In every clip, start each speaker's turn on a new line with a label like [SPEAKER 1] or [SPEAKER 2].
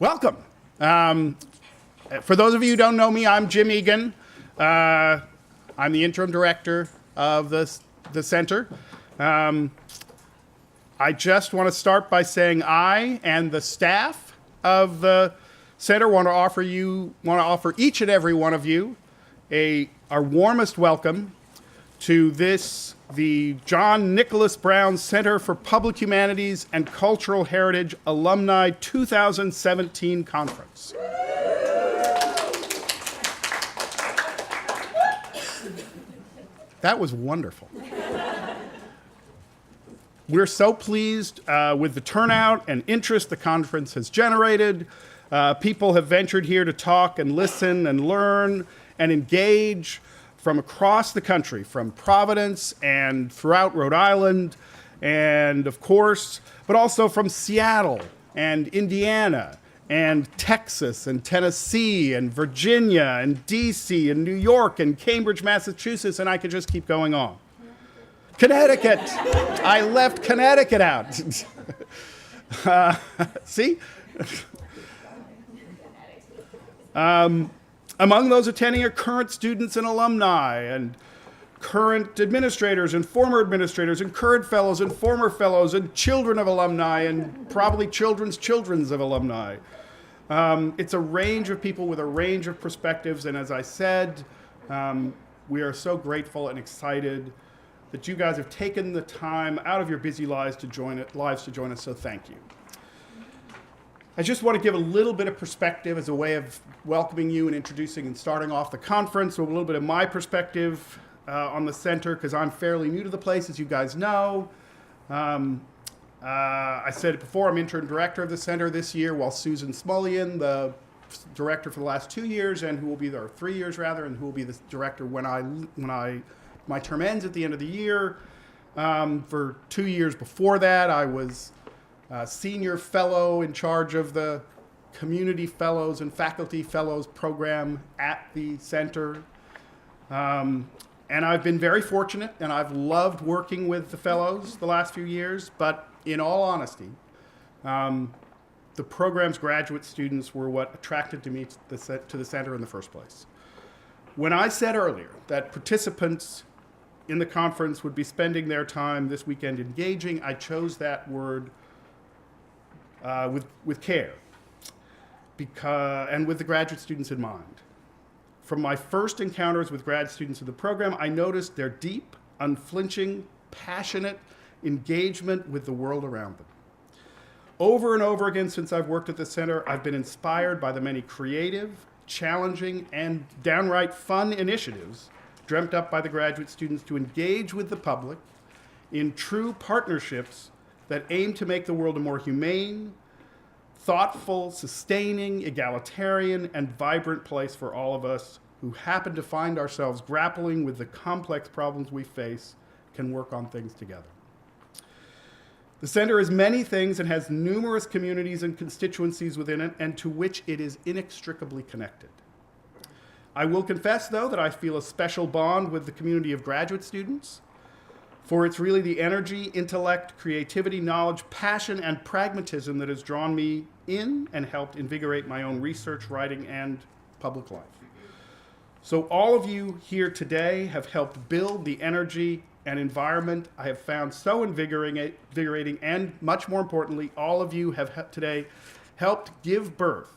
[SPEAKER 1] Welcome. For those of you who don't know me, I'm Jim Egan. I'm the interim director of the center. I just want to start by saying I and the staff of the center want to offer each and every one of you our warmest welcome to the John Nicholas Brown Center for Public Humanities and Cultural Heritage Alumni 2017 Conference. That was wonderful. We're so pleased with the turnout and interest the conference has generated. People have ventured here to talk and listen and learn and engage from across the country, from Providence and throughout Rhode Island, and of course, but also from Seattle and Indiana and Texas and Tennessee and Virginia and DC and New York and Cambridge, Massachusetts, and I could just keep going on. Connecticut. I left Connecticut out. See? Among those attending are current students and alumni, and current administrators and former administrators, and current fellows and former fellows, and children of alumni, and probably children's of alumni. It's a range of people with a range of perspectives, and as I said, we are so grateful and excited that you guys have taken the time out of your busy lives to join us, so thank you. I just want to give a little bit of perspective as a way of welcoming you and introducing and starting off the conference with a little bit of my perspective on the center, because I'm fairly new to the place, as you guys know. I said it before, I'm interim director of the center this year, while Susan Smullian, the director for the last 2 years, and who will be there 3 years rather, and who will be the director when my term ends at the end of the year. For 2 years before that, I was senior fellow in charge of the community fellows and faculty fellows program at the center. And I've been very fortunate, and I've loved working with the fellows the last few years, but in all honesty, the program's graduate students were what attracted me to the center in the first place. When I said earlier that participants in the conference would be spending their time this weekend engaging, I chose that word with care, and with the graduate students in mind. From my first encounters with grad students in the program, I noticed their deep, unflinching, passionate engagement with the world around them. Over and over again since I've worked at the center, I've been inspired by the many creative, challenging, and downright fun initiatives dreamt up by the graduate students to engage with the public in true partnerships that aim to make the world a more humane, thoughtful, sustaining, egalitarian, and vibrant place for all of us who happen to find ourselves grappling with the complex problems we face, can work on things together. The center is many things and has numerous communities and constituencies within it, and to which it is inextricably connected. I will confess, though, that I feel a special bond with the community of graduate students, for it's really the energy, intellect, creativity, knowledge, passion, and pragmatism that has drawn me in and helped invigorate my own research, writing, and public life. So all of you here today have helped build the energy and environment I have found so invigorating, and much more importantly, all of you have today helped give birth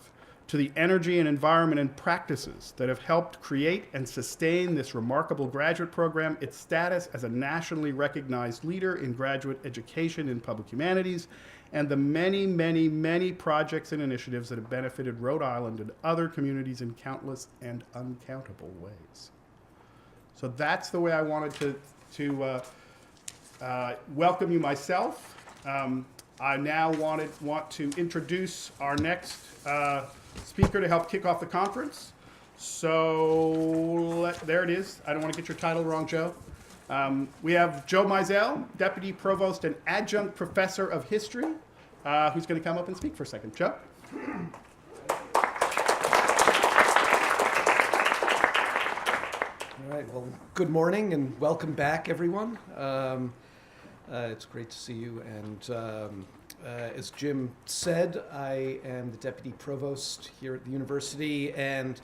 [SPEAKER 1] to the energy and environment and practices that have helped create and sustain this remarkable graduate program, its status as a nationally recognized leader in graduate education in public humanities, and the many, many, many projects and initiatives that have benefited Rhode Island and other communities in countless and uncountable ways. So that's the way I wanted to welcome you myself. I now want to introduce our next speaker to help kick off the conference. So there it is. I don't want to get your title wrong, Joe. We have Joe Mizell, Deputy Provost and Adjunct Professor of History, who's going to come up and speak for a second. Joe?
[SPEAKER 2] All right, well, good morning and welcome back, everyone. It's great to see you, and As Jim said, I am the deputy provost here at the university, and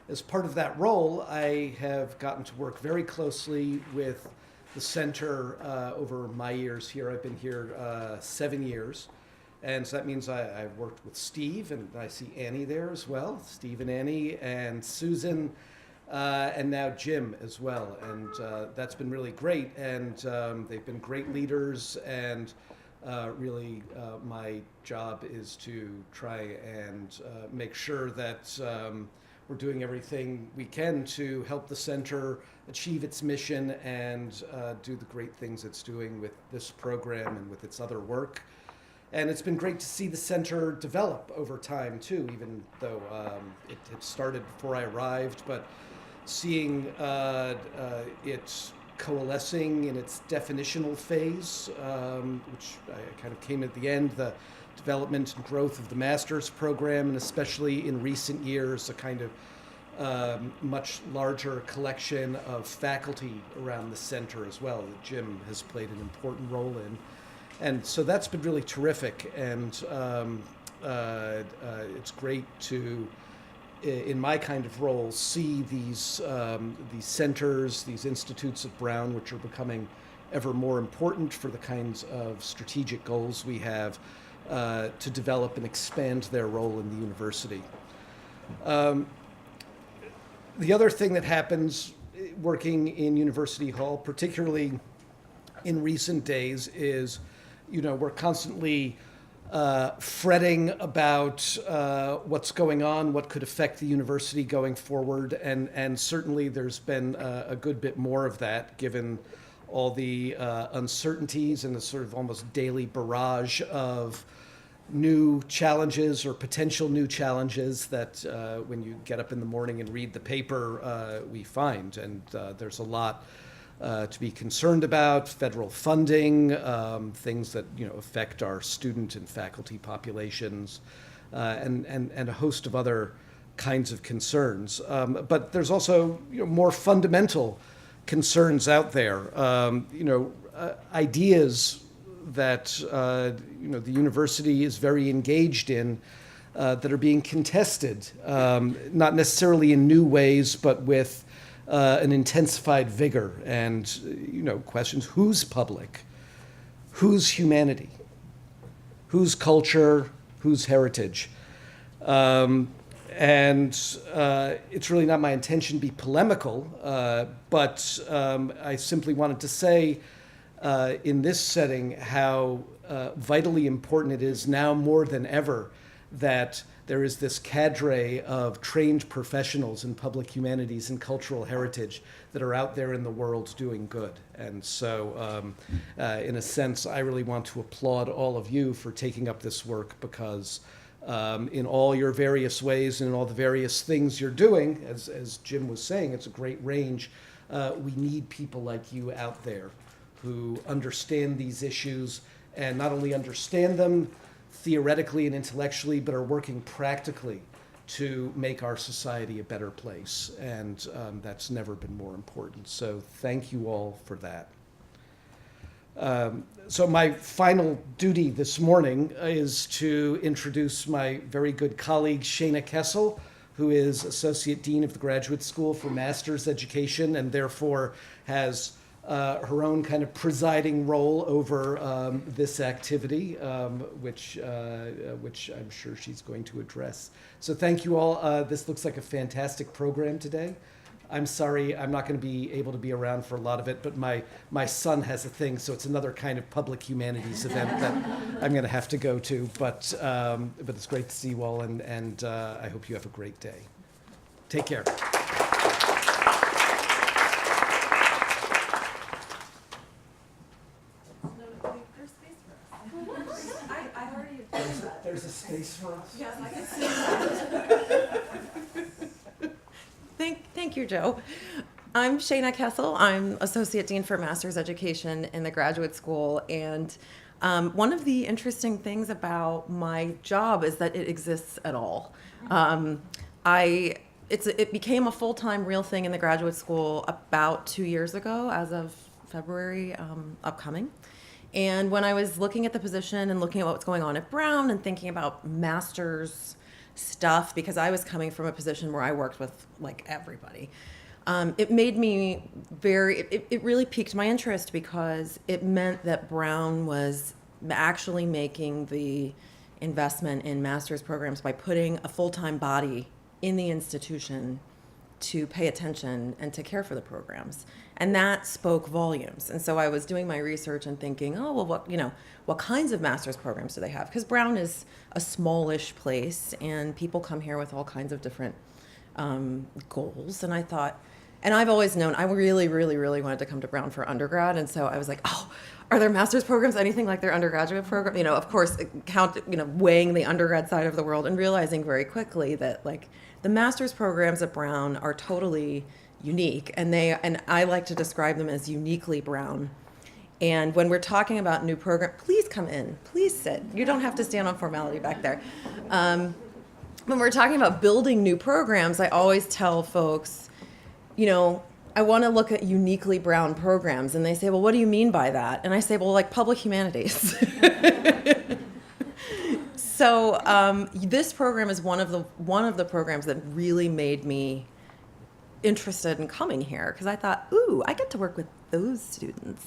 [SPEAKER 2] as part of that role, I have gotten to work very closely with the center over my years here. I've been here 7 years, and so that means I've worked with Steve, and I see Annie there as well, Steve and Annie, and Susan, and now Jim as well, and that's been really great, and they've been great leaders, and really my job is to try and make sure that we're doing everything we can to help the center achieve its mission and do the great things it's doing with this program and with its other work. And it's been great to see the center develop over time too, even though it had started before I arrived, but seeing it coalescing in its definitional phase, which I kind of came at the end, the development and growth of the master's program, and especially in recent years, a kind of much larger collection of faculty around the center as well that Jim has played an important role in. And so that's been really terrific, and it's great to, in my kind of role, see these centers, these institutes of Brown, which are becoming ever more important for the kinds of strategic goals we have, to develop and expand their role in the university. The other thing that happens working in University Hall, particularly in recent days, is, we're constantly fretting about what's going on, what could affect the university going forward, and certainly there's been a good bit more of that given all the uncertainties and the sort of almost daily barrage of new challenges or potential new challenges that when you get up in the morning and read the paper, we find. And there's a lot to be concerned about: federal funding, things that affect our student and faculty populations, and a host of other kinds of concerns. But there's also more fundamental concerns out there. Ideas that the university is very engaged in that are being contested, not necessarily in new ways, but with an intensified vigor, and questions: who's public, whose humanity, whose culture, whose heritage. And it's really not my intention to be polemical, but I simply wanted to say in this setting how vitally important it is now more than ever that there is this cadre of trained professionals in public humanities and cultural heritage that are out there in the world doing good. And so, in a sense, I really want to applaud all of you for taking up this work, because in all your various ways and in all the various things you're doing, as Jim was saying, it's a great range. We need people like you out there who understand these issues, and not only understand them theoretically and intellectually, but are working practically to make our society a better place. And that's never been more important. So thank you all for that. So my final duty this morning is to introduce my very good colleague, Shana Kessel, who is Associate Dean of the Graduate School for Master's Education, and therefore has her own kind of presiding role over this activity, which I'm sure she's going to address. So thank you all. This looks like a fantastic program today. I'm sorry I'm not going to be able to be around for a lot of it, but my son has a thing, so it's another kind of public humanities event that I'm going to have to go to. But it's great to see you all, and I hope you have a great day. Take care. There's a space for us.
[SPEAKER 3] Yes, I can see. Thank you, Joe. I'm Shana Kessel. I'm Associate Dean for Master's Education in the Graduate School. And one of the interesting things about my job is that it exists at all. It became a full-time real thing in the graduate school about 2 years ago, as of February upcoming. And when I was looking at the position and looking at what's going on at Brown and thinking about master's stuff, because I was coming from a position where I worked with like everybody, it made me it really piqued my interest, because it meant that Brown was actually making the investment in master's programs by putting a full-time body in the institution to pay attention and to care for the programs. And that spoke volumes. And so I was doing my research and thinking, oh, well, what kinds of master's programs do they have? Because Brown is a smallish place, and people come here with all kinds of different goals. And I thought, and I've always known I really, really, really wanted to come to Brown for undergrad. And so I was like, oh, are there master's programs anything like their undergraduate program? Of course, weighing the undergrad side of the world and realizing very quickly that like the master's programs at Brown are totally unique, and I like to describe them as uniquely Brown. And when we're talking about new program, please come in, please sit. You don't have to stand on formality back there. When we're talking about building new programs, I always tell folks, I want to look at uniquely Brown programs. And they say, well, what do you mean by that? And I say, well, like public humanities. So this program is one of the programs that really made me interested in coming here, because I thought, ooh, I get to work with those students.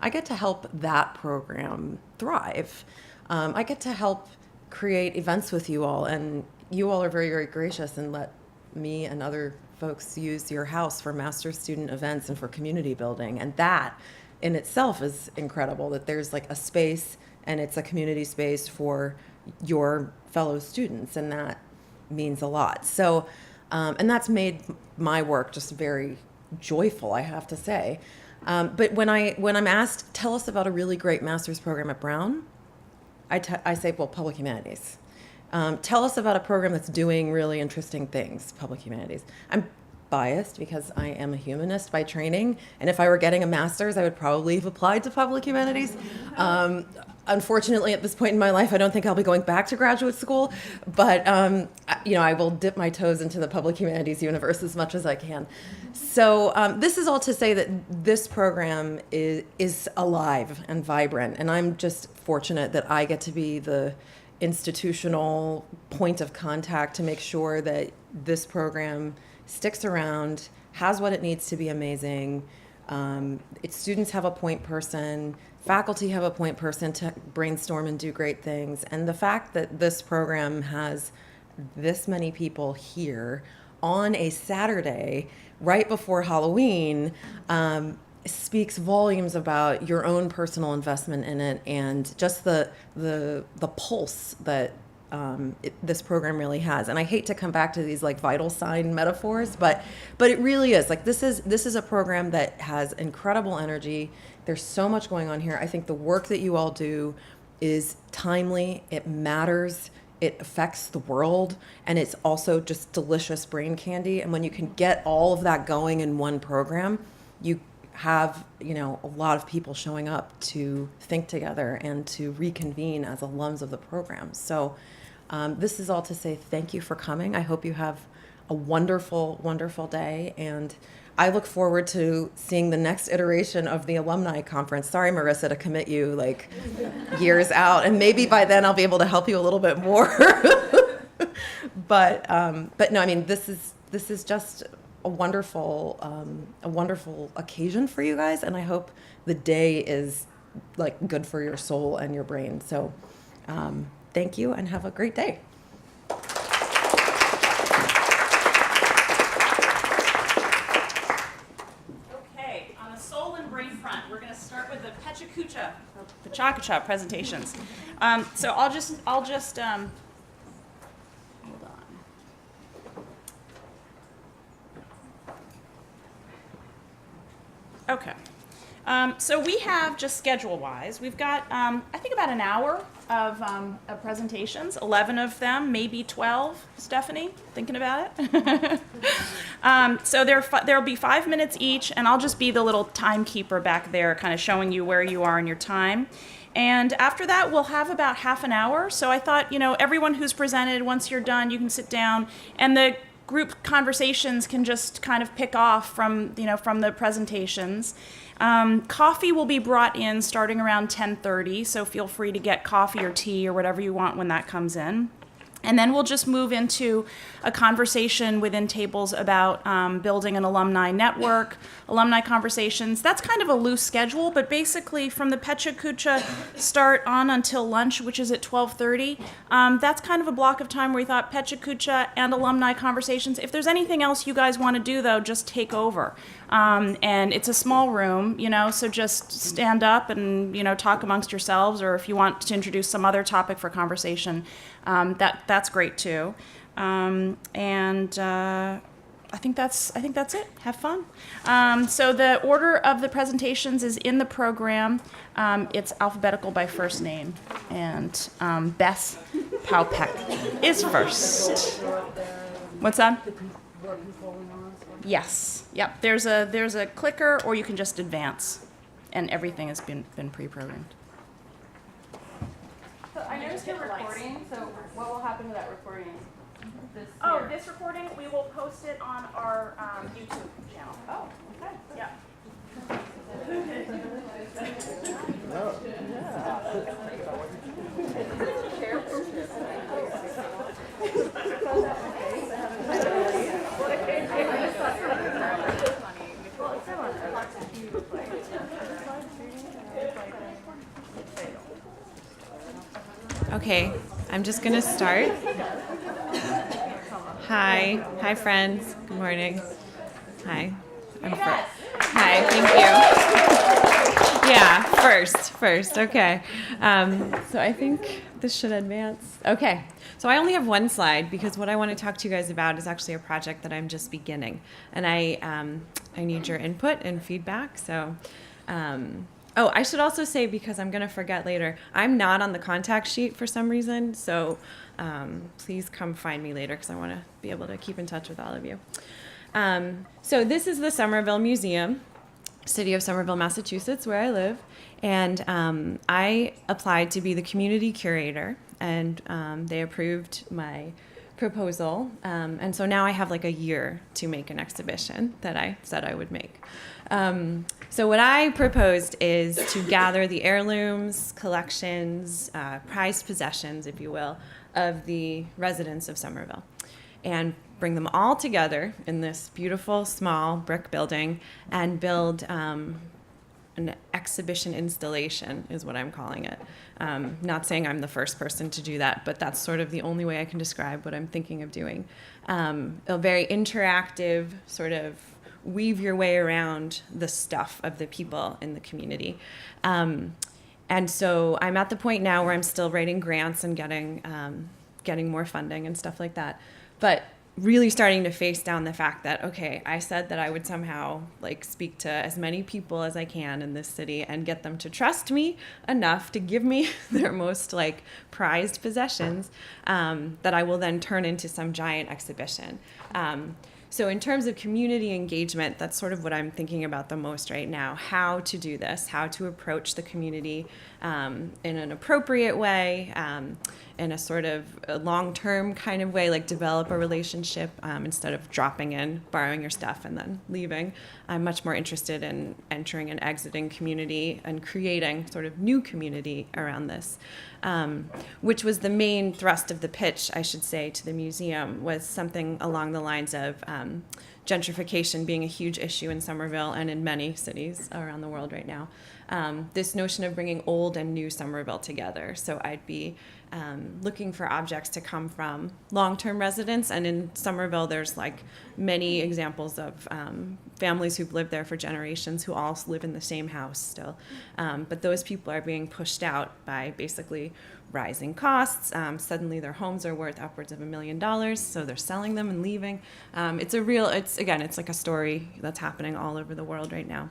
[SPEAKER 3] I get to help that program thrive. I get to help create events with you all, and you all are very, very gracious and let me and other folks use your house for master's student events and for community building. And that in itself is incredible, that there's like a space, and it's a community space for your fellow students, and that means a lot. So, and that's made my work just very joyful, I have to say. But when I'm asked, tell us about a really great master's program at Brown, I say, well, public humanities. Tell us about a program that's doing really interesting things, public humanities. I'm biased because I am a humanist by training, and if I were getting a master's, I would probably have applied to public humanities. Unfortunately, at this point in my life, I don't think I'll be going back to graduate school, but I will dip my toes into the public humanities universe as much as I can. So this is all to say that this program is alive and vibrant, and I'm just fortunate that I get to be the institutional point of contact to make sure that this program sticks around, has what it needs to be amazing. Its students have a point person, faculty have a point person to brainstorm and do great things. And the fact that this program has this many people here on a Saturday right before Halloween speaks volumes about your own personal investment in it, and just the pulse that this program really has. And I hate to come back to these like vital sign metaphors, but it really is like this is a program that has incredible energy. There's so much going on here. I think the work that you all do is timely. It matters. It affects the world, and it's also just delicious brain candy. And when you can get all of that going in one program, you have a lot of people showing up to think together and to reconvene as alums of the program. So this is all to say thank you for coming. I hope you have a wonderful, wonderful day, and I look forward to seeing the next iteration of the Alumni Conference. Sorry, Marissa, to commit you like years out, and maybe by then I'll be able to help you a little bit more. But no, I mean, this is just a wonderful occasion for you guys, and I hope the day is like good for your soul and your brain. So thank you, and have a great day.
[SPEAKER 4] Okay, on the soul and brain front, we're going to start with the Pachakucha presentations. So I'll just hold on. Okay. So we have, just schedule-wise, we've got, I think, about an hour of presentations, 11 of them, maybe 12, Stephanie, thinking about it. So there'll be 5 minutes each, and I'll just be the little timekeeper back there, kind of showing you where you are in your time. And after that, we'll have about half an hour. So I thought, everyone who's presented, once you're done, you can sit down. And group conversations can just kind of pick off from the presentations. Coffee will be brought in starting around 10:30, so feel free to get coffee or tea or whatever you want when that comes in. And then we'll just move into a conversation within tables about building an alumni network, alumni conversations. That's kind of a loose schedule, but basically from the Pecha Kucha start on until lunch, which is at 12:30, that's kind of a block of time where we thought Pecha Kucha and alumni conversations. If there's anything else you guys want to do, though, just take over. And it's a small room, so just stand up and, talk amongst yourselves, or if you want to introduce some other topic for conversation, that's great too. I think that's it. Have fun. So the order of the presentations is in the program. It's alphabetical by first name, and Bess Powpeck is first. What's that? Yes. Yep. There's a clicker, or you can just advance, and everything has been pre-programmed.
[SPEAKER 5] So I noticed you're recording, so what will happen to that recording?
[SPEAKER 4] This recording, we will post it on our YouTube channel.
[SPEAKER 5] Oh, okay.
[SPEAKER 4] Yeah.
[SPEAKER 6] Okay, I'm just gonna start. Hi friends. Good morning. Hi. Hi, thank you. Yeah, first. Okay. So I think this should advance. Okay. So I only have one slide because what I want to talk to you guys about is actually a project that I'm just beginning, and I need your input and feedback. So. Oh, I should also say, because I'm going to forget later, I'm not on the contact sheet for some reason, so please come find me later because I want to be able to keep in touch with all of you. So this is the Somerville Museum, city of Somerville, Massachusetts, where I live, and I applied to be the community curator, and they approved my proposal, and so now I have like a year to make an exhibition that I said I would make. So what I proposed is to gather the heirlooms, collections, prized possessions, if you will, of the residents of Somerville, and bring them all together in this beautiful small brick building and build an exhibition installation, is what I'm calling it. Not saying I'm the first person to do that, but that's sort of the only way I can describe what I'm thinking of doing. A very interactive, sort of weave your way around the stuff of the people in the community. And so I'm at the point now where I'm still writing grants and getting more funding and stuff like that. But really starting to face down the fact that, okay, I said that I would somehow like speak to as many people as I can in this city and get them to trust me enough to give me their most like prized possessions, that I will then turn into some giant exhibition. So in terms of community engagement, that's sort of what I'm thinking about the most right now, how to do this, how to approach the community in an appropriate way, in a sort of a long-term kind of way, like develop a relationship instead of dropping in, borrowing your stuff, and then leaving. I'm much more interested in entering and exiting community and creating sort of new community around this, which was the main thrust of the pitch, I should say, to the museum, was something along the lines of gentrification being a huge issue in Somerville and in many cities around the world right now. This notion of bringing old and new Somerville together. So I'd be looking for objects to come from long-term residents, and in Somerville there's like many examples of families who've lived there for generations who all live in the same house still. But those people are being pushed out by basically rising costs. Suddenly their homes are worth upwards of $1 million, so they're selling them and leaving. It's like a story that's happening all over the world right now.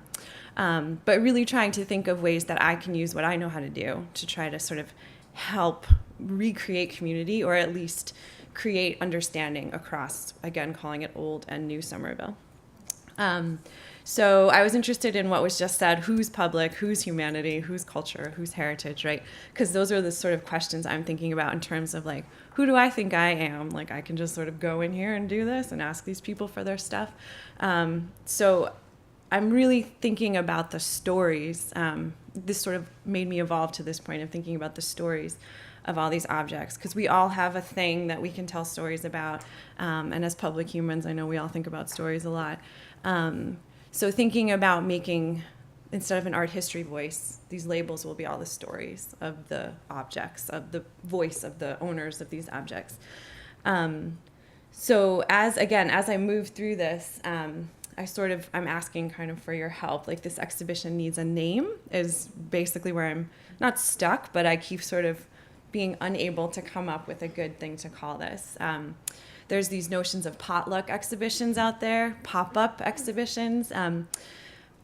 [SPEAKER 6] But really trying to think of ways that I can use what I know how to do to try to sort of help recreate community, or at least create understanding across, again, calling it old and new Somerville. So I was interested in what was just said, who's public, who's humanity, who's culture, who's heritage, right? Because those are the sort of questions I'm thinking about in terms of like, who do I think I am? Like, I can just sort of go in here and do this and ask these people for their stuff. So I'm really thinking about the stories. This sort of made me evolve to this point of thinking about the stories of all these objects, because we all have a thing that we can tell stories about. And as public humans, I know we all think about stories a lot. So thinking about making, instead of an art history voice, these labels will be all the stories of the objects, of the voice of the owners of these objects. So as I move through this, I'm asking kind of for your help. Like, this exhibition needs a name is basically where I'm not stuck, but I keep sort of being unable to come up with a good thing to call this. There's these notions of potluck exhibitions out there, pop-up exhibitions. I'm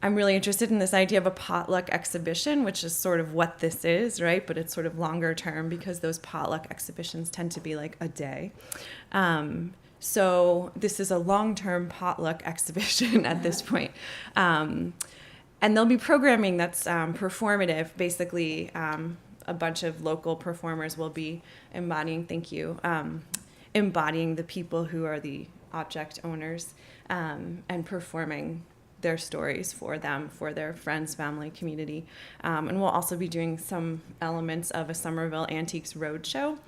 [SPEAKER 6] really interested in this idea of a potluck exhibition, which is sort of what this is, right? But it's sort of longer term, because those potluck exhibitions tend to be like a day. So this is a long-term potluck exhibition at this point. And there'll be programming that's performative. Basically, a bunch of local performers will be embodying the people who are the object owners, and performing their stories for them, for their friends, family, community. And we'll also be doing some elements of a Somerville Antiques Roadshow,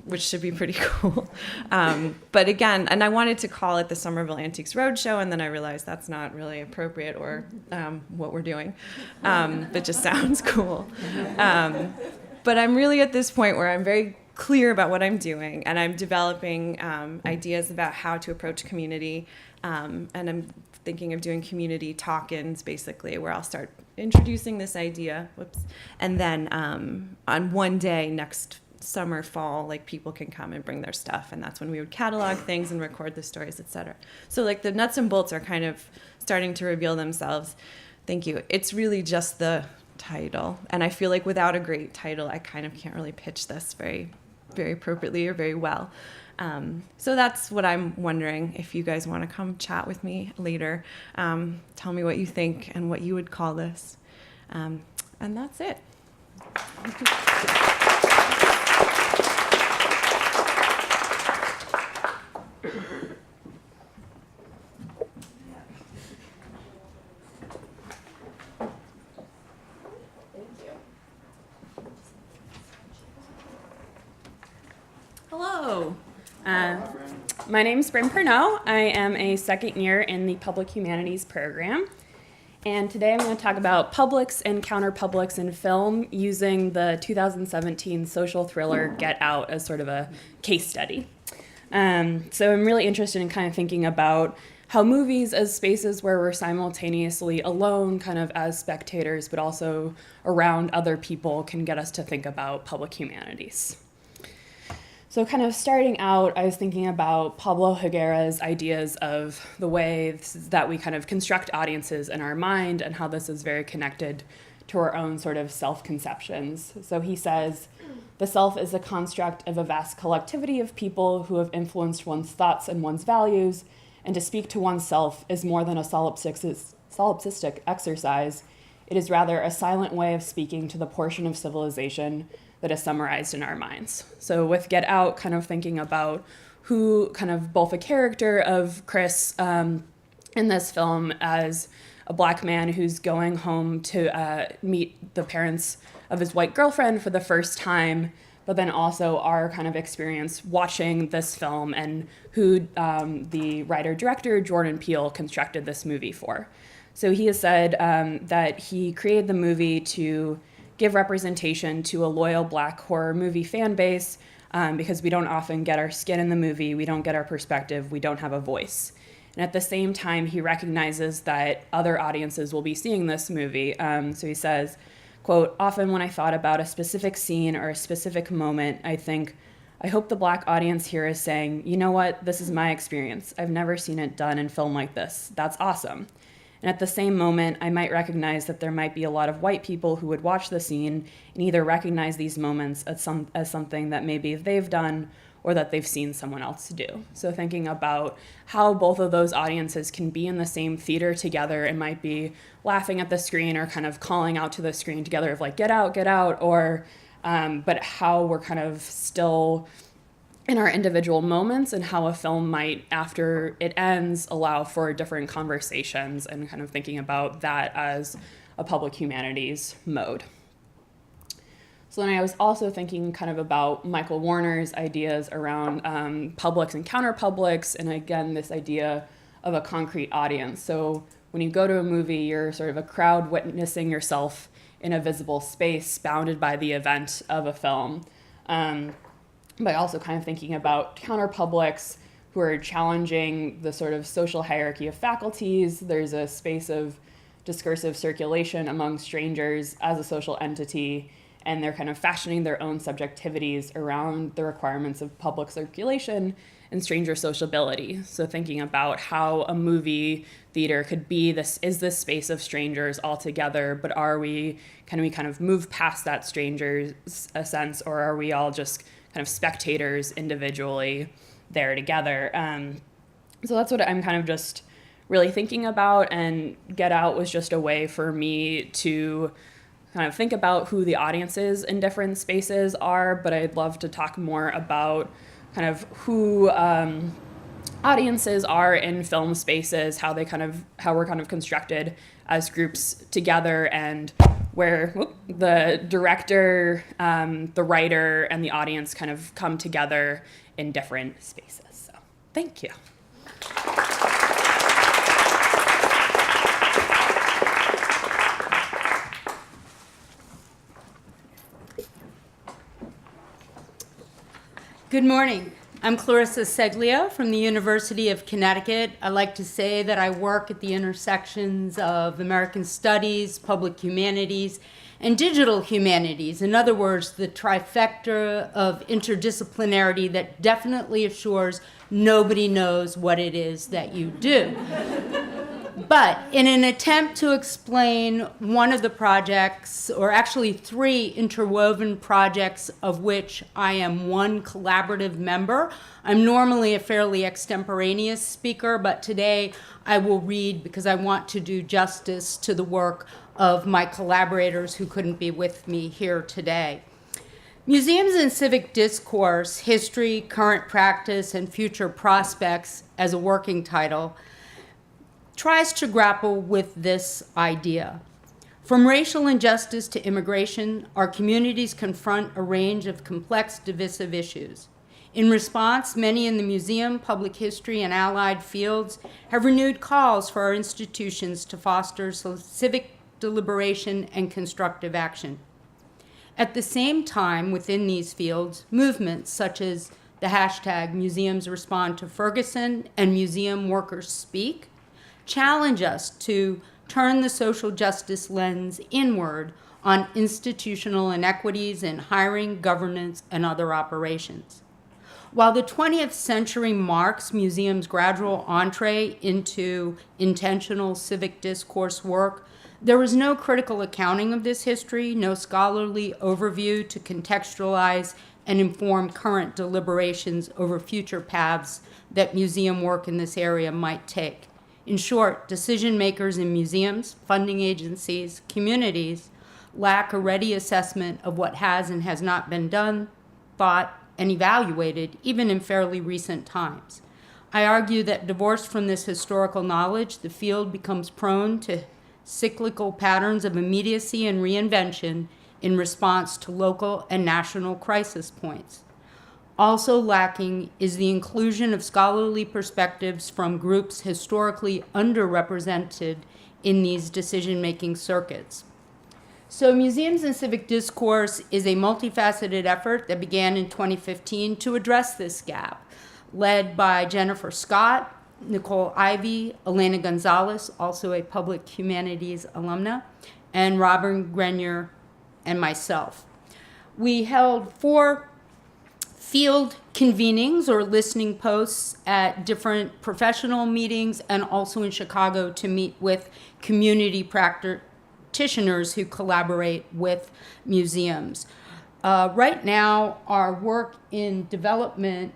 [SPEAKER 6] which should be pretty cool. But again, and I wanted to call it the Somerville Antiques Roadshow, and then I realized that's not really appropriate or what we're doing. But just sounds cool. But I'm really at this point where I'm very clear about what I'm doing, and I'm developing ideas about how to approach community, and I'm thinking of doing community talk-ins, basically, where I'll start introducing this idea, and then on one day next summer, fall, like, people can come and bring their stuff, and that's when we would catalog things and record the stories, etc. So, like, the nuts and bolts are kind of starting to reveal themselves. Thank you. It's really just the title, and I feel like without a great title, I kind of can't really pitch this very, very appropriately or very well. So that's what I'm wondering. If you guys want to come chat with me later, tell me what you think and what you would call this. And that's it.
[SPEAKER 5] Hello. My name's Bryn Pernot. I am a second year in the Public Humanities program. And today I'm going to talk about publics and counterpublics in film using the 2017 social thriller Get Out as sort of a case study. So I'm really interested in kind of thinking about how movies as spaces where we're simultaneously alone kind of as spectators, but also around other people, can get us to think about public humanities. So kind of starting out, I was thinking about Pablo Higuera's ideas of the way that we kind of construct audiences in our mind and how this is very connected to our own sort of self-conceptions. So he says, the self is a construct of a vast collectivity of people who have influenced one's thoughts and one's values, and to speak to oneself is more than a solipsistic exercise. It is rather a silent way of speaking to the portion of civilization that is summarized in our minds. So with Get Out, kind of thinking about who kind of both a character of Chris in this film as a black man who's going home to meet the parents of his white girlfriend for the first time, but then also our kind of experience watching this film and who the writer-director Jordan Peele constructed this movie for. So he has said that he created the movie to give representation to a loyal black horror movie fan base because we don't often get our skin in the movie, we don't get our perspective, we don't have a voice. And at the same time, he recognizes that other audiences will be seeing this movie. So he says, quote, often when I thought about a specific scene or a specific moment, I think, I hope the black audience here is saying, you know what, this is my experience. I've never seen it done in film like this. That's awesome. And at the same moment, I might recognize that there might be a lot of white people who would watch the scene and either recognize these moments as something that maybe they've done or that they've seen someone else do. So thinking about how both of those audiences can be in the same theater together and might be laughing at the screen or kind of calling out to the screen together of like, get out, or, but how we're kind of still in our individual moments and how a film might, after it ends, allow for different conversations, and kind of thinking about that as a public humanities mode. So then I was also thinking kind of about Michael Warner's ideas around publics and counterpublics, and again, this idea of a concrete audience. So when you go to a movie, you're sort of a crowd witnessing yourself in a visible space bounded by the event of a film. But also kind of thinking about counterpublics who are challenging the sort of social hierarchy of faculties. There's a space of discursive circulation among strangers as a social entity, and they're kind of fashioning their own subjectivities around the requirements of public circulation and stranger sociability. So thinking about how a movie theater could be this space of strangers all together, but can we kind of move past that stranger sense, or are we all just kind of spectators individually there together? So that's what I'm kind of just really thinking about, and Get Out was just a way for me to kind of think about who the audiences in different spaces are, but I'd love to talk more about kind of who audiences are in film spaces, how we're kind of constructed as groups together, and where the director, the writer, and the audience kind of come together in different spaces. So, thank you.
[SPEAKER 7] Good morning. I'm Clarissa Seglia from the University of Connecticut. I like to say that I work at the intersections of American Studies, Public Humanities, and Digital Humanities. In other words, the trifecta of interdisciplinarity that definitely assures nobody knows what it is that you do. But in an attempt to explain one of the projects, or actually 3 interwoven projects of which I am one collaborative member, I'm normally a fairly extemporaneous speaker, but today I will read because I want to do justice to the work of my collaborators who couldn't be with me here today. Museums and Civic Discourse, History, Current Practice, and Future Prospects, as a working title, tries to grapple with this idea. From racial injustice to immigration, our communities confront a range of complex, divisive issues. In response, many in the museum, public history, and allied fields have renewed calls for our institutions to foster civic deliberation and constructive action. At the same time, within these fields, movements such as the hashtag Museums Respond to Ferguson and Museum Workers Speak challenge us to turn the social justice lens inward on institutional inequities in hiring, governance, and other operations. While the 20th century marks museums' gradual entree into intentional civic discourse work, there was no critical accounting of this history, no scholarly overview to contextualize and inform current deliberations over future paths that museum work in this area might take. In short, decision makers in museums, funding agencies, communities lack a ready assessment of what has and has not been done, thought, and evaluated, even in fairly recent times. I argue that divorced from this historical knowledge, the field becomes prone to cyclical patterns of immediacy and reinvention in response to local and national crisis points. Also lacking is the inclusion of scholarly perspectives from groups historically underrepresented in these decision-making circuits. So Museums and Civic Discourse is a multifaceted effort that began in 2015 to address this gap, led by Jennifer Scott, Nicole Ivey, Elena Gonzalez, also a public humanities alumna, and Robin Grenier and myself. We held 4 field convenings or listening posts at different professional meetings, and also in Chicago to meet with community practitioners who collaborate with museums. Right now, our work in development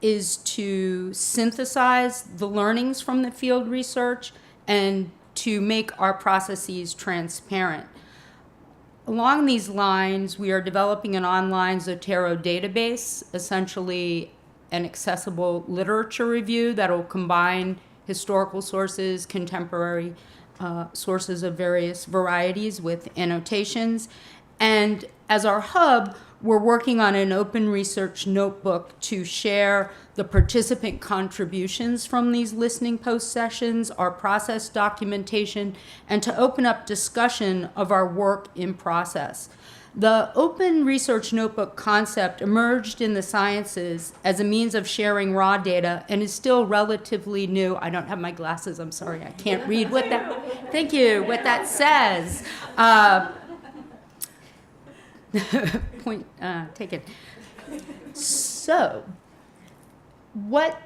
[SPEAKER 7] is to synthesize the learnings from the field research and to make our processes transparent. Along these lines, we are developing an online Zotero database, essentially and accessible literature review that will combine historical sources, contemporary sources of various varieties with annotations. And as our hub, we're working on an open research notebook to share the participant contributions from these listening post sessions, our process documentation, and to open up discussion of our work in process. The open research notebook concept emerged in the sciences as a means of sharing raw data and is still relatively new. I don't have my glasses, I'm sorry, I can't read what that, thank you, what that says. Point taken. So, what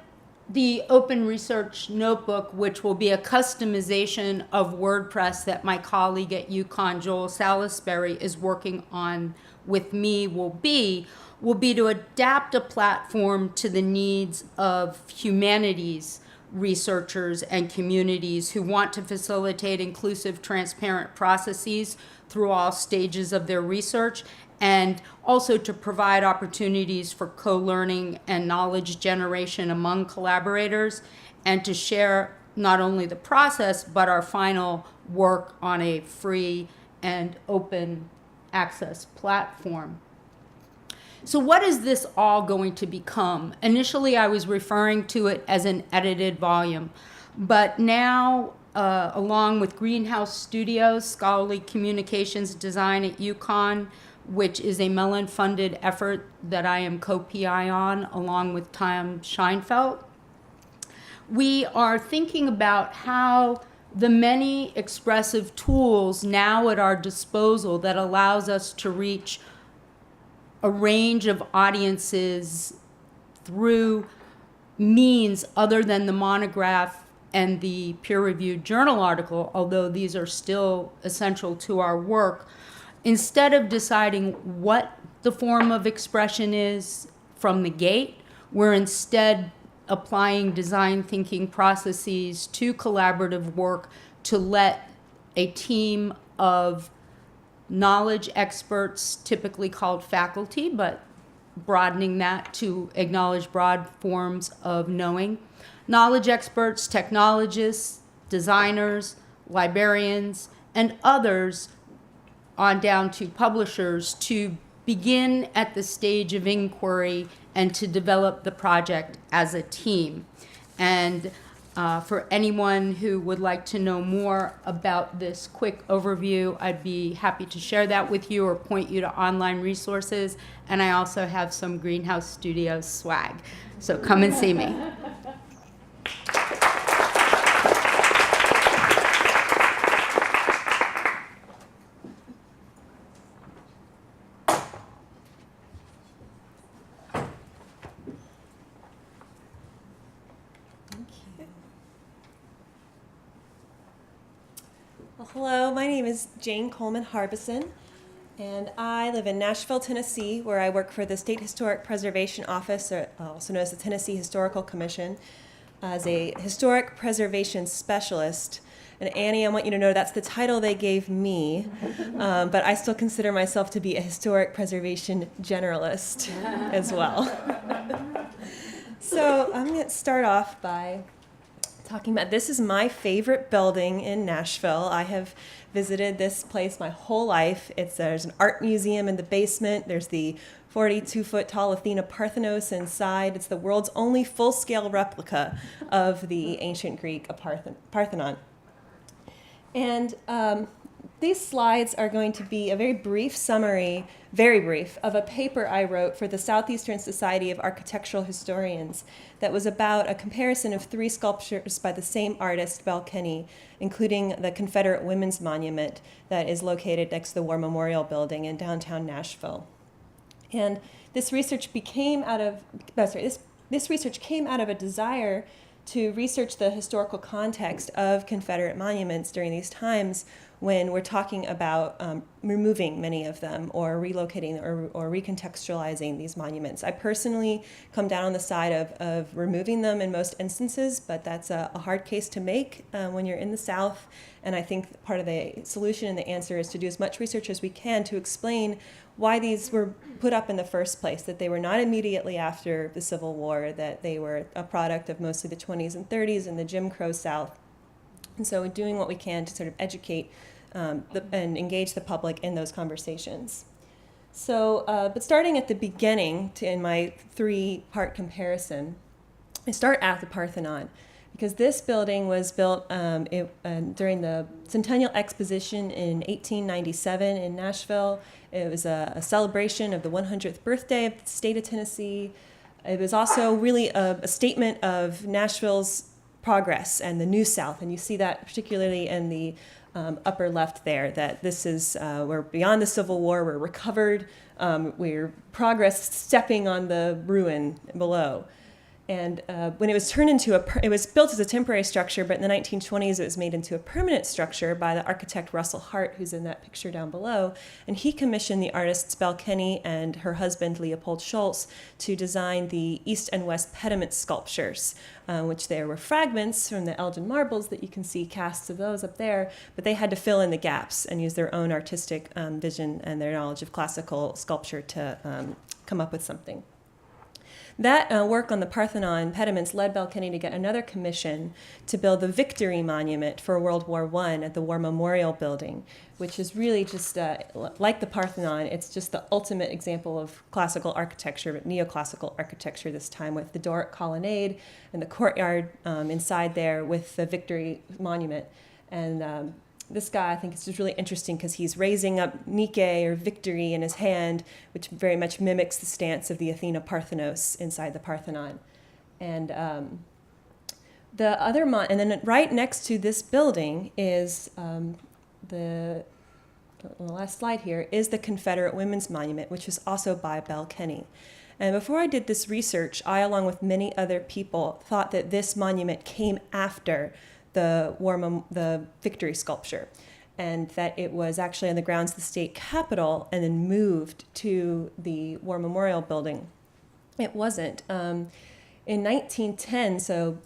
[SPEAKER 7] the open research notebook, which will be a customization of WordPress that my colleague at UConn, Joel Salisbury, is working on with me, will be to adapt a platform to the needs of humanities researchers and communities who want to facilitate inclusive, transparent processes through all stages of their research, and also to provide opportunities for co-learning and knowledge generation among collaborators, and to share not only the process, but our final work on a free and open access platform. So what is this all going to become? Initially, I was referring to it as an edited volume, but now, along with Greenhouse Studios, Scholarly Communications Design at UConn, which is a Mellon-funded effort that I am co-PI on, along with Tom Scheinfeld, we are thinking about how the many expressive tools now at our disposal that allows us to reach a range of audiences through means other than the monograph and the peer-reviewed journal article, although these are still essential to our work, instead of deciding what the form of expression is from the gate, we're instead applying design thinking processes to collaborative work to let a team of knowledge experts, typically called faculty, but broadening that to acknowledge broad forms of knowing, knowledge experts, technologists, designers, librarians, and others on down to publishers to begin at the stage of inquiry and to develop the project as a team. And for anyone who would like to know more about this quick overview, I'd be happy to share that with you or point you to online resources. And I also have some Greenhouse Studios swag. So come and see me.
[SPEAKER 8] Hello, my name is Jane Coleman Harbison, and I live in Nashville, Tennessee, where I work for the State Historic Preservation Office, or also known as the Tennessee Historical Commission, as a historic preservation specialist. And Annie, I want you to know that's the title they gave me, but I still consider myself to be a historic preservation generalist as well. So I'm going to start off by talking about, this is my favorite building in Nashville. I have visited this place my whole life. There's an art museum in the basement. There's the 42-foot tall Athena Parthenos inside. It's the world's only full-scale replica of the ancient Greek Parthenon. And these slides are going to be a very brief summary, very brief, of a paper I wrote for the Southeastern Society of Architectural Historians that was about a comparison of 3 sculptures by the same artist, Bell Kenny, including the Confederate Women's Monument that is located next to the War Memorial Building in downtown Nashville. And this research came out of a desire to research the historical context of Confederate monuments during these times when we're talking about removing many of them or relocating or recontextualizing these monuments. I personally come down on the side of removing them in most instances, but that's a hard case to make when you're in the South. And I think part of the solution and the answer is to do as much research as we can to explain why these were put up in the first place, that they were not immediately after the Civil War, that they were a product of mostly the 20s and 30s in the Jim Crow South. And so doing what we can to sort of educate and engage the public in those conversations. So, but starting at the beginning in my 3-part comparison, I start at the Parthenon, because this building was built during the Centennial Exposition in 1897 in Nashville. It was a celebration of the 100th birthday of the state of Tennessee. It was also really a statement of Nashville's progress and the New South, and you see that particularly in the upper left there, that this is, we're beyond the Civil War, we're recovered, we're progress stepping on the ruin below. And when it was turned into it was built as a temporary structure, but in the 1920s it was made into a permanent structure by the architect Russell Hart, who's in that picture down below. And he commissioned the artists Belle Kenny and her husband Leopold Schultz to design the east and west pediment sculptures, which there were fragments from the Elgin marbles that you can see casts of those up there, but they had to fill in the gaps and use their own artistic vision and their knowledge of classical sculpture to come up with something. That work on the Parthenon pediments led Belle Kenny to get another commission to build the Victory Monument for World War I at the War Memorial Building, which is really just like the Parthenon. It's just the ultimate example of classical architecture, but neoclassical architecture this time, with the Doric colonnade and the courtyard inside there with the Victory Monument. And this guy, I think, is just really interesting because he's raising up Nike or victory in his hand, which very much mimics the stance of the Athena Parthenos inside the Parthenon. And the other and then right next to this building is the last slide here is the Confederate Women's Monument, which was also by Belle Kenny. And before I did this research, I, along with many other people, thought that this monument came after the Victory sculpture, and that it was actually on the grounds of the state capitol and then moved to the War Memorial Building. It wasn't. In 1910, so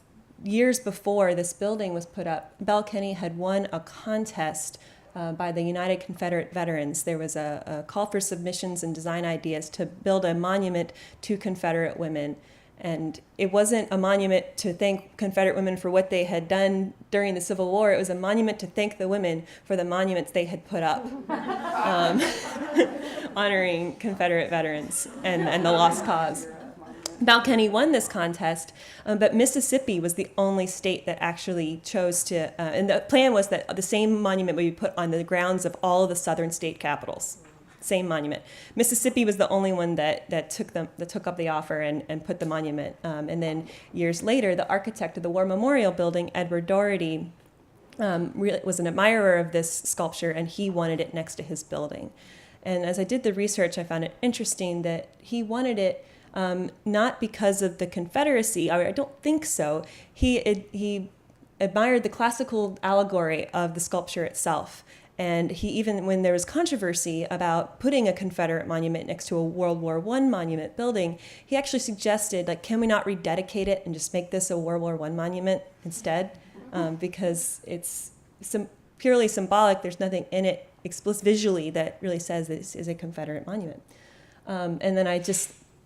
[SPEAKER 8] years before this building was put up, Belle Kenny had won a contest by the United Confederate Veterans. There was a call for submissions and design ideas to build a monument to Confederate women. And it wasn't a monument to thank Confederate women for what they had done during the Civil War. It was a monument to thank the women for the monuments they had put up, honoring Confederate veterans and the lost cause. Belle Kenny won this contest, but Mississippi was the only state that actually chose to, and the plan was that the same monument would be put on the grounds of all of the southern state capitals. Same monument. Mississippi was the only one that took up the offer and put the monument. And then years later, the architect of the War Memorial Building, Edward Doherty, really was an admirer of this sculpture, and he wanted it next to his building. And as I did the research, I found it interesting that he wanted it not because of the Confederacy. I don't think so. He admired the classical allegory of the sculpture itself. And he even, when there was controversy about putting a Confederate monument next to a World War I monument building, he actually suggested, like, can we not rededicate it and just make this a World War I monument instead? Because it's purely symbolic. There's nothing in it explicit visually that really says this is a Confederate monument. And then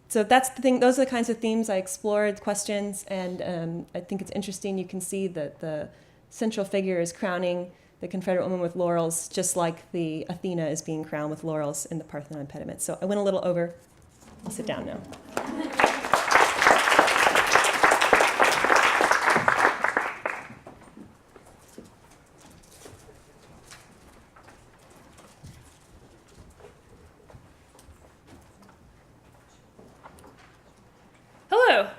[SPEAKER 8] so that's the thing. Those are the kinds of themes I explored, questions, and I think it's interesting. You can see that the central figure is crowning the Confederate woman with laurels, just like the Athena is being crowned with laurels in the Parthenon pediment. So I went a little over. I'll sit down now.
[SPEAKER 9] Hello.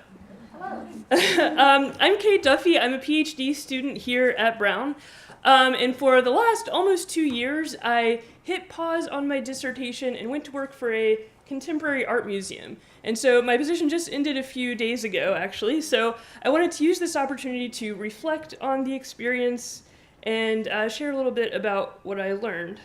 [SPEAKER 9] I'm Kate Duffy. I'm a PhD student here at Brown. And for the last almost 2 years, I hit pause on my dissertation and went to work for a contemporary art museum. And so my position just ended a few days ago, actually. So I wanted to use this opportunity to reflect on the experience and share a little bit about what I learned.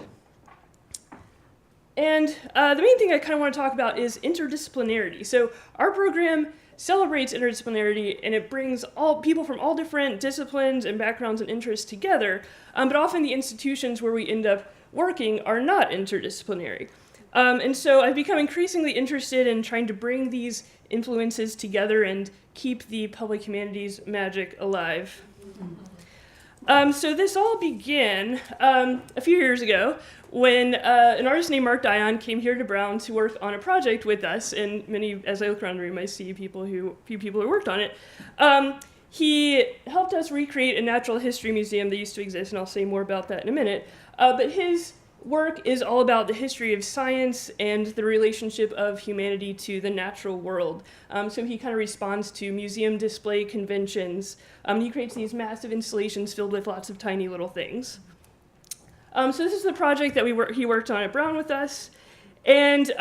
[SPEAKER 9] And the main thing I kind of want to talk about is interdisciplinarity. So our program celebrates interdisciplinarity, and it brings all people from all different disciplines and backgrounds and interests together, but often the institutions where we end up working are not interdisciplinary. And so I've become increasingly interested in trying to bring these influences together and keep the public humanities magic alive. So this all began a few years ago when an artist named Mark Dion came here to Brown to work on a project with us, and many, as I look around the room, I see few people who worked on it. He helped us recreate a natural history museum that used to exist, and I'll say more about that in a minute. But his work is all about the history of science and the relationship of humanity to the natural world. So he kind of responds to museum display conventions. He creates these massive installations filled with lots of tiny little things. So this is the project that he worked on at Brown with us. And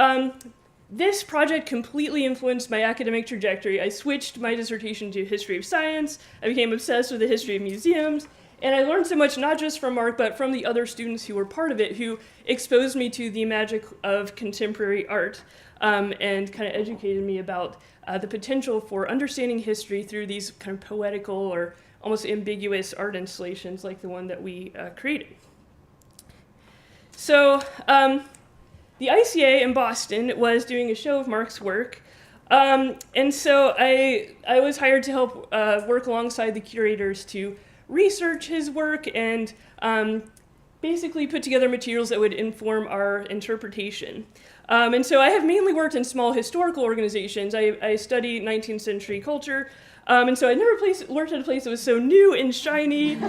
[SPEAKER 9] this project completely influenced my academic trajectory. I switched my dissertation to history of science. I became obsessed with the history of museums. And I learned so much, not just from Mark, but from the other students who were part of it, who exposed me to the magic of contemporary art and kind of educated me about the potential for understanding history through these kind of poetical or almost ambiguous art installations like the one that we created. So the ICA in Boston was doing a show of Mark's work. And so I was hired to help work alongside the curators to research his work and basically put together materials that would inform our interpretation. And so I have mainly worked in small historical organizations. I study 19th century culture. And so I never worked at a place that was so new and shiny. And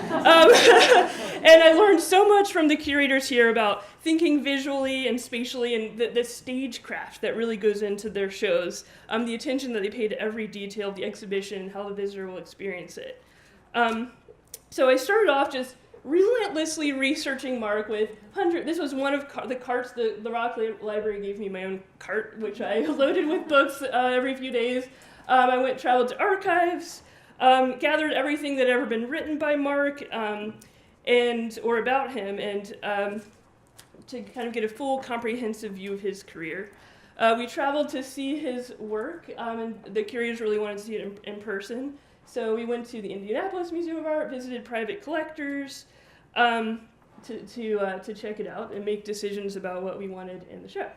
[SPEAKER 9] I learned so much from the curators here about thinking visually and spatially and the stagecraft that really goes into their shows, the attention that they pay to every detail of the exhibition and how the visitor will experience it. So I started off just relentlessly researching Mark with this was one of the carts, the Rock Library gave me my own cart, which I loaded with books every few days. I traveled to archives, gathered everything that had ever been written by Mark or about him, and to kind of get a full comprehensive view of his career. We traveled to see his work, and the curators really wanted to see it in person. So we went to the Indianapolis Museum of Art, visited private collectors to check it out and make decisions about what we wanted in the show.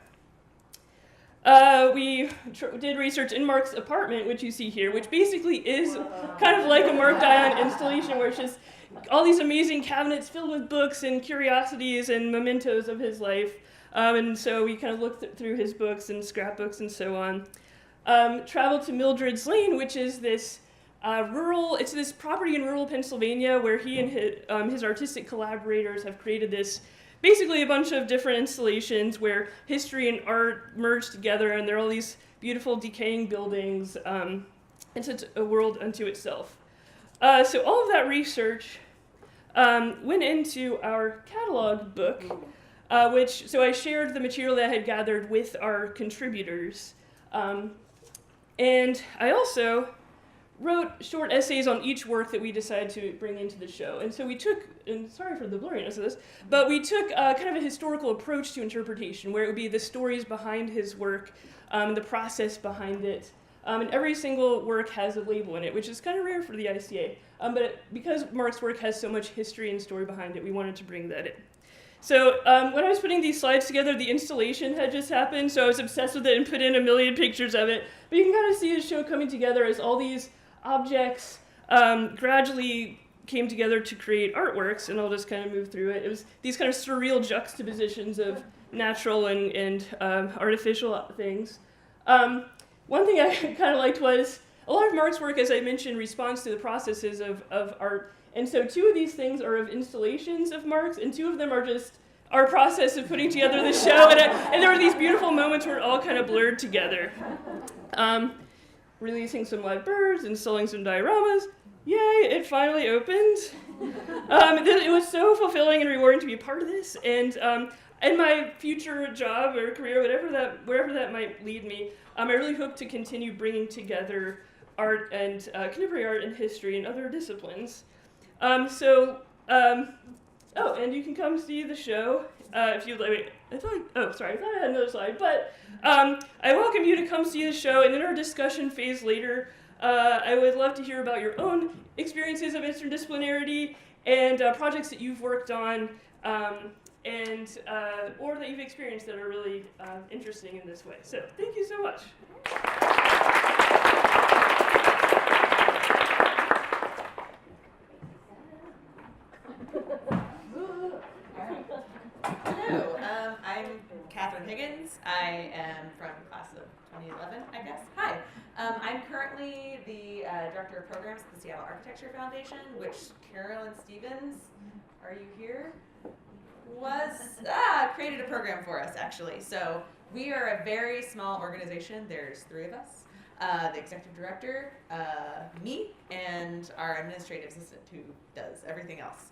[SPEAKER 9] We did research in Mark's apartment, which you see here, which basically is kind of like a Mark Dion installation where it's just all these amazing cabinets filled with books and curiosities and mementos of his life. And so we kind of looked through his books and scrapbooks and so on. Traveled to Mildred's Lane, which is this it's this property in rural Pennsylvania where he and his artistic collaborators have created this, basically a bunch of different installations where history and art merge together, and there are all these beautiful decaying buildings. It's a world unto itself. So all of that research went into our catalog book, so I shared the material that I had gathered with our contributors. And I also wrote short essays on each work that we decided to bring into the show. And so we took, and sorry for the blurriness of this, but we took kind of a historical approach to interpretation, where it would be the stories behind his work, the process behind it. And every single work has a label in it, which is kind of rare for the ICA. But because Mark's work has so much history and story behind it, we wanted to bring that in. So when I was putting these slides together, the installation had just happened, so I was obsessed with it and put in a million pictures of it. But you can kind of see the show coming together as all these objects gradually came together to create artworks, and I'll just kind of move through it. It was these kind of surreal juxtapositions of natural and artificial things. One thing I kind of liked was a lot of Mark's work, as I mentioned, responds to the processes of art. And so 2 of these things are of installations of Mark's, and 2 of them are just our process of putting together the show. And there were these beautiful moments where it all kind of blurred together. Releasing some live birds, installing some dioramas. Yay, it finally opened. It was so fulfilling and rewarding to be a part of this. And in my future job or career, wherever that might lead me, I really hope to continue bringing together art and contemporary art and history and other disciplines. So Oh, and you can come see the show if you'd like. Wait, I thought I had another slide. But I welcome you to come see the show, and in our discussion phase later, I would love to hear about your own experiences of interdisciplinarity and projects that you've worked on, and or that you've experienced that are really interesting in this way. So thank you so much.
[SPEAKER 3] Hello, I'm Kathryn Higgins. I am from class of 2011, I guess. Hi. I'm currently the Director of Programs at the Seattle Architecture Foundation, which Carolyn Stevens, are you here? Created a program for us, actually. So we are a very small organization. There's 3 of us. The executive director, me, and our administrative assistant who does everything else.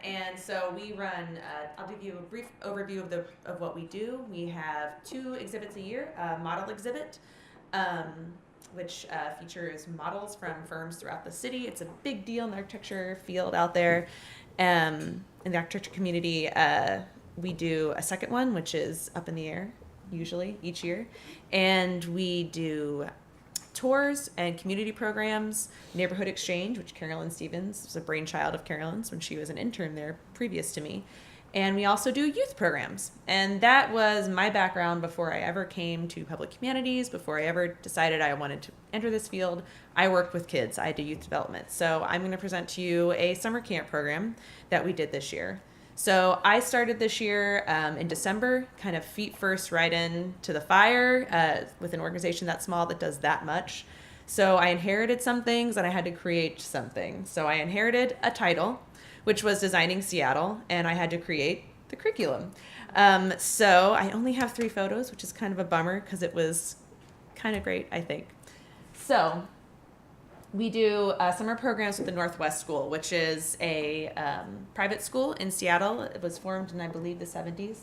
[SPEAKER 3] And so we run, I'll give you a brief overview of what we do. We have 2 exhibits a year, a model exhibit, which features models from firms throughout the city. It's a big deal in the architecture field out there. In the architecture community, we do a second one, which is up in the air, usually each year, and we do tours and community programs, neighborhood exchange, which Carolyn Stevens was a brainchild of Carolyn's when she was an intern there previous to me, and we also do youth programs. And that was my background before I ever came to public humanities, before I ever decided I wanted to enter this field. I worked with kids. I did youth development. So I'm going to present to you a summer camp program that we did this year. So I started this year in December, kind of feet first right into the fire with an organization that small that does that much. So I inherited some things and I had to create something. So I inherited a title, which was Designing Seattle, and I had to create the curriculum. So I only have 3 photos, which is kind of a bummer because it was kind of great, I think. So we do summer programs with the Northwest School, which is a private school in Seattle. It was formed in, I believe, the 70s.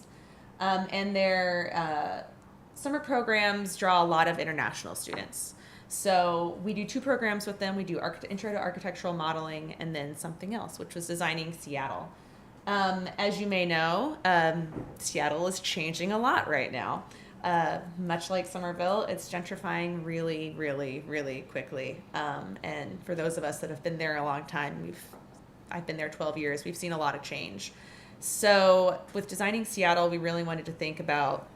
[SPEAKER 3] And their summer programs draw a lot of international students. So we do 2 programs with them. We do Intro to Architectural Modeling and then something else, which was Designing Seattle. As you may know, Seattle is changing a lot right now. Much like Somerville, it's gentrifying really, really, really quickly. And for those of us that have been there a long time, I've been there 12 years, we've seen a lot of change. So with Designing Seattle, we really wanted to think about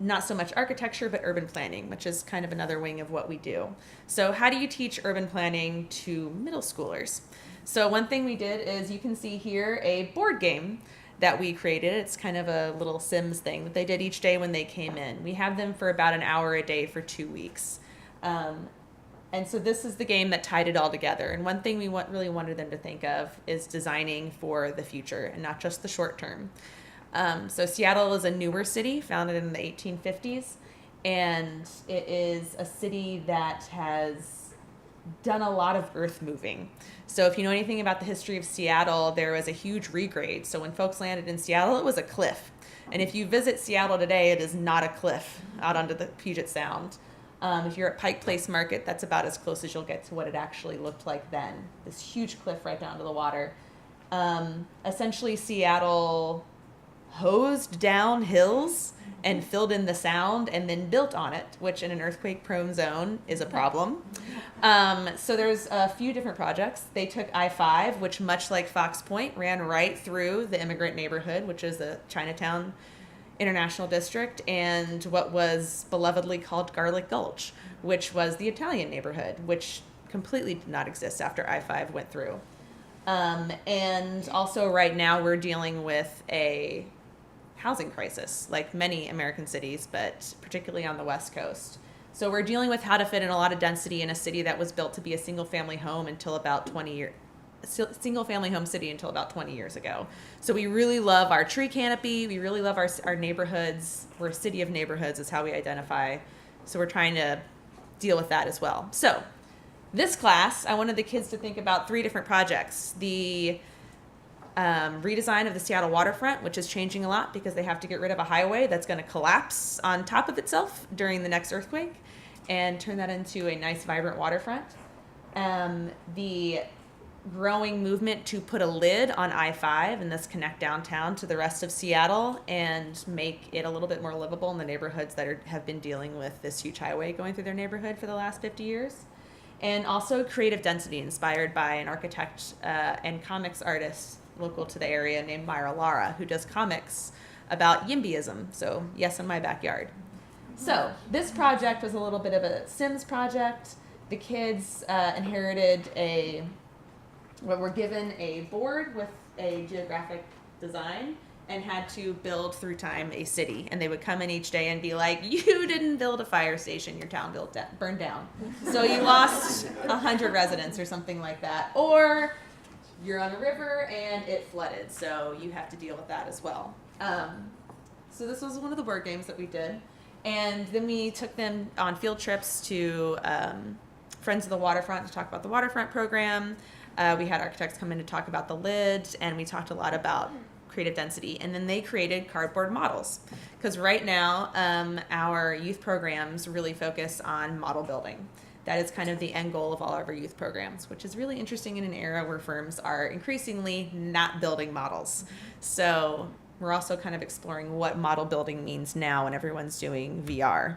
[SPEAKER 3] not so much architecture, but urban planning, which is kind of another wing of what we do. So how do you teach urban planning to middle schoolers? So one thing we did is you can see here a board game that we created. It's kind of a little Sims thing that they did each day when they came in. We have them for about an hour a day for 2 weeks. And so this is the game that tied it all together. And one thing we really wanted them to think of is designing for the future and not just the short term. So Seattle is a newer city, founded in the 1850s, and it is a city that has done a lot of earth moving. So if you know anything about the history of Seattle, there was a huge regrade. So when folks landed in Seattle, it was a cliff. And if you visit Seattle today, it is not a cliff out onto the Puget Sound. If you're at Pike Place Market, that's about as close as you'll get to what it actually looked like then. This huge cliff right down to the water. Essentially, Seattle hosed down hills and filled in the sound and then built on it, which in an earthquake-prone zone is a problem. So there's a few different projects. They took I-5, which much like Fox Point, ran right through the immigrant neighborhood, which is the Chinatown International District, and what was belovedly called Garlic Gulch, which was the Italian neighborhood, which completely did not exist after I-5 went through. And also right now we're dealing with a housing crisis, like many American cities, but particularly on the West Coast. So we're dealing with how to fit in a lot of density in a city that was built to be a single-family home until about 20 years. Single-family home city until about 20 years ago. So we really love our tree canopy. We really love our neighborhoods. We're a city of neighborhoods is how we identify. So we're trying to deal with that as well. So this class, I wanted the kids to think about 3 different projects. The redesign of the Seattle waterfront, which is changing a lot because they have to get rid of a highway that's going to collapse on top of itself during the next earthquake and turn that into a nice, vibrant waterfront. The
[SPEAKER 10] growing movement to put a lid on I-5 and thus connect downtown to the rest of Seattle and make it a little bit more livable in the neighborhoods that have been dealing with this huge highway going through their neighborhood for the last 50 years. And also creative density inspired by an architect and comics artist local to the area named Myra Lara, who does comics about YIMBYism, so yes, in my backyard. So this project was a little bit of a Sims project. The kids were given a board with a geographic design and had to build through time a city. And they would come in each day and be like, you didn't build a fire station, your town burned down. So you lost 100 residents or something like that. Or you're on a river and it flooded, so you have to deal with that as well. So this was one of the board games that we did. And then we took them on field trips to Friends of the Waterfront to talk about the waterfront program. We had architects come in to talk about the lid, and we talked a lot about creative density. And then they created cardboard models. Because right now, our youth programs really focus on model building. That is kind of the end goal of all of our youth programs, which is really interesting in an era where firms are increasingly not building models. So we're also kind of exploring what model building means now when everyone's doing VR.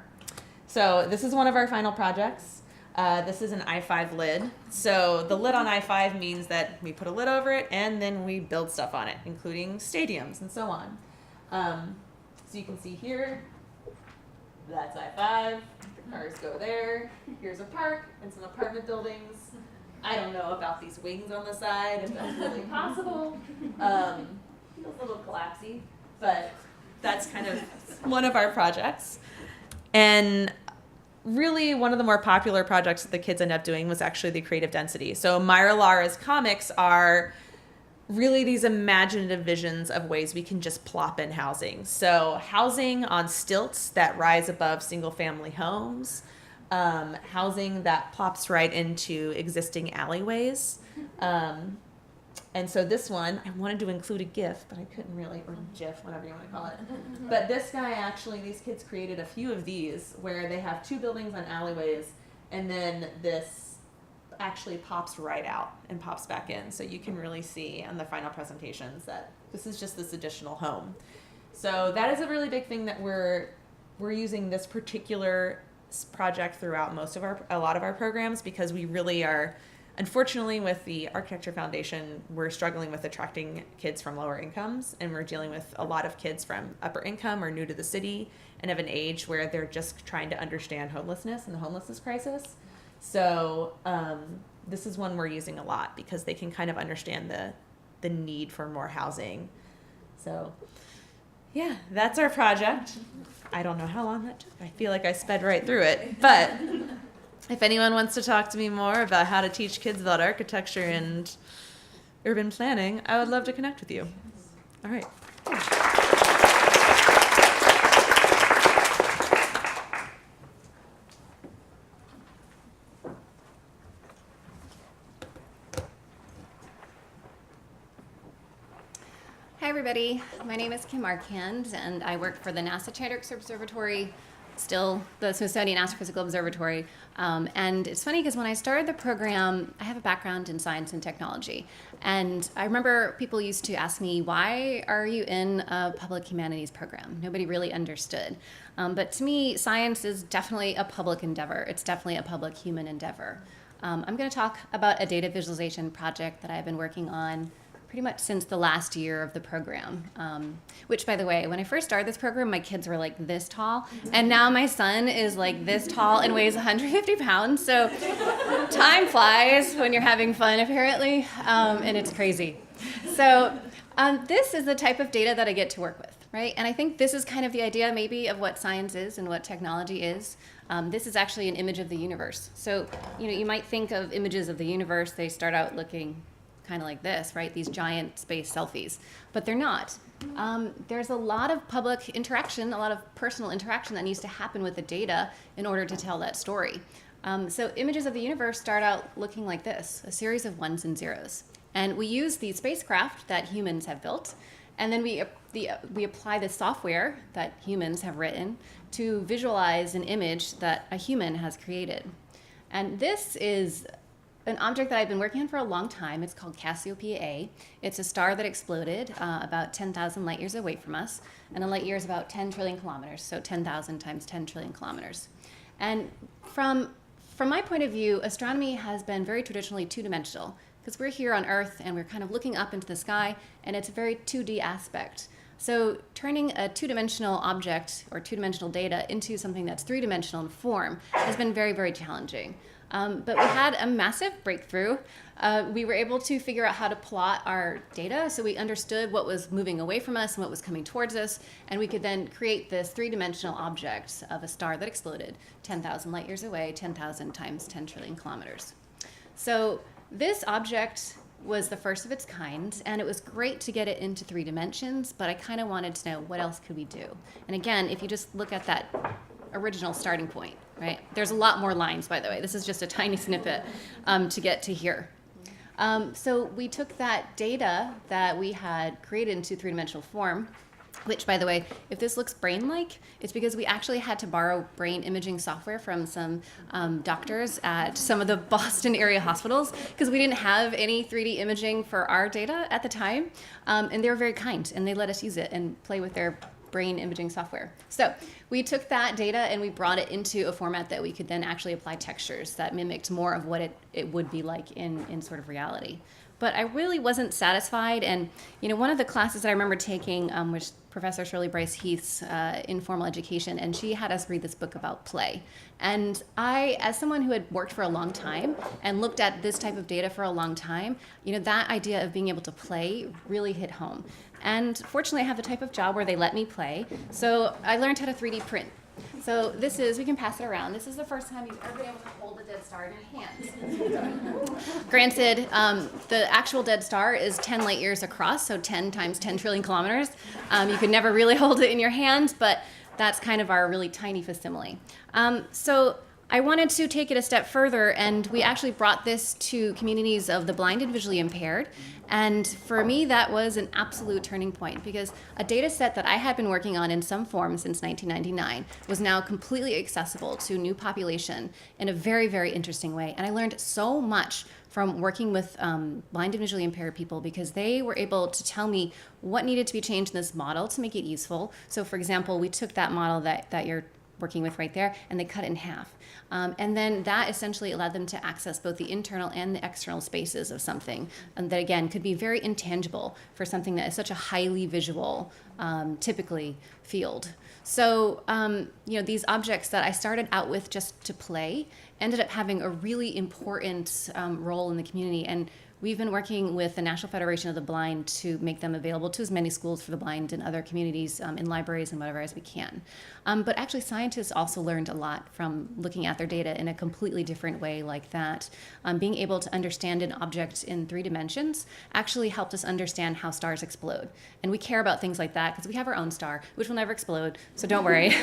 [SPEAKER 10] So this is one of our final projects. This is an I-5 lid. So the lid on I-5 means that we put a lid over it and then we build stuff on it, including stadiums and so on. So you can see here, that's I-5. The cars go there. Here's a park and some apartment buildings. I don't know about these wings on the side, if that's really possible. Feels a little collapsy, but that's kind of one of our projects. And really one of the more popular projects that the kids end up doing was actually the creative density. So Myra Lara's comics are really these imaginative visions of ways we can just plop in housing. So housing on stilts that rise above single family homes, housing that plops right into existing alleyways. And so this one, I wanted to include a GIF, but I couldn't really, or GIF, whatever you want to call it. But this guy actually, these kids created a few of these where they have two buildings on alleyways, and then this actually pops right out and pops back in. So you can really see on the final presentations that this is just this additional home. So that is a really big thing that we're using this particular project throughout a lot of our programs, because we really are. Unfortunately, with the Architecture Foundation, we're struggling with attracting kids from lower incomes, and we're dealing with a lot of kids from upper income or new to the city and of an age where they're just trying to understand homelessness and the homelessness crisis. So this is one we're using a lot because they can kind of understand the need for more housing. So yeah, that's our project. I don't know how long that took. I feel like I sped right through it, but if anyone wants to talk to me more about how to teach kids about architecture and urban planning, I would love to connect with you. All right.
[SPEAKER 11] Hi everybody, my name is Kim Arcand and I work for the NASA Chandrasekhar Observatory, still the Smithsonian Astrophysical Observatory. And it's funny because when I started the program, I have a background in science and technology. And I remember people used to ask me, why are you in a public humanities program? Nobody really understood. But to me, science is definitely a public endeavor. It's definitely a public human endeavor. I'm going to talk about a data visualization project that I've been working on pretty much since the last year of the program, which, by the way, when I first started this program, my kids were like this tall, and now my son is like this tall and weighs 150 pounds, so time flies when you're having fun, apparently, and it's crazy. So this is the type of data that I get to work with, right? And I think this is kind of the idea maybe of what science is and what technology is. This is actually an image of the universe. So, you might think of images of the universe, they start out looking kind of like this, right? These giant space selfies, but they're not. There's a lot of public interaction, a lot of personal interaction that needs to happen with the data in order to tell that story. So images of the universe start out looking like this, a series of ones and zeros. And we use these spacecraft that humans have built, and then we apply the software that humans have written to visualize an image that a human has created. And this is an object that I've been working on for a long time. It's called Cassiopeia A. It's a star that exploded about 10,000 light years away from us, and a light year is about 10 trillion kilometers, so 10,000 times 10 trillion kilometers. And from my point of view, astronomy has been very traditionally two-dimensional, because we're here on Earth and we're kind of looking up into the sky, and it's a very 2D aspect. So turning a two-dimensional object or two-dimensional data into something that's three-dimensional in form has been very, very challenging. But we had a massive breakthrough. We were able to figure out how to plot our data, so we understood what was moving away from us and what was coming towards us, and we could then create this three-dimensional object of a star that exploded 10,000 light years away, 10,000 times 10 trillion kilometers. So this object was the first of its kind, and it was great to get it into 3 dimensions, but I kind of wanted to know what else could we do. And again, if you just look at that original starting point, right? There's a lot more lines, by the way. This is just a tiny snippet to get to here. So we took that data that we had created into 3-dimensional form, which, by the way, if this looks brain-like, it's because we actually had to borrow brain imaging software from some doctors at some of the Boston area hospitals, because we didn't have any 3D imaging for our data at the time. And they were very kind, and they let us use it and play with their brain imaging software. So we took that data and we brought it into a format that we could then actually apply textures that mimicked more of what it would be like in sort of reality. But I really wasn't satisfied, and one of the classes that I remember taking was Professor Shirley Bryce Heath's Informal Education, and she had us read this book about play. And I, as someone who had worked for a long time and looked at this type of data for a long time, that idea of being able to play really hit home. And fortunately, I have the type of job where they let me play, so I learned how to 3D print. So this is, we can pass it around. This is the first time you've ever been able to hold a dead star in your hands. Granted, the actual dead star is 10 light years across, so 10 times 10 trillion kilometers. You could never really hold it in your hand, but that's kind of our really tiny facsimile. So I wanted to take it a step further, and we actually brought this to communities of the blind and visually impaired. And for me, that was an absolute turning point, because a data set that I had been working on in some form since 1999 was now completely accessible to a new population in a very, very interesting way. And I learned so much from working with blind and visually impaired people, because they were able to tell me what needed to be changed in this model to make it useful. So for example, we took that model that you're working with right there, and they cut it in half. And then that essentially allowed them to access both the internal and the external spaces of something that, again, could be very intangible for something that is such a highly visual, typically, field. So, these objects that I started out with just to play ended up having a really important role in the community. And we've been working with the National Federation of the Blind to make them available to as many schools for the blind and other communities in libraries and whatever as we can. But actually, scientists also learned a lot from looking at their data in a completely different way like that. Being able to understand an object in 3 dimensions actually helped us understand how stars explode. And we care about things like that because we have our own star, which will never explode, so don't worry.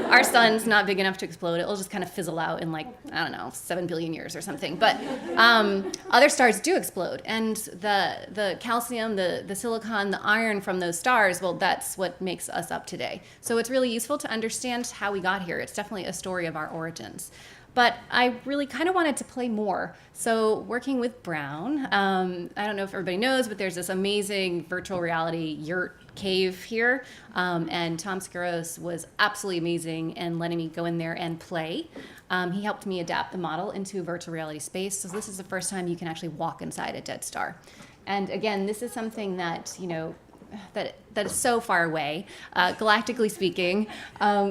[SPEAKER 11] Our sun's not big enough to explode. It'll just kind of fizzle out in 7 billion years or something. But other stars do explode. And the calcium, the silicon, the iron from those stars, well, that's what makes us up today. So it's really useful to understand how we got here. It's definitely a story of our origins. But I really kind of wanted to play more. So working with Brown, I don't know if everybody knows, but there's this amazing virtual reality yurt cave here. And Tom Skiros was absolutely amazing in letting me go in there and play. He helped me adapt the model into a virtual reality space. So this is the first time you can actually walk inside a dead star. And again, this is something that, that is so far away. Galactically speaking,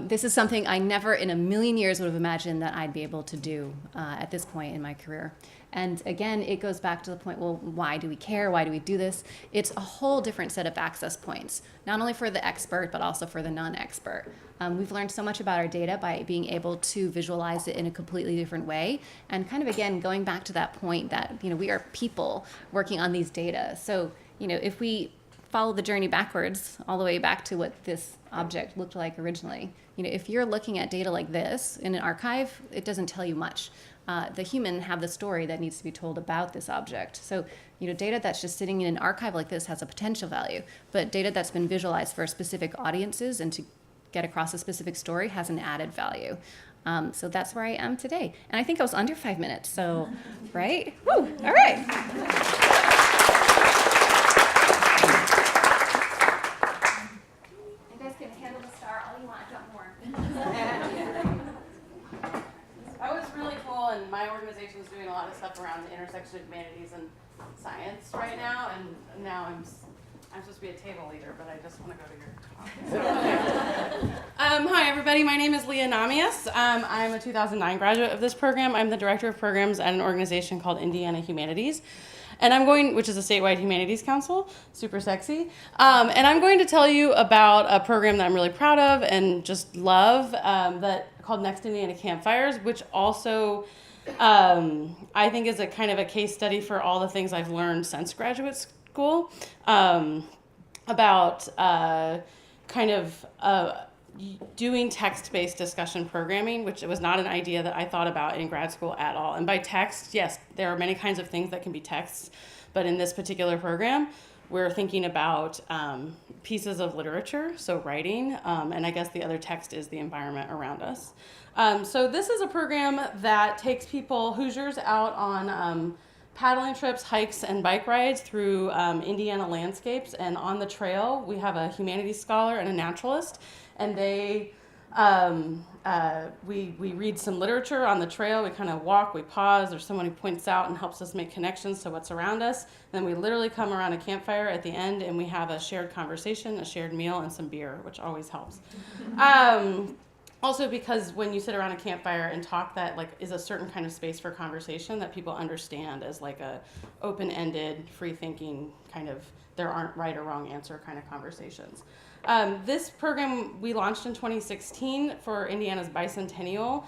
[SPEAKER 11] this is something I never in a million years would have imagined that I'd be able to do at this point in my career. And again, it goes back to the point, well, why do we care? Why do we do this? It's a whole different set of access points, not only for the expert, but also for the non-expert. We've learned so much about our data by being able to visualize it in a completely different way. And kind of, again, going back to that point that, we are people working on these data. So, if we follow the journey backwards, all the way back to what this object looked like originally, if you're looking at data like this in an archive, it doesn't tell you much. The human have the story that needs to be told about this object. So, data that's just sitting in an archive like this has a potential value, but data that's been visualized for specific audiences and to get across a specific story has an added value. So that's where I am today. And I think I was under 5 minutes, so, right? Woo, all right. You guys can handle the star all you want, I've got more.
[SPEAKER 12] That was really cool, and my organization is doing a lot of stuff around the intersection of humanities and science right now, and now I'm supposed to be a table leader, but I just want to go to your talk. Hi, everybody. My name is Leah Nahmias. I'm a 2009 graduate of this program. I'm the director of programs at an organization called Indiana Humanities. And which is a statewide humanities council, super sexy. And I'm going to tell you about a program that I'm really proud of and just love, called Next Indiana Campfires, which also I think is a kind of a case study for all the things I've learned since graduate school about doing text-based discussion programming, which was not an idea that I thought about in grad school at all. And by text, yes, there are many kinds of things that can be texts, but in this particular program, we're thinking about pieces of literature, so writing, and I guess the other text is the environment around us. So this is a program that takes Hoosiers out on paddling trips, hikes, and bike rides through Indiana landscapes. And on the trail, we have a humanities scholar and a naturalist, and we read some literature on the trail. We kind of walk, we pause, there's someone who points out and helps us make connections to what's around us. And then we literally come around a campfire at the end, and we have a shared conversation, a shared meal, and some beer, which always helps. Also, because when you sit around a campfire and talk, that is a certain kind of space for conversation that people understand as a open-ended, free-thinking kind of, there aren't right or wrong answer kind of conversations. This program we launched in 2016 for Indiana's bicentennial.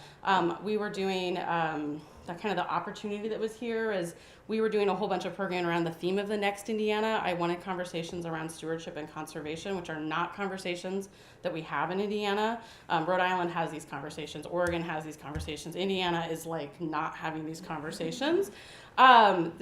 [SPEAKER 12] We were doing the opportunity that was here is we were doing a whole bunch of programming around the theme of the Next Indiana. I wanted conversations around stewardship and conservation, which are not conversations that we have in Indiana. Rhode Island has these conversations. Oregon has these conversations. Indiana is not having these conversations.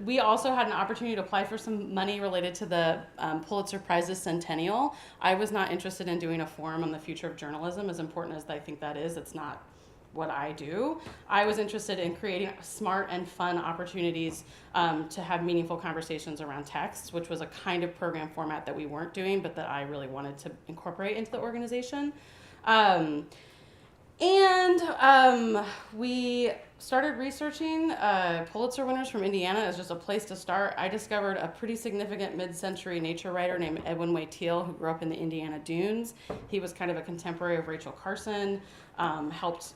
[SPEAKER 12] We also had an opportunity to apply for some money related to the Pulitzer Prize's centennial. I was not interested in doing a forum on the future of journalism, as important as I think that is. It's not what I do. I was interested in creating smart and fun opportunities to have meaningful conversations around text, which was a kind of program format that we weren't doing, but that I really wanted to incorporate into the organization. We started researching Pulitzer winners from Indiana as just a place to start. I discovered a pretty significant mid-century nature writer named Edwin Way Teale, who grew up in the Indiana Dunes. He was kind of a contemporary of Rachel Carson, helped,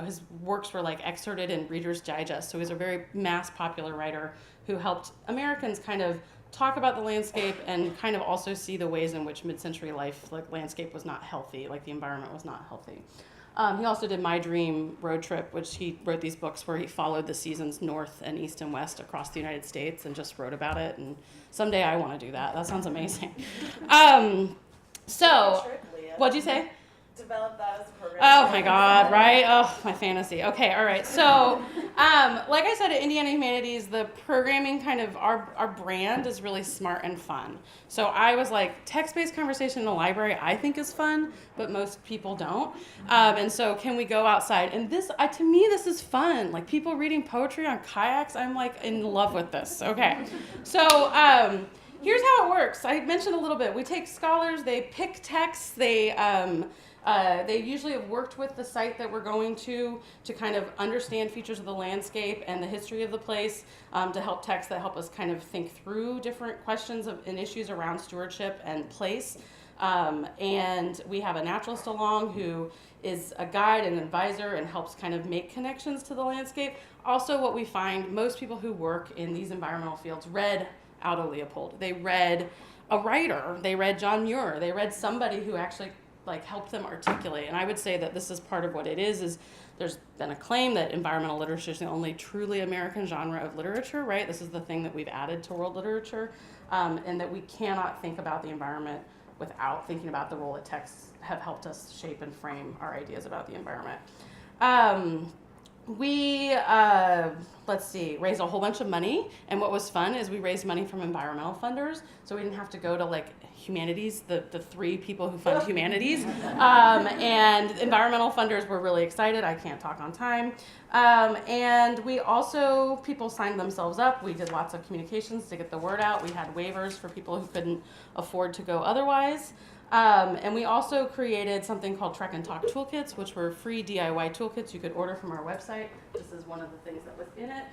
[SPEAKER 12] his works were excerpted in Reader's Digest. So he's a very mass popular writer who helped Americans kind of talk about the landscape and kind of also see the ways in which mid-century life, landscape was not healthy, the environment was not healthy. He also did My Dream Road Trip, which he wrote these books where he followed the seasons north and east and west across the United States and just wrote about it. And someday I want to do that. That sounds amazing. What'd you say?
[SPEAKER 10] Develop that as a program.
[SPEAKER 12] Oh my God, right? Oh, my fantasy. Okay, all right. So, like I said, at Indiana Humanities, the programming kind of, our brand is really smart and fun. So I was text-based conversation in the library I think is fun, but most people don't. And so can we go outside? And this, to me, this is fun. People reading poetry on kayaks, I'm in love with this. Okay. So, here's how it works. I mentioned a little bit. We take scholars, they pick texts, they usually have worked with the site that we're going to kind of understand features of the landscape and the history of the place, to help texts that help us kind of think through different questions and issues around stewardship and place. And we have a naturalist along who is a guide and advisor and helps kind of make connections to the landscape. Also, what we find, most people who work in these environmental fields read Aldo Leopold. They read a writer. They read John Muir. They read somebody who actually helped them articulate. And I would say that this is part of what it is there's been a claim that environmental literature is the only truly American genre of literature, right? This is the thing that we've added to world literature, and that we cannot think about the environment without thinking about the role that texts have helped us shape and frame our ideas about the environment. we let's see, raised a whole bunch of money, and what was fun is we raised money from environmental funders, so we didn't have to go to like Humanities, the three people who fund Humanities, and environmental funders were really excited. I can't talk on time. And we also, people signed themselves up. We did lots of communications to get the word out. We had waivers for people who couldn't afford to go otherwise. And we also created something called Trek and Talk Toolkits, which were free DIY toolkits you could order from our website. This is one of the things that was in it.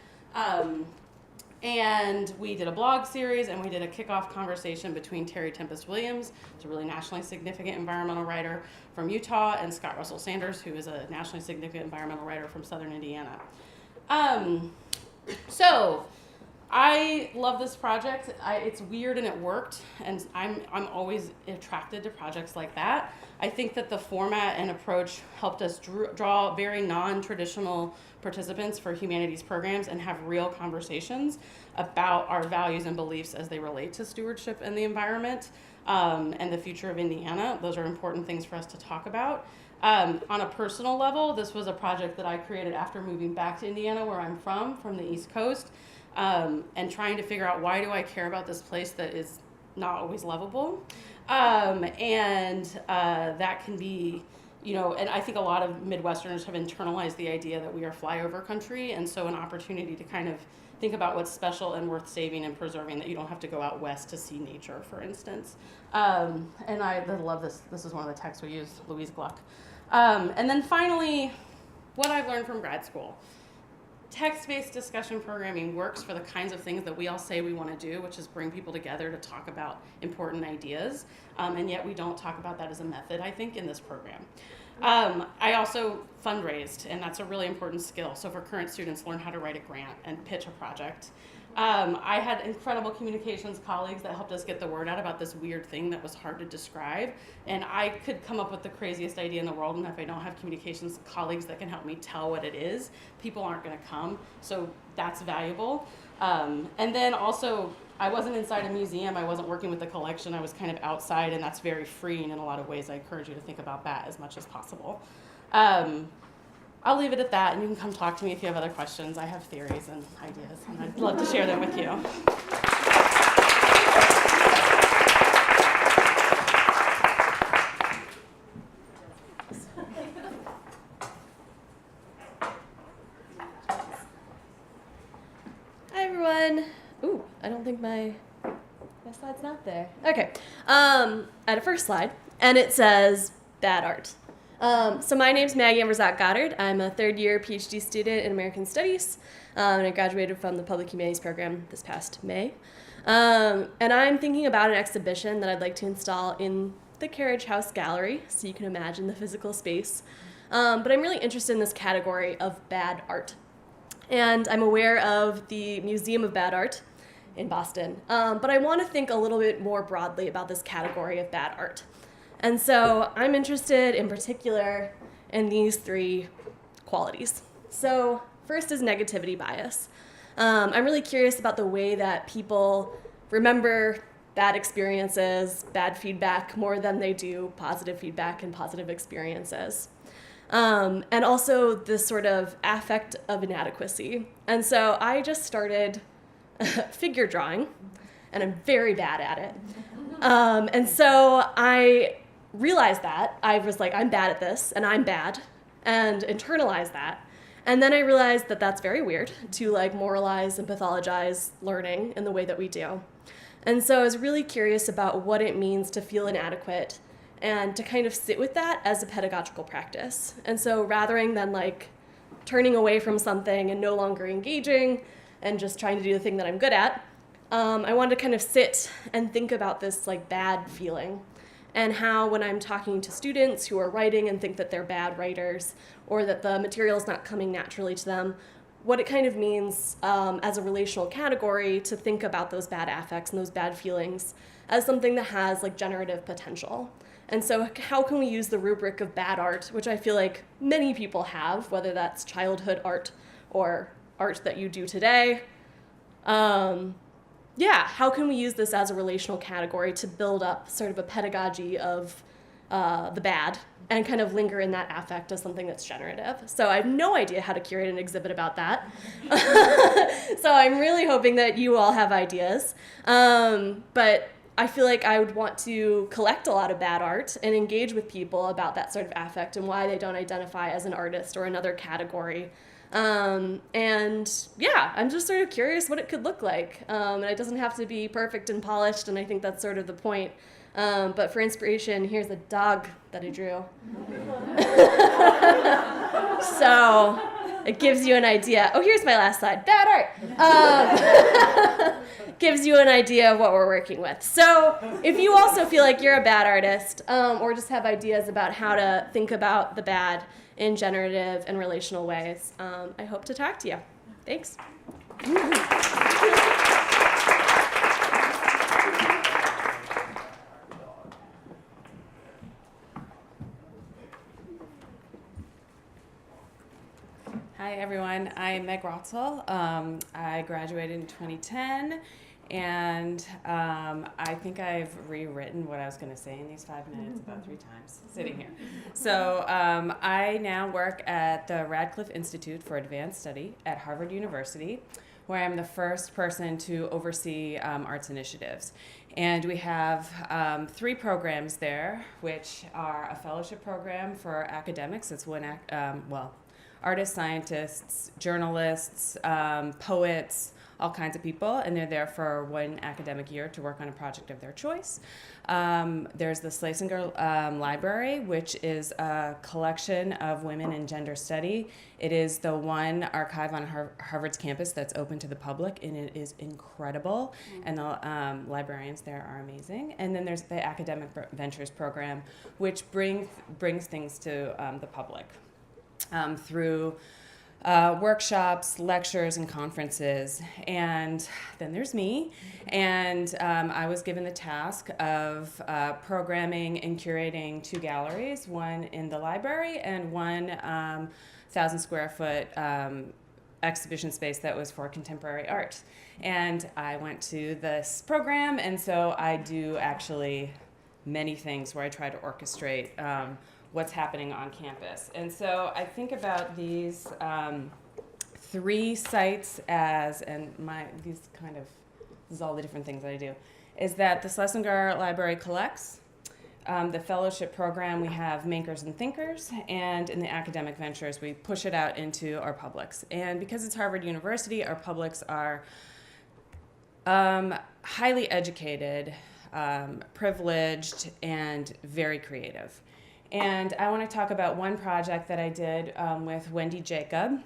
[SPEAKER 12] And we did a blog series, and we did a kickoff conversation between Terry Tempest Williams, who's a really nationally significant environmental writer from Utah, and Scott Russell Sanders, who is a nationally significant environmental writer from Southern Indiana. So I love this project. It's weird and it worked, and I'm always attracted to projects like that. I think that the format and approach helped us draw very non-traditional participants for humanities programs and have real conversations about our values and beliefs as they relate to stewardship and the environment, and the future of Indiana. Those are important things for us to talk about. On a personal level, this was a project that I created after moving back to Indiana, where I'm from the East Coast, and trying to figure out, why do I care about this place that is not always lovable? And that can be, and I think a lot of Midwesterners have internalized the idea that we are flyover country, and so an opportunity to kind of think about what's special and worth saving and preserving, that you don't have to go out west to see nature, for instance. And I love this. This is one of the texts we use, Louise Gluck. And then finally, what I've learned from grad school. Text-based discussion programming works for the kinds of things that we all say we want to do, which is bring people together to talk about important ideas, and yet we don't talk about that as a method, I think, in this program. I also fundraised, and that's a really important skill. So for current students, learn how to write a grant and pitch a project. I had incredible communications colleagues that helped us get the word out about this weird thing that was hard to describe. And I could come up with the craziest idea in the world, and if I don't have communications colleagues that can help me tell what it is, people aren't going to come. So that's valuable. And then also, I wasn't inside a museum. I wasn't working with the collection. I was kind of outside, and that's very freeing in a lot of ways. I encourage you to think about that as much as possible. I'll leave it at that, and you can come talk to me if you have other questions. I have theories and ideas, and I'd love to share them with you.
[SPEAKER 13] Hi, everyone. Ooh, I don't think my slide's not there. Okay. I had a first slide, and it says bad art. So my name's Maggie Amberzak Goddard. I'm a third-year PhD student in American Studies, and I graduated from the Public Humanities program this past May. And I'm thinking about an exhibition that I'd like to install in the Carriage House Gallery, so you can imagine the physical space. But I'm really interested in this category of bad art. And I'm aware of the Museum of Bad Art in Boston, but I want to think a little bit more broadly about this category of bad art. And so I'm interested in particular in these three qualities. So first is negativity bias. I'm really curious about the way that people remember bad experiences, bad feedback, more than they do positive feedback and positive experiences. And also this sort of affect of inadequacy. And so I just started figure drawing, and I'm very bad at it. And so I realized that. I was like, I'm bad at this, and I'm bad, and internalized that. And then I realized that that's very weird to like moralize and pathologize learning in the way that we do. And so I was really curious about what it means to feel inadequate and to kind of sit with that as a pedagogical practice. And so rather than like turning away from something and no longer engaging and just trying to do the thing that I'm good at, I wanted to kind of sit and think about this like bad feeling, and how when I'm talking to students who are writing and think that they're bad writers or that the material's not coming naturally to them, what it kind of means as a relational category to think about those bad affects and those bad feelings as something that has like generative potential. And so how can we use the rubric of bad art, which I feel like many people have, whether that's childhood art or art that you do today, how can we use this as a relational category to build up sort of a pedagogy of the bad and kind of linger in that affect as something that's generative. So I have no idea how to curate an exhibit about that. So I'm really hoping that you all have ideas. But I feel like I would want to collect a lot of bad art and engage with people about that sort of affect and why they don't identify as an artist or another category. And yeah, I'm just sort of curious what it could look like. And it doesn't have to be perfect and polished, and I think that's sort of the point. But for inspiration, here's a dog that I drew. So it gives you an idea. Oh, here's my last slide. Bad art. Gives you an idea of what we're working with. So if you also feel like you're a bad artist, or just have ideas about how to think about the bad in generative and relational ways, I hope to talk to you. Thanks.
[SPEAKER 14] Hi everyone, I'm Meg Rotzel. I graduated in 2010, and I think I've rewritten what I was going to say in these 5 minutes about 3 times sitting here. So I now work at the Radcliffe Institute for Advanced Study at Harvard University, where I'm the first person to oversee arts initiatives. And we have 3 programs there, which are a fellowship program for academics. It's artists, scientists, journalists, poets, all kinds of people, and they're there for 1 academic year to work on a project of their choice. There's the Schlesinger Library, which is a collection of women in gender study. It is the one archive on Harvard's campus that's open to the public, and it is incredible, and the librarians there are amazing. And then there's the Academic Ventures program, which brings things to the public. Through workshops, lectures, and conferences. And then there's me. And I was given the task of programming and curating 2 galleries, one in the library and one 1,000 square foot exhibition space that was for contemporary art. And I went to this program, and so I do actually many things where I try to orchestrate what's happening on campus. And so I think about these 3 sites as, this is all the different things that I do, is that the Schlesinger Library collects, the fellowship program we have Makers and Thinkers, and in the Academic Ventures we push it out into our publics. And because it's Harvard University, our publics are highly educated, privileged, and very creative. And I want to talk about one project that I did with Wendy Jacob,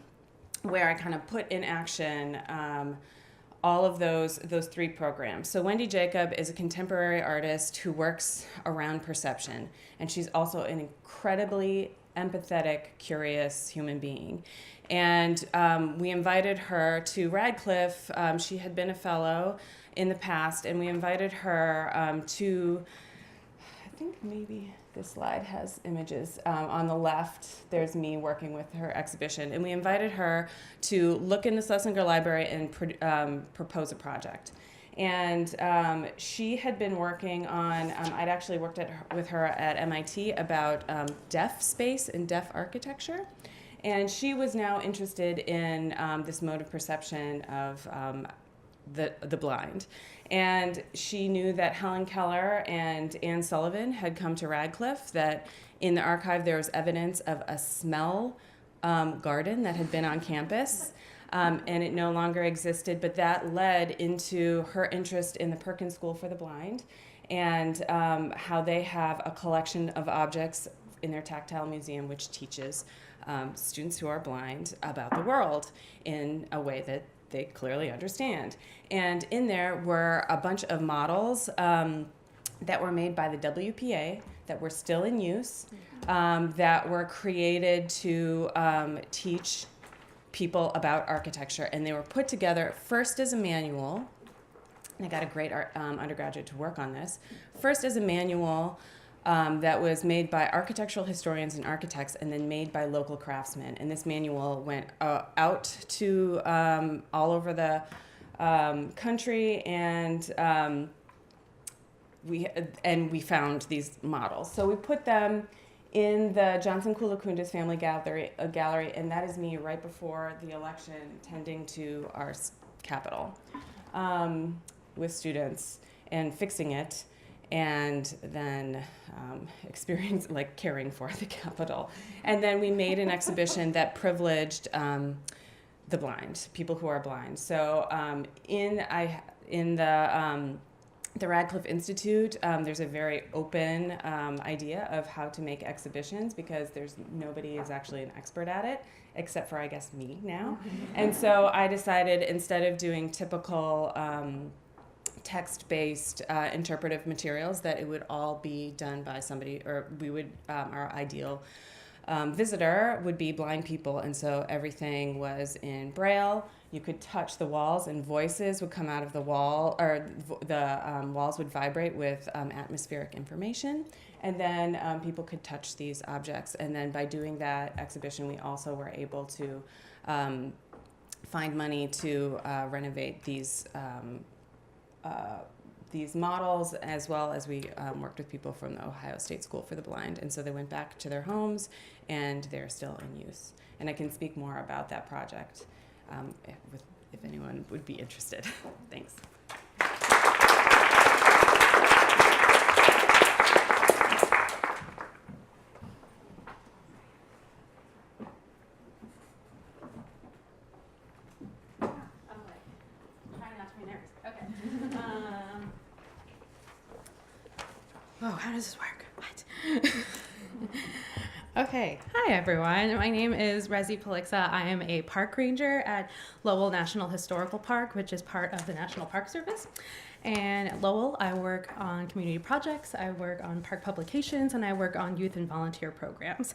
[SPEAKER 14] where I kind of put in action all of those 3 programs. So Wendy Jacob is a contemporary artist who works around perception, and she's also an incredibly empathetic, curious human being. And we invited her to Radcliffe. She had been a fellow in the past, and we invited her to, I think maybe this slide has images. On the left, there's me working with her exhibition. And we invited her to look in the Schlesinger Library and propose a project. And she had been working on, I'd actually worked with her at MIT about deaf space and deaf architecture. And she was now interested in this mode of perception of the blind. And she knew that Helen Keller and Anne Sullivan had come to Radcliffe, that in the archive there was evidence of a smell garden that had been on campus, and it no longer existed, but that led into her interest in the Perkins School for the Blind, and how they have a collection of objects in their tactile museum which teaches students who are blind about the world in a way that they clearly understand. And in there were a bunch of models that were made by the WPA that were still in use, that were created to teach people about architecture. And they were put together first as a manual, and I got a great undergraduate to work on this, first as a manual that was made by architectural historians and architects, and then made by local craftsmen. And this manual went out to all over the country, and we found these models. So we put them in the Johnson Kulakundis Family Gallery, and that is me right before the election, tending to our Capitol with students and fixing it, and then caring for the Capitol. And then we made an exhibition that privileged the blind, people who are blind. So in the Radcliffe Institute, there's a very open idea of how to make exhibitions, because nobody is actually an expert at it, except for, I guess, me now. And so I decided, instead of doing typical text-based interpretive materials, that it would all be done by somebody, or our ideal visitor would be blind people. And so everything was in Braille. You could touch the walls, and voices would come out of the wall, or the walls would vibrate with atmospheric information. And then people could touch these objects. And then by doing that exhibition, we also were able to find money to renovate these models, as well as we worked with people from the Ohio State School for the Blind. And so they went back to their homes, and they're still in use. And I can speak more about that project if anyone would be interested. Thanks.
[SPEAKER 15] Oh, how does this work? What? Okay. Hi, everyone. My name is Rezi Palixa. I am a park ranger at Lowell National Historical Park, which is part of the National Park Service. And at Lowell, I work on community projects, I work on park publications, and I work on youth and volunteer programs.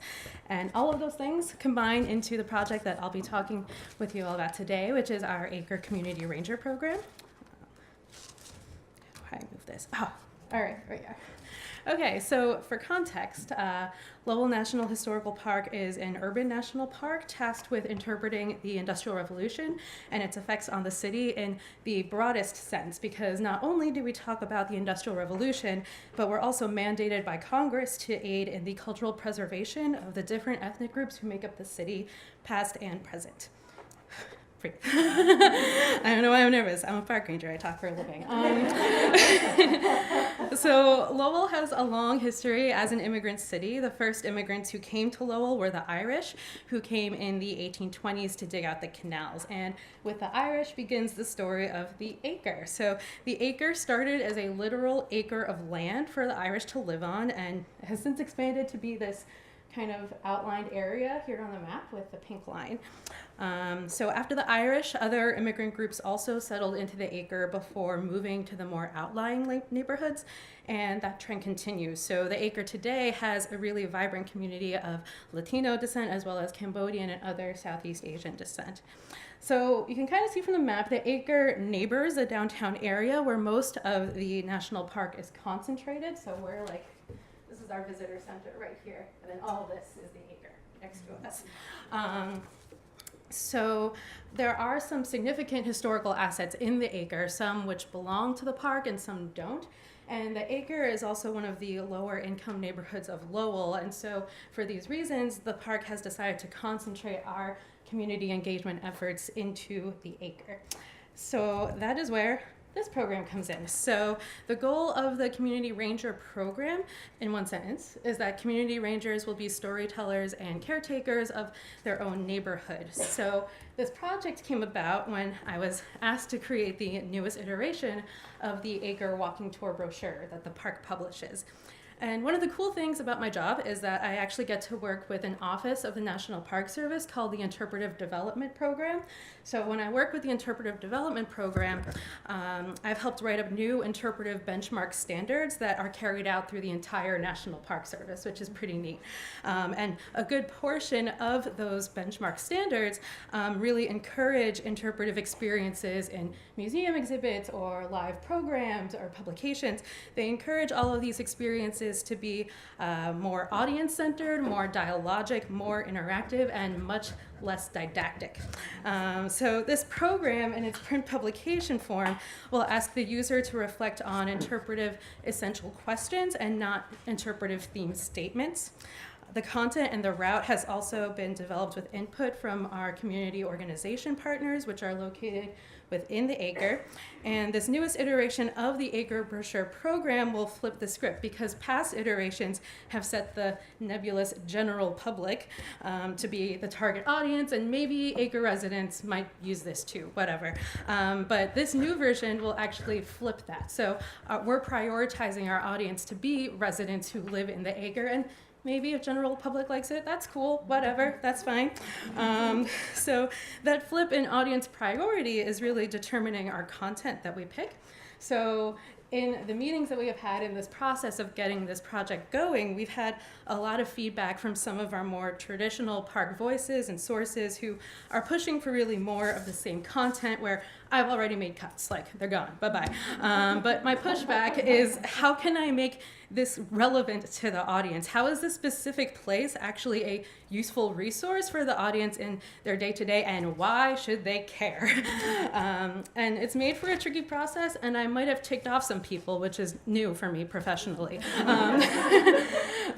[SPEAKER 15] And all of those things combine into the project that I'll be talking with you all about today, which is our Acre Community Ranger Program. How do I move this? Oh, all right, there we go. Okay, so for context, Lowell National Historical Park is an urban national park tasked with interpreting the Industrial Revolution and its effects on the city in the broadest sense, because not only do we talk about the Industrial Revolution, but we're also mandated by Congress to aid in the cultural preservation of the different ethnic groups who make up the city, past and present. I don't know why I'm nervous. I'm a park ranger. I talk for a living. So Lowell has a long history as an immigrant city. The first immigrants who came to Lowell were the Irish, who came in the 1820s to dig out the canals. And with the Irish begins the story of the acre. So the acre started as a literal acre of land for the Irish to live on, and has since expanded to be this kind of outlined area here on the map with the pink line. So after the Irish, other immigrant groups also settled into the acre before moving to the more outlying neighborhoods, and that trend continues. So the acre today has a really vibrant community of Latino descent, as well as Cambodian and other Southeast Asian descent. So you can kind of see from the map, the acre neighbors the downtown area where most of the national park is concentrated. So we're like, this is our visitor center right here, and then all of this is the acre next to us. So there are some significant historical assets in the acre, some which belong to the park and some don't. And the acre is also one of the lower income neighborhoods of Lowell. And so for these reasons, the park has decided to concentrate our community engagement efforts into the acre. So that is where this program comes in. So the goal of the Community Ranger program, in one sentence, is that community rangers will be storytellers and caretakers of their own neighborhood. So this project came about when I was asked to create the newest iteration of the Acre Walking Tour brochure that the park publishes. And one of the cool things about my job is that I actually get to work with an office of the National Park Service called the Interpretive Development Program. So when I work with the Interpretive Development Program, I've helped write up new interpretive benchmark standards that are carried out through the entire National Park Service, which is pretty neat. And a good portion of those benchmark standards really encourage interpretive experiences in museum exhibits or live programs or publications. They encourage all of these experiences spaces to be more audience-centered, more dialogic, more interactive, and much less didactic. So this program in its print publication form will ask the user to reflect on interpretive essential questions and not interpretive theme statements. The content and the route has also been developed with input from our community organization partners, which are located within the Acre. And this newest iteration of the Acre brochure program will flip the script, because past iterations have set the nebulous general public to be the target audience, and maybe Acre residents might use this too, whatever. But this new version will actually flip that. So we're prioritizing our audience to be residents who live in the Acre, and maybe if general public likes it, that's cool, whatever, that's fine. So that flip in audience priority is really determining our content that we pick. So in the meetings that we have had in this process of getting this project going, we've had a lot of feedback from some of our more traditional park voices and sources who are pushing for really more of the same content, where I've already made cuts, like they're gone, bye-bye. But my pushback is, how can I make this relevant to the audience? How is this specific place actually a useful resource for the audience in their day-to-day, and why should they care? And it's made for a tricky process, and I might have ticked off some people, which is new for me professionally.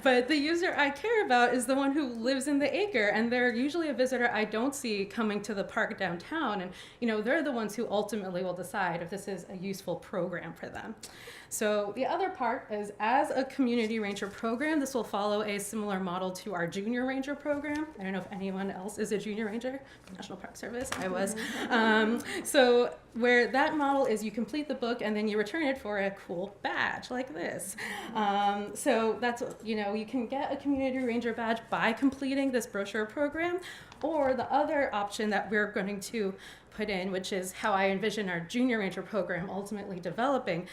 [SPEAKER 15] But the user I care about is the one who lives in the Acre, and they're usually a visitor I don't see coming to the park downtown, and they're the ones who ultimately will decide if this is a useful program for them. So the other part is, as a community ranger program, this will follow a similar model to our junior ranger program. I don't know if anyone else is a junior ranger, National Park Service, I was. So where that model is, you complete the book and then you return it for a cool badge like this. So that's, you can get a community ranger badge by completing this brochure program, or the other option that we're going to put in, which is how I envision our junior ranger program ultimately developing,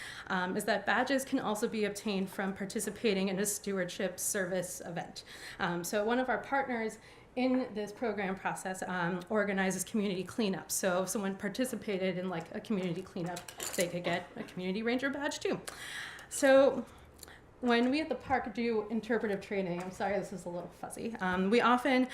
[SPEAKER 15] is that badges can also be obtained from participating in a stewardship service event. So one of our partners in this program process organizes community cleanup. So if someone participated in like a community cleanup, they could get a community ranger badge too. So when we at the park do interpretive training, I'm sorry this is a little fuzzy, we often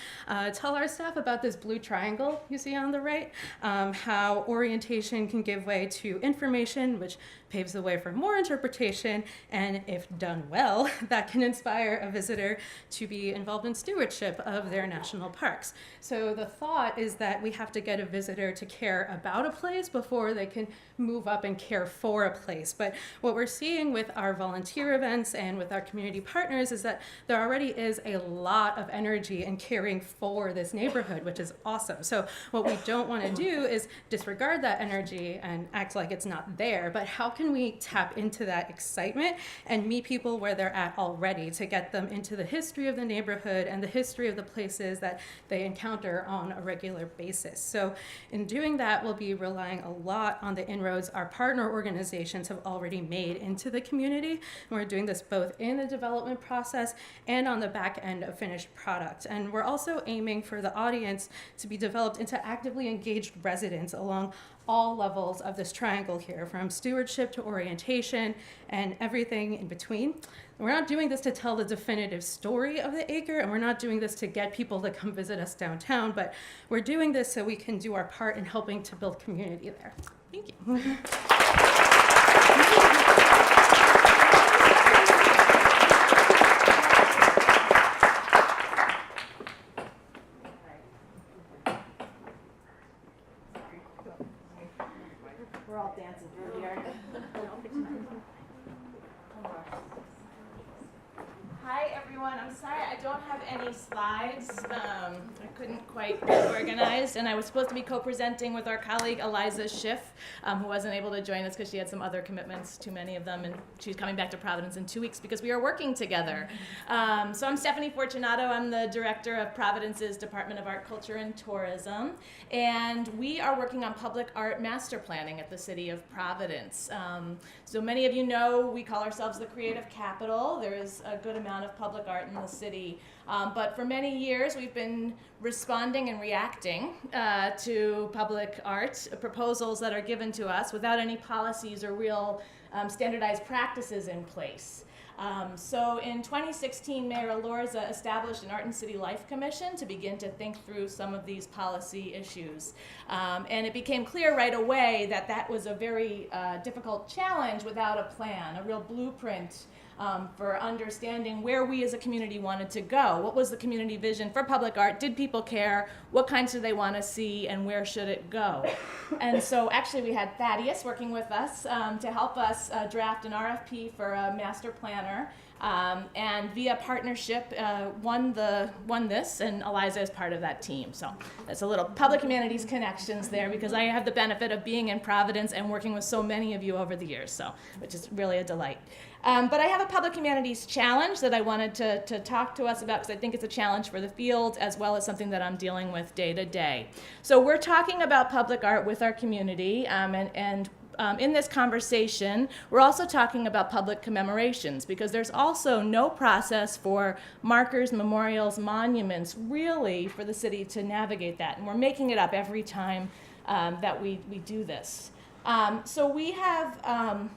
[SPEAKER 15] tell our staff about this blue triangle you see on the right, how orientation can give way to information, which paves the way for more interpretation, and if done well, that can inspire a visitor to be involved in stewardship of their national parks. So the thought is that we have to get a visitor to care about a place before they can move up and care for a place. But what we're seeing with our volunteer events and with our community partners is that there already is a lot of energy in caring for this neighborhood, which is awesome. So what we don't want to do is disregard that energy and act like it's not there, but how can we tap into that excitement and meet people where they're at already to get them into the history of the neighborhood and the history of the places that they encounter on a regular basis. So in doing that, we'll be relying a lot on the inroads our partner organizations have already made into the community. And we're doing this both in the development process and on the back end of finished product. And we're also aiming for the audience to be developed into actively engaged residents along all levels of this triangle here, from stewardship to orientation and everything in between. We're not doing this to tell the definitive story of the Acre, and we're not doing this to get people to come visit us downtown, but we're doing this so we can do our part in helping to build community there. Thank you.
[SPEAKER 10] We're all dancing through here. Hi everyone, I'm sorry I don't have any slides. I couldn't quite get organized, and I was supposed to be co-presenting with our colleague Eliza Schiff, who wasn't able to join us because she had some other commitments, too many of them, and she's coming back to Providence in 2 weeks because we are working together. So I'm Stephanie Fortunato. I'm the director of Providence's Department of Art, Culture, and Tourism, and we are working on public art master planning at the city of Providence. So many of you know we call ourselves the creative capital. There is a good amount of public art in the city, but for many years we've been responding and reacting to public art proposals that are given to us without any policies or real standardized practices in place.
[SPEAKER 4] So in 2016, Mayor Alorza established an Art and City Life Commission to begin to think through some of these policy issues. And it became clear right away that that was a very difficult challenge without a plan, a real blueprint for understanding where we as a community wanted to go. What was the community vision for public art? Did people care? What kinds do they want to see, and where should it go? And so actually we had Thaddeus working with us to help us draft an RFP for a master planner. And via partnership, won this, and Eliza is part of that team. So that's a little public humanities connections there, because I have the benefit of being in Providence and working with so many of you over the years, so which is really a delight. But I have a public humanities challenge that I wanted to talk to us about, because I think it's a challenge for the field as well as something that I'm dealing with day to day. So we're talking about public art with our community, in this conversation, we're also talking about public commemorations, because there's also no process for markers, memorials, monuments, really, for the city to navigate that. And we're making it up every time that we do this. So we have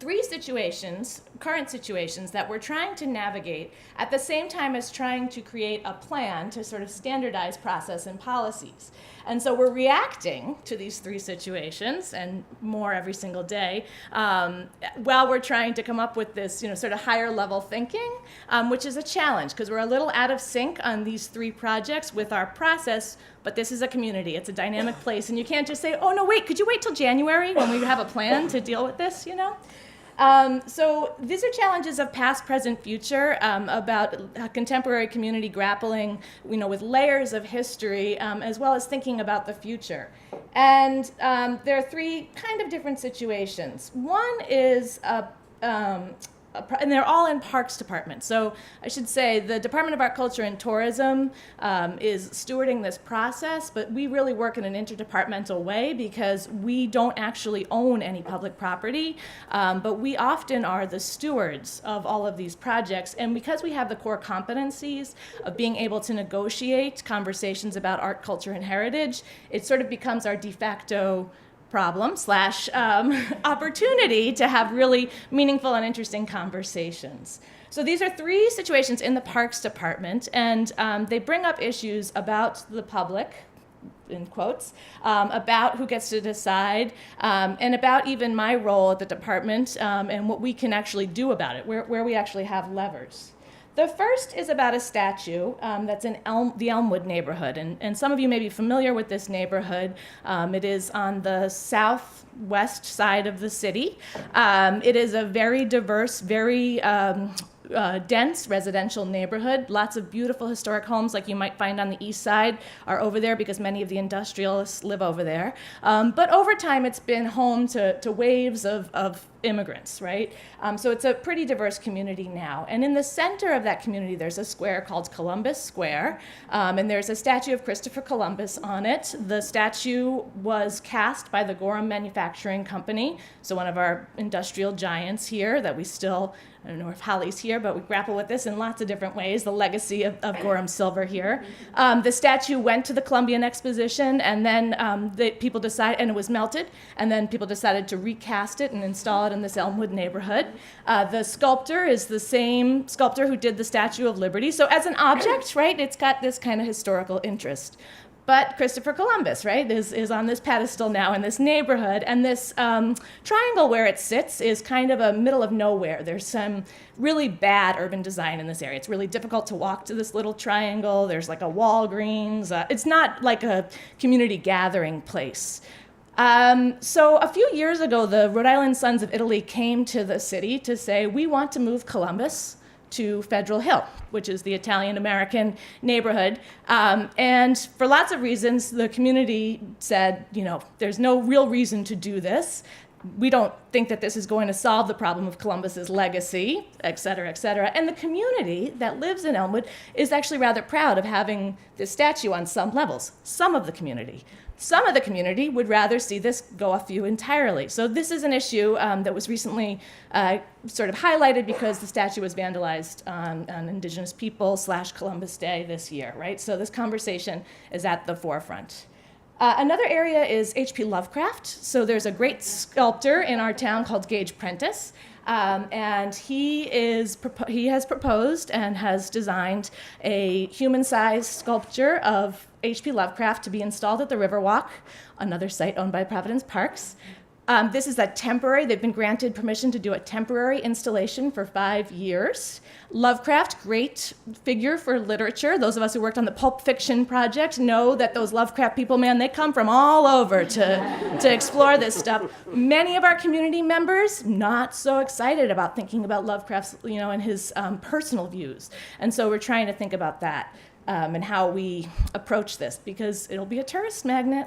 [SPEAKER 4] three situations, current situations, that we're trying to navigate at the same time as trying to create a plan to sort of standardize process and policies. And so we're reacting to these three situations, and more every single day, while we're trying to come up with this, sort of higher level thinking, which is a challenge, because we're a little out of sync on these three projects with our process. But this is a community, it's a dynamic place, and you can't just say, oh no, wait, could you wait till January when we have a plan to deal with this, So these are challenges of past, present, future, about a contemporary community grappling, with layers of history, as well as thinking about the future. And there are three kind of different situations. One is and they're all in Parks Department. So I should say the Department of Art, Culture, and Tourism is stewarding this process, but we really work in an interdepartmental way, because we don't actually own any public property, but we often are the stewards of all of these projects. And because we have the core competencies of being able to negotiate conversations about art, culture, and heritage, it sort of becomes our de facto problem / opportunity to have really meaningful and interesting conversations. So these are three situations in the Parks Department, and they bring up issues about the public, in quotes, about who gets to decide, and about even my role at the department, and what we can actually do about it, where we actually have levers. The first is about a statue that's in the Elmwood neighborhood, and some of you may be familiar with this neighborhood. It is on the southwest side of the city. It is a very diverse, very dense residential neighborhood. Lots of beautiful historic homes like you might find on the east side are over there, because many of the industrialists live over there. But over time, it's been home to waves of immigrants, right? So it's a pretty diverse community now. And in the center of that community, there's a square called Columbus Square, and there's a statue of Christopher Columbus on it. The statue was cast by the Gorham Manufacturing Company, so one of our industrial giants here that we still, I don't know if Holly's here, but we grapple with this in lots of different ways, the legacy of Gorham Silver here. The statue went to the Columbian Exposition, and then people decided, and it was melted, and then people decided to recast it and install it in this Elmwood neighborhood. The sculptor is the same sculptor who did the Statue of Liberty. So as an object, right, it's got this kind of historical interest. But Christopher Columbus, right, is on this pedestal now in this neighborhood, and this triangle where it sits is kind of a middle of nowhere. There's some really bad urban design in this area. It's really difficult to walk to this little triangle. There's like a Walgreens. It's not like a community gathering place. So a few years ago, the Rhode Island Sons of Italy came to the city to say, we want to move Columbus to Federal Hill, which is the Italian-American neighborhood. And for lots of reasons, the community said, there's no real reason to do this. We don't think that this is going to solve the problem of Columbus's legacy, et cetera, et cetera. And the community that lives in Elmwood is actually rather proud of having this statue on some levels. Some of the community would rather see this go off view entirely. So this is an issue that was recently sort of highlighted because the statue was vandalized on Indigenous People / Columbus Day this year, right? So this conversation is at the forefront.
[SPEAKER 13] Another area is H.P. Lovecraft. So there's a great sculptor in our town called Gage Prentice, and he has proposed and has designed a human-sized sculpture of H.P. Lovecraft to be installed at the Riverwalk, another site owned by Providence Parks. This is they've been granted permission to do a temporary installation for 5 years. Lovecraft, great figure for literature. Those of us who worked on the Pulp Fiction project know that those Lovecraft people, man, they come from all over to explore this stuff. Many of our community members not so excited about thinking about Lovecraft's, and his personal views. And so we're trying to think about that and how we approach this, because it'll be a tourist magnet.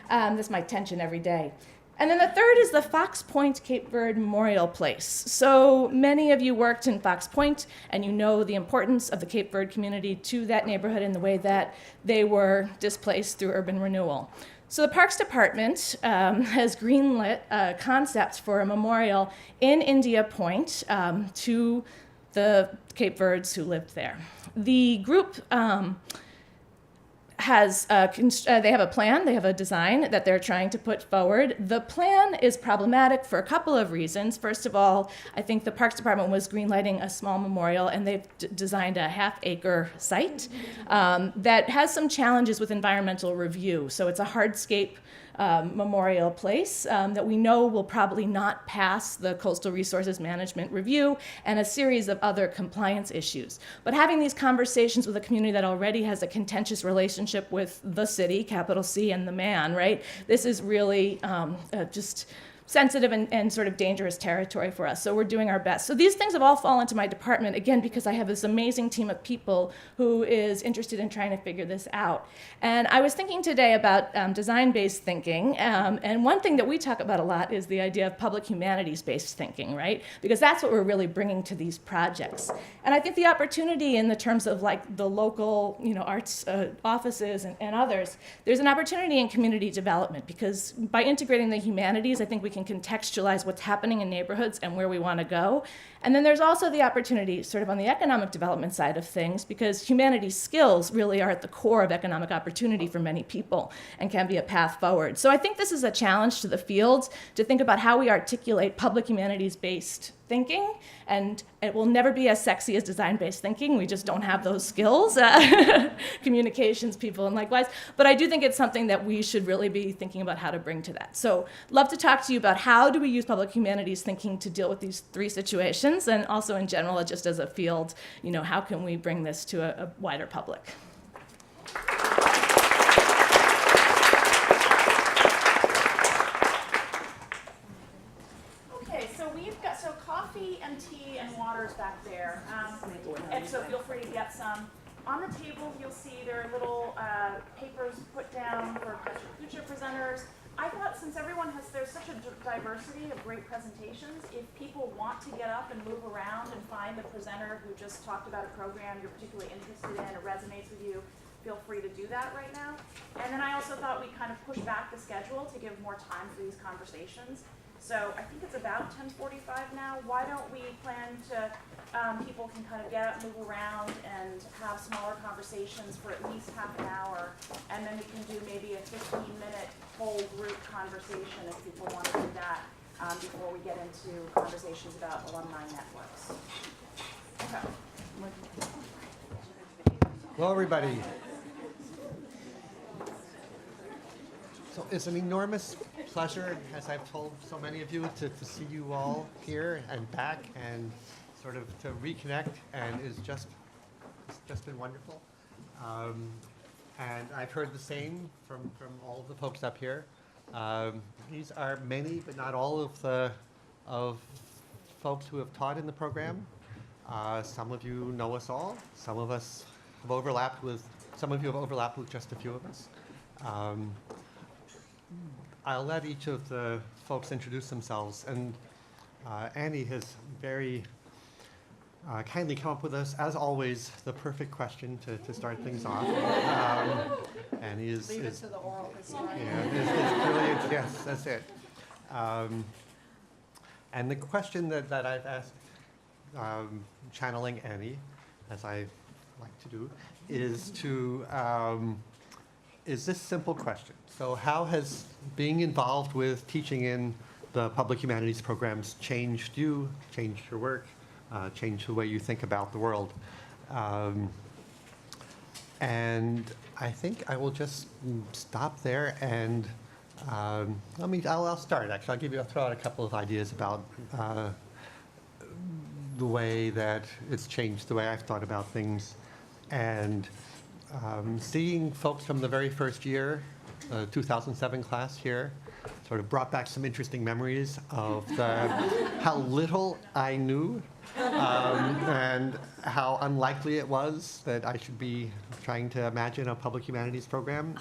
[SPEAKER 13] That's my tension every day. And then the third is the Fox Point Cape Verde Memorial Place. So many of you worked in Fox Point, and you know the importance of the Cape Verde community to that neighborhood in the way that they were displaced through urban renewal. So the Parks Department has greenlit concepts for a memorial in India Point to the Cape Verdes who lived there. The group they have a plan, they have a design that they're trying to put forward. The plan is problematic for a couple of reasons. First of all, I think the Parks Department was greenlighting a small memorial, and they've designed a half-acre site that has some challenges with environmental review. So it's a hardscape memorial place that we know will probably not pass the Coastal Resources Management Review and a series of other compliance issues. But having these conversations with a community that already has a contentious relationship with the city, capital C, and the man, right? This is really just sensitive and sort of dangerous territory for us. So we're doing our best. So these things have all fallen to my department, again, because I have this amazing team of people who is interested in trying to figure this out. And I was thinking today about design-based thinking. And one thing that we talk about a lot is the idea of public humanities-based thinking, right? Because that's what we're really bringing to these projects. And I think the opportunity in the terms of like the local, arts offices and others, there's an opportunity in community development, because by integrating the humanities, I think we can contextualize what's happening in neighborhoods and where we want to go. And then there's also the opportunity sort of on the economic development side of things, because humanities skills really are at the core of economic opportunity for many people and can be a path forward. So I think this is a challenge to the fields to think about how we articulate public humanities-based thinking, and it will never be as sexy as design-based thinking. We just don't have those skills, communications people and likewise. But I do think it's something that we should really be thinking about how to bring to that. So love to talk to you about how do we use public humanities thinking to deal with these three situations, and also in general, just as a field, how can we bring this to a wider public?
[SPEAKER 4] Coffee and tea and water's back there, and so feel free to get some. On the table, you'll see there are little papers put down for future presenters. I thought since there's such a diversity of great presentations, if people want to get up and move around and find the presenter who just talked about a program you're particularly interested in or resonates with you, feel free to do that right now. And then I also thought we'd kind of push back the schedule to give more time for these conversations. So I think it's about 10:45 now. Why don't we plan to, people can kind of get up, move around, and have smaller conversations for at least half an hour, and then we can do maybe a 15-minute whole group conversation if people want to do that before we get into conversations about alumni networks. Okay.
[SPEAKER 16] Hello, everybody. So it's an enormous pleasure, as I've told so many of you, to see you all here and back and sort of to reconnect, and it's just been wonderful. And I've heard the same from all of the folks up here. These are many, but not all of folks who have taught in the program. Some of you know us all. Some of us have overlapped with, some of you have overlapped with just a few of us. I'll let each of the folks introduce themselves, and Annie has very kindly come up with us, as always, the perfect question to start things off. Annie is...
[SPEAKER 17] Leave it to the oral historian.
[SPEAKER 16] Yeah, is brilliant, yes, that's it. And the question that I've asked, channeling Annie, as I like to do, is to is this simple question. So how has being involved with teaching in the public humanities programs changed you, changed your work, changed the way you think about the world? And I think I will just stop there and I'll start actually. I'll throw out a couple of ideas about the way that it's changed the way I've thought about things. And seeing folks from the very first year, 2007 class here, sort of brought back some interesting memories of how little I knew and how unlikely it was that I should be trying to imagine a public humanities program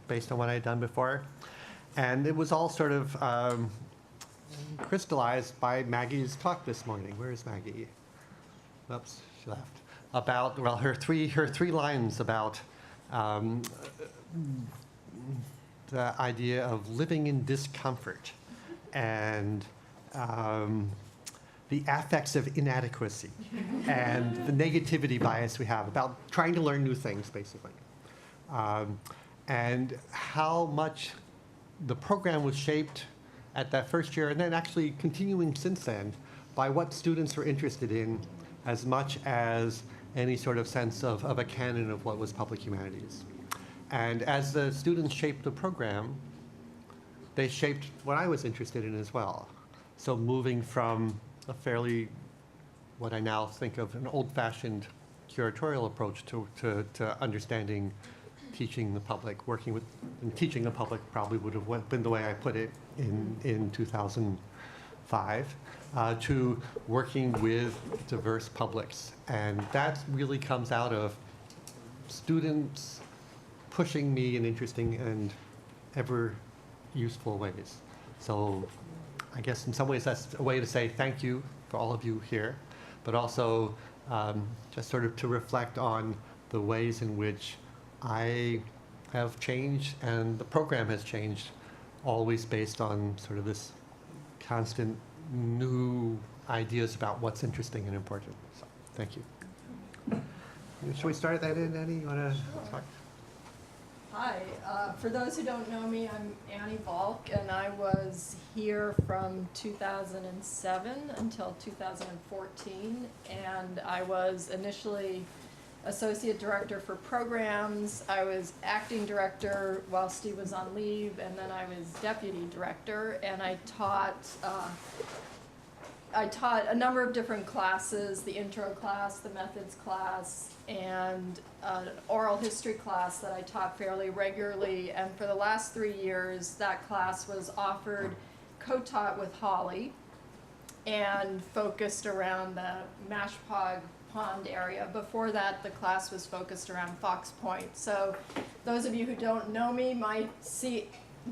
[SPEAKER 16] based on what I had done before. And it was all sort of crystallized by Maggie's talk this morning. Where is Maggie? Oops, she left. About, well, her three lines about the idea of living in discomfort and the affects of inadequacy and the negativity bias we have about trying to learn new things, basically. And how much the program was shaped at that first year and then actually continuing since then by what students were interested in as much as any sort of sense of a canon of what was public humanities. And as the students shaped the program, they shaped what I was interested in as well. So moving from a fairly, what I now think of, an old-fashioned curatorial approach to understanding teaching the public, working with, and teaching the public probably would have been the way I put it in 2005, to working with diverse publics. And that really comes out of students pushing me in interesting and ever useful ways. So I guess in some ways that's a way to say thank you for all of you here, but also just sort of to reflect on the ways in which I have changed and the program has changed, always based on sort of this constant new ideas about what's interesting and important. So thank you. Should we start that in, Annie? You want to talk?
[SPEAKER 17] Hi, for those who don't know me, I'm Annie Volk, and I was here from 2007 until 2014, and I was initially Associate Director for Programs. I was Acting Director while Steve was on leave, and then I was Deputy Director, and I taught a number of different classes, the intro class, the methods class, and an oral history class that I taught fairly regularly. And for the last 3 years, that class was offered, co-taught with Holly, and focused around the Mashpog Pond area. Before that, the class was focused around Fox Point. So those of you who don't know me might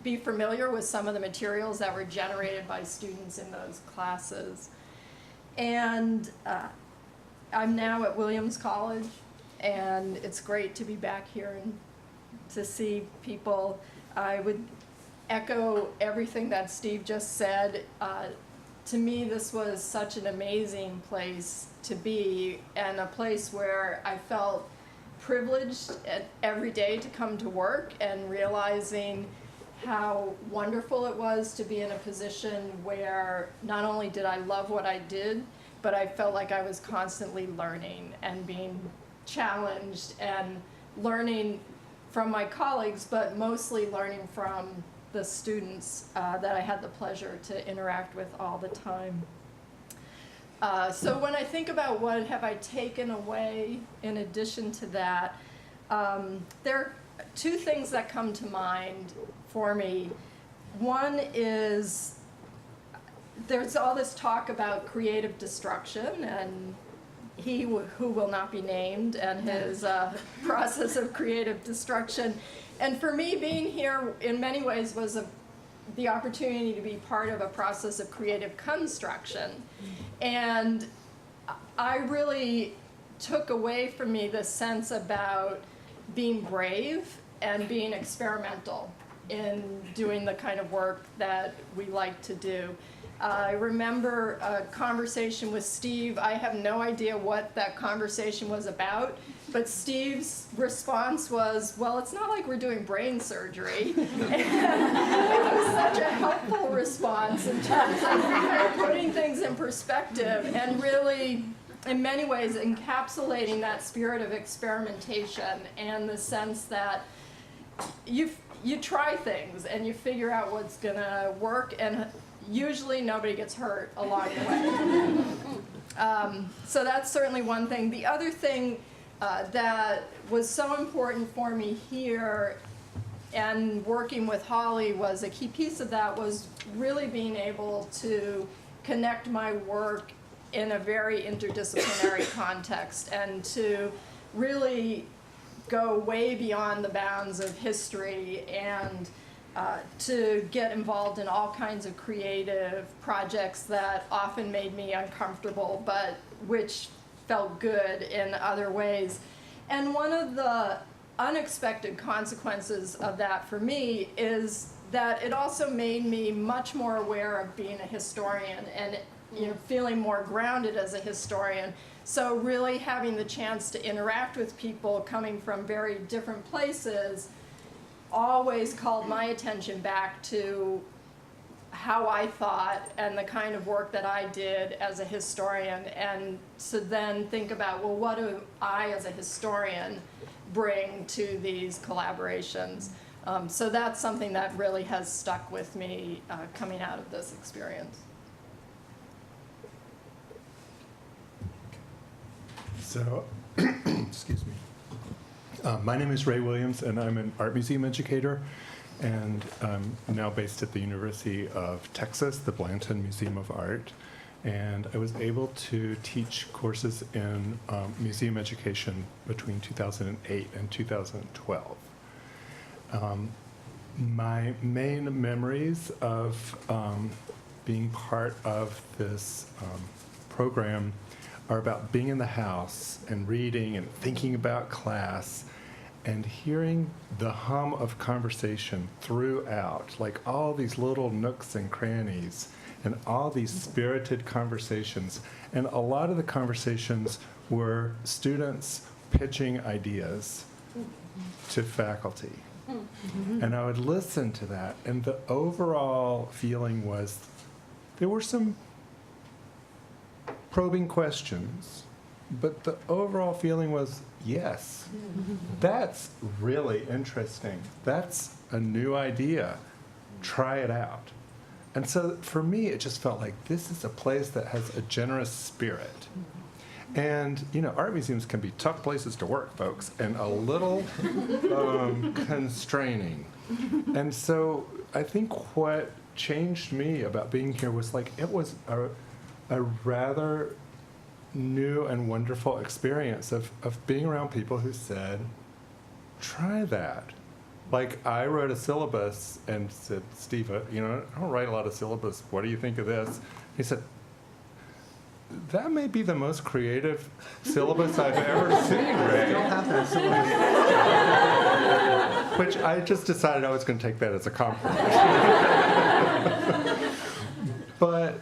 [SPEAKER 17] be familiar with some of the materials that were generated by students in those classes. And I'm now at Williams College, and it's great to be back here and to see people. I would echo everything that Steve just said. To me, this was such an amazing place to be, and a place where I felt privileged every day to come to work, and realizing how wonderful it was to be in a position where not only did I love what I did, but I felt like I was constantly learning and being challenged and learning from my colleagues, but mostly learning from the students that I had the pleasure to interact with all the time. So when I think about what have I taken away in addition to that, there are two things that come to mind for me. One is there's all this talk about creative destruction and he who will not be named and his process of creative destruction. And for me, being here in many ways was the opportunity to be part of a process of creative construction. And I really took away from me the sense about being brave and being experimental in doing the kind of work that we like to do. I remember a conversation with Steve. I have no idea what that conversation was about, but Steve's response was, well, it's not like we're doing brain surgery. And it was such a helpful response in terms of putting things in perspective and really, in many ways, encapsulating that spirit of experimentation and the sense that you try things and you figure out what's gonna work, and usually nobody gets hurt along the way. So that's certainly one thing. The other thing that was so important for me here and working with Holly was a key piece of that was really being able to connect my work in a very interdisciplinary context and to really go way beyond the bounds of history and to get involved in all kinds of creative projects that often made me uncomfortable, but which felt good in other ways. And one of the unexpected consequences of that for me is that it also made me much more aware of being a historian and feeling more grounded as a historian. So really having the chance to interact with people coming from very different places always called my attention back to how I thought and the kind of work that I did as a historian, and to then think about, well, what do I as a historian bring to these collaborations? So that's something that really has stuck with me coming out of this experience.
[SPEAKER 18] So, excuse me. My name is Ray Williams, and I'm an art museum educator, and I'm now based at the University of Texas, the Blanton Museum of Art. And I was able to teach courses in museum education between 2008 and 2012. My main memories of being part of this program are about being in the house and reading and thinking about class and hearing the hum of conversation throughout, like all these little nooks and crannies and all these spirited conversations. And a lot of the conversations were students pitching ideas to faculty. And I would listen to that, and the overall feeling was there were some probing questions, but the overall feeling was, yes, that's really interesting. That's a new idea. Try it out. And so for me, it just felt like this is a place that has a generous spirit. And, art museums can be tough places to work, folks, and a little constraining. And so I think what changed me about being here was it was a rather new and wonderful experience of being around people who said, try that. I wrote a syllabus and said, Steve, I don't write a lot of syllabus. What do you think of this? He said, that may be the most creative syllabus I've ever seen, Ray.
[SPEAKER 16] I don't have that syllabus.
[SPEAKER 18] Which I just decided I was going to take that as a compliment. But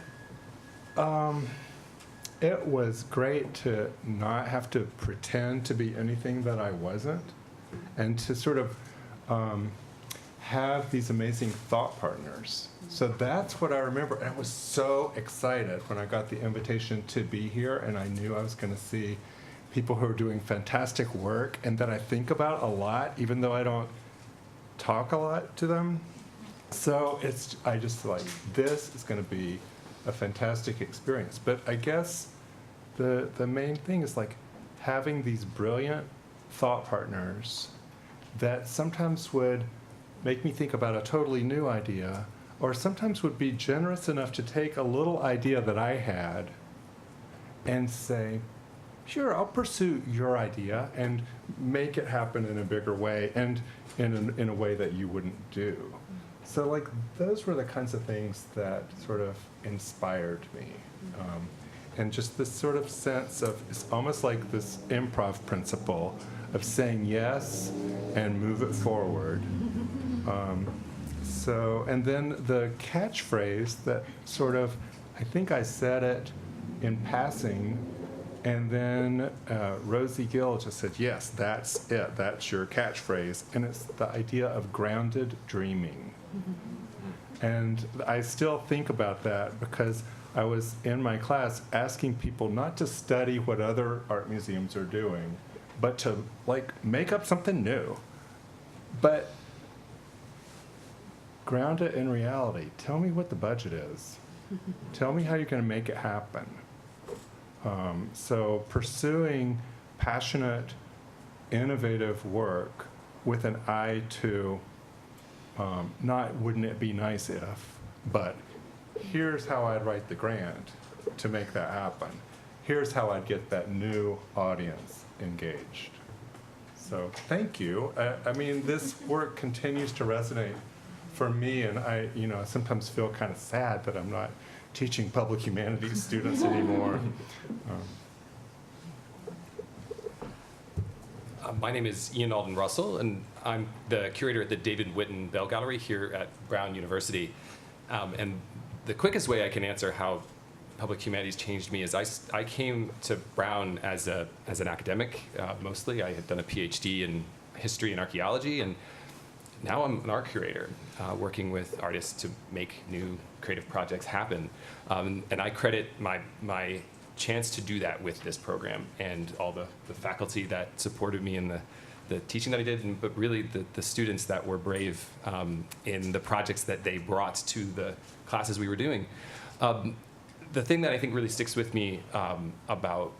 [SPEAKER 18] it was great to not have to pretend to be anything that I wasn't, and to sort of have these amazing thought partners. So that's what I remember. And I was so excited when I got the invitation to be here, and I knew I was going to see people who are doing fantastic work and that I think about a lot, even though I don't talk a lot to them. So I just this is going to be a fantastic experience. But I guess the main thing is having these brilliant thought partners that sometimes would make me think about a totally new idea, or sometimes would be generous enough to take a little idea that I had and say, sure, I'll pursue your idea and make it happen in a bigger way and in a way that you wouldn't do. So those were the kinds of things that sort of inspired me. And just this sort of sense of, it's almost like this improv principle of saying yes and move it forward. And then the catchphrase that sort of I think I said it in passing, and then Rosie Gill just said, yes, that's it. That's your catchphrase. And it's the idea of grounded dreaming. And I still think about that because I was in my class asking people not to study what other art museums are doing, but to make up something new. But ground it in reality. Tell me what the budget is. Tell me how you're going to make it happen. So pursuing passionate, innovative work with an eye to not wouldn't it be nice if, but here's how I'd write the grant to make that happen. Here's how I'd get that new audience engaged. So thank you. I mean, this work continues to resonate for me, and I sometimes feel kind of sad that I'm not teaching public humanities students anymore.
[SPEAKER 19] My name is Ian Alden Russell, and I'm the curator at the David Whitten Bell Gallery here at Brown University. And the quickest way I can answer how public humanities changed me is I came to Brown as an academic, mostly. I had done a PhD in history and archaeology, and now I'm an art curator, working with artists to make new creative projects happen. And I credit my chance to do that with this program and all the faculty that supported me in the teaching that I did, but really the students that were brave in the projects that they brought to the classes we were doing. The thing that I think really sticks with me about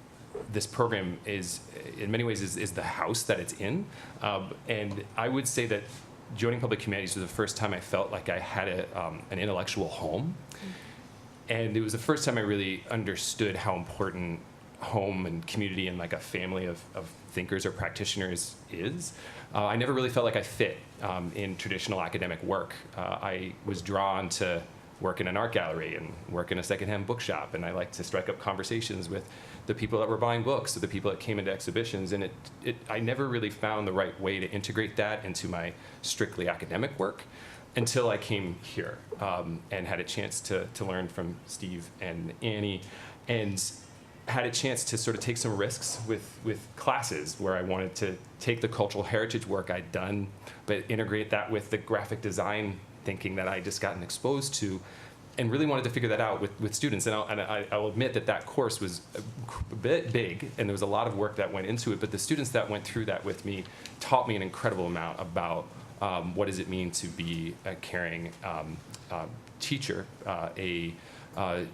[SPEAKER 19] this program is, in many ways, is the house that it's in. And I would say that joining public humanities was the first time I felt like I had an intellectual home. And it was the first time I really understood how important home and community and like a family of thinkers or practitioners is. I never really felt like I fit in traditional academic work. I was drawn to work in an art gallery and work in a secondhand bookshop, and I liked to strike up conversations with the people that were buying books or the people that came into exhibitions, and I never really found the right way to integrate that into my strictly academic work until I came here and had a chance to learn from Steve and Annie, and had a chance to sort of take some risks with classes where I wanted to take the cultural heritage work I'd done, but integrate that with the graphic design thinking that I just gotten exposed to, and really wanted to figure that out with students. And I'll admit that course was a bit big, and there was a lot of work that went into it, but the students that went through that with me taught me an incredible amount about what does it mean to be a caring teacher, a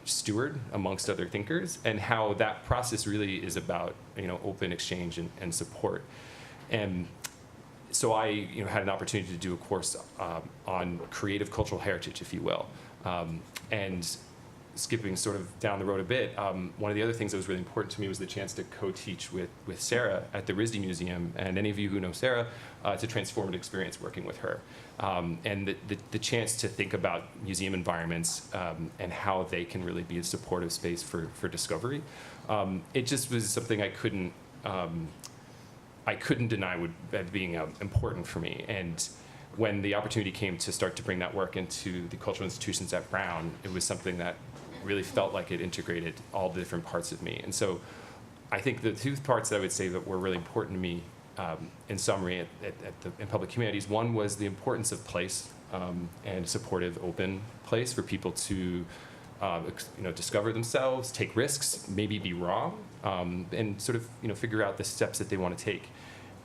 [SPEAKER 19] steward amongst other thinkers, and how that process really is about open exchange and support. And so I had an opportunity to do a course on creative cultural heritage, if you will. And skipping sort of down the road a bit, one of the other things that was really important to me was the chance to co-teach with Sarah at the RISD Museum. And any of you who know Sarah, it's a transformative experience working with her. And the chance to think about museum environments and how they can really be a supportive space for discovery. It just was something I couldn't deny being important for me. And when the opportunity came to start to bring that work into the cultural institutions at Brown, it was something that really felt like it integrated all the different parts of me. And so I think the two parts that I would say that were really important to me, in summary, in public humanities, one was the importance of place and supportive, open place for people to discover themselves, take risks, maybe be wrong, and sort of figure out the steps that they want to take.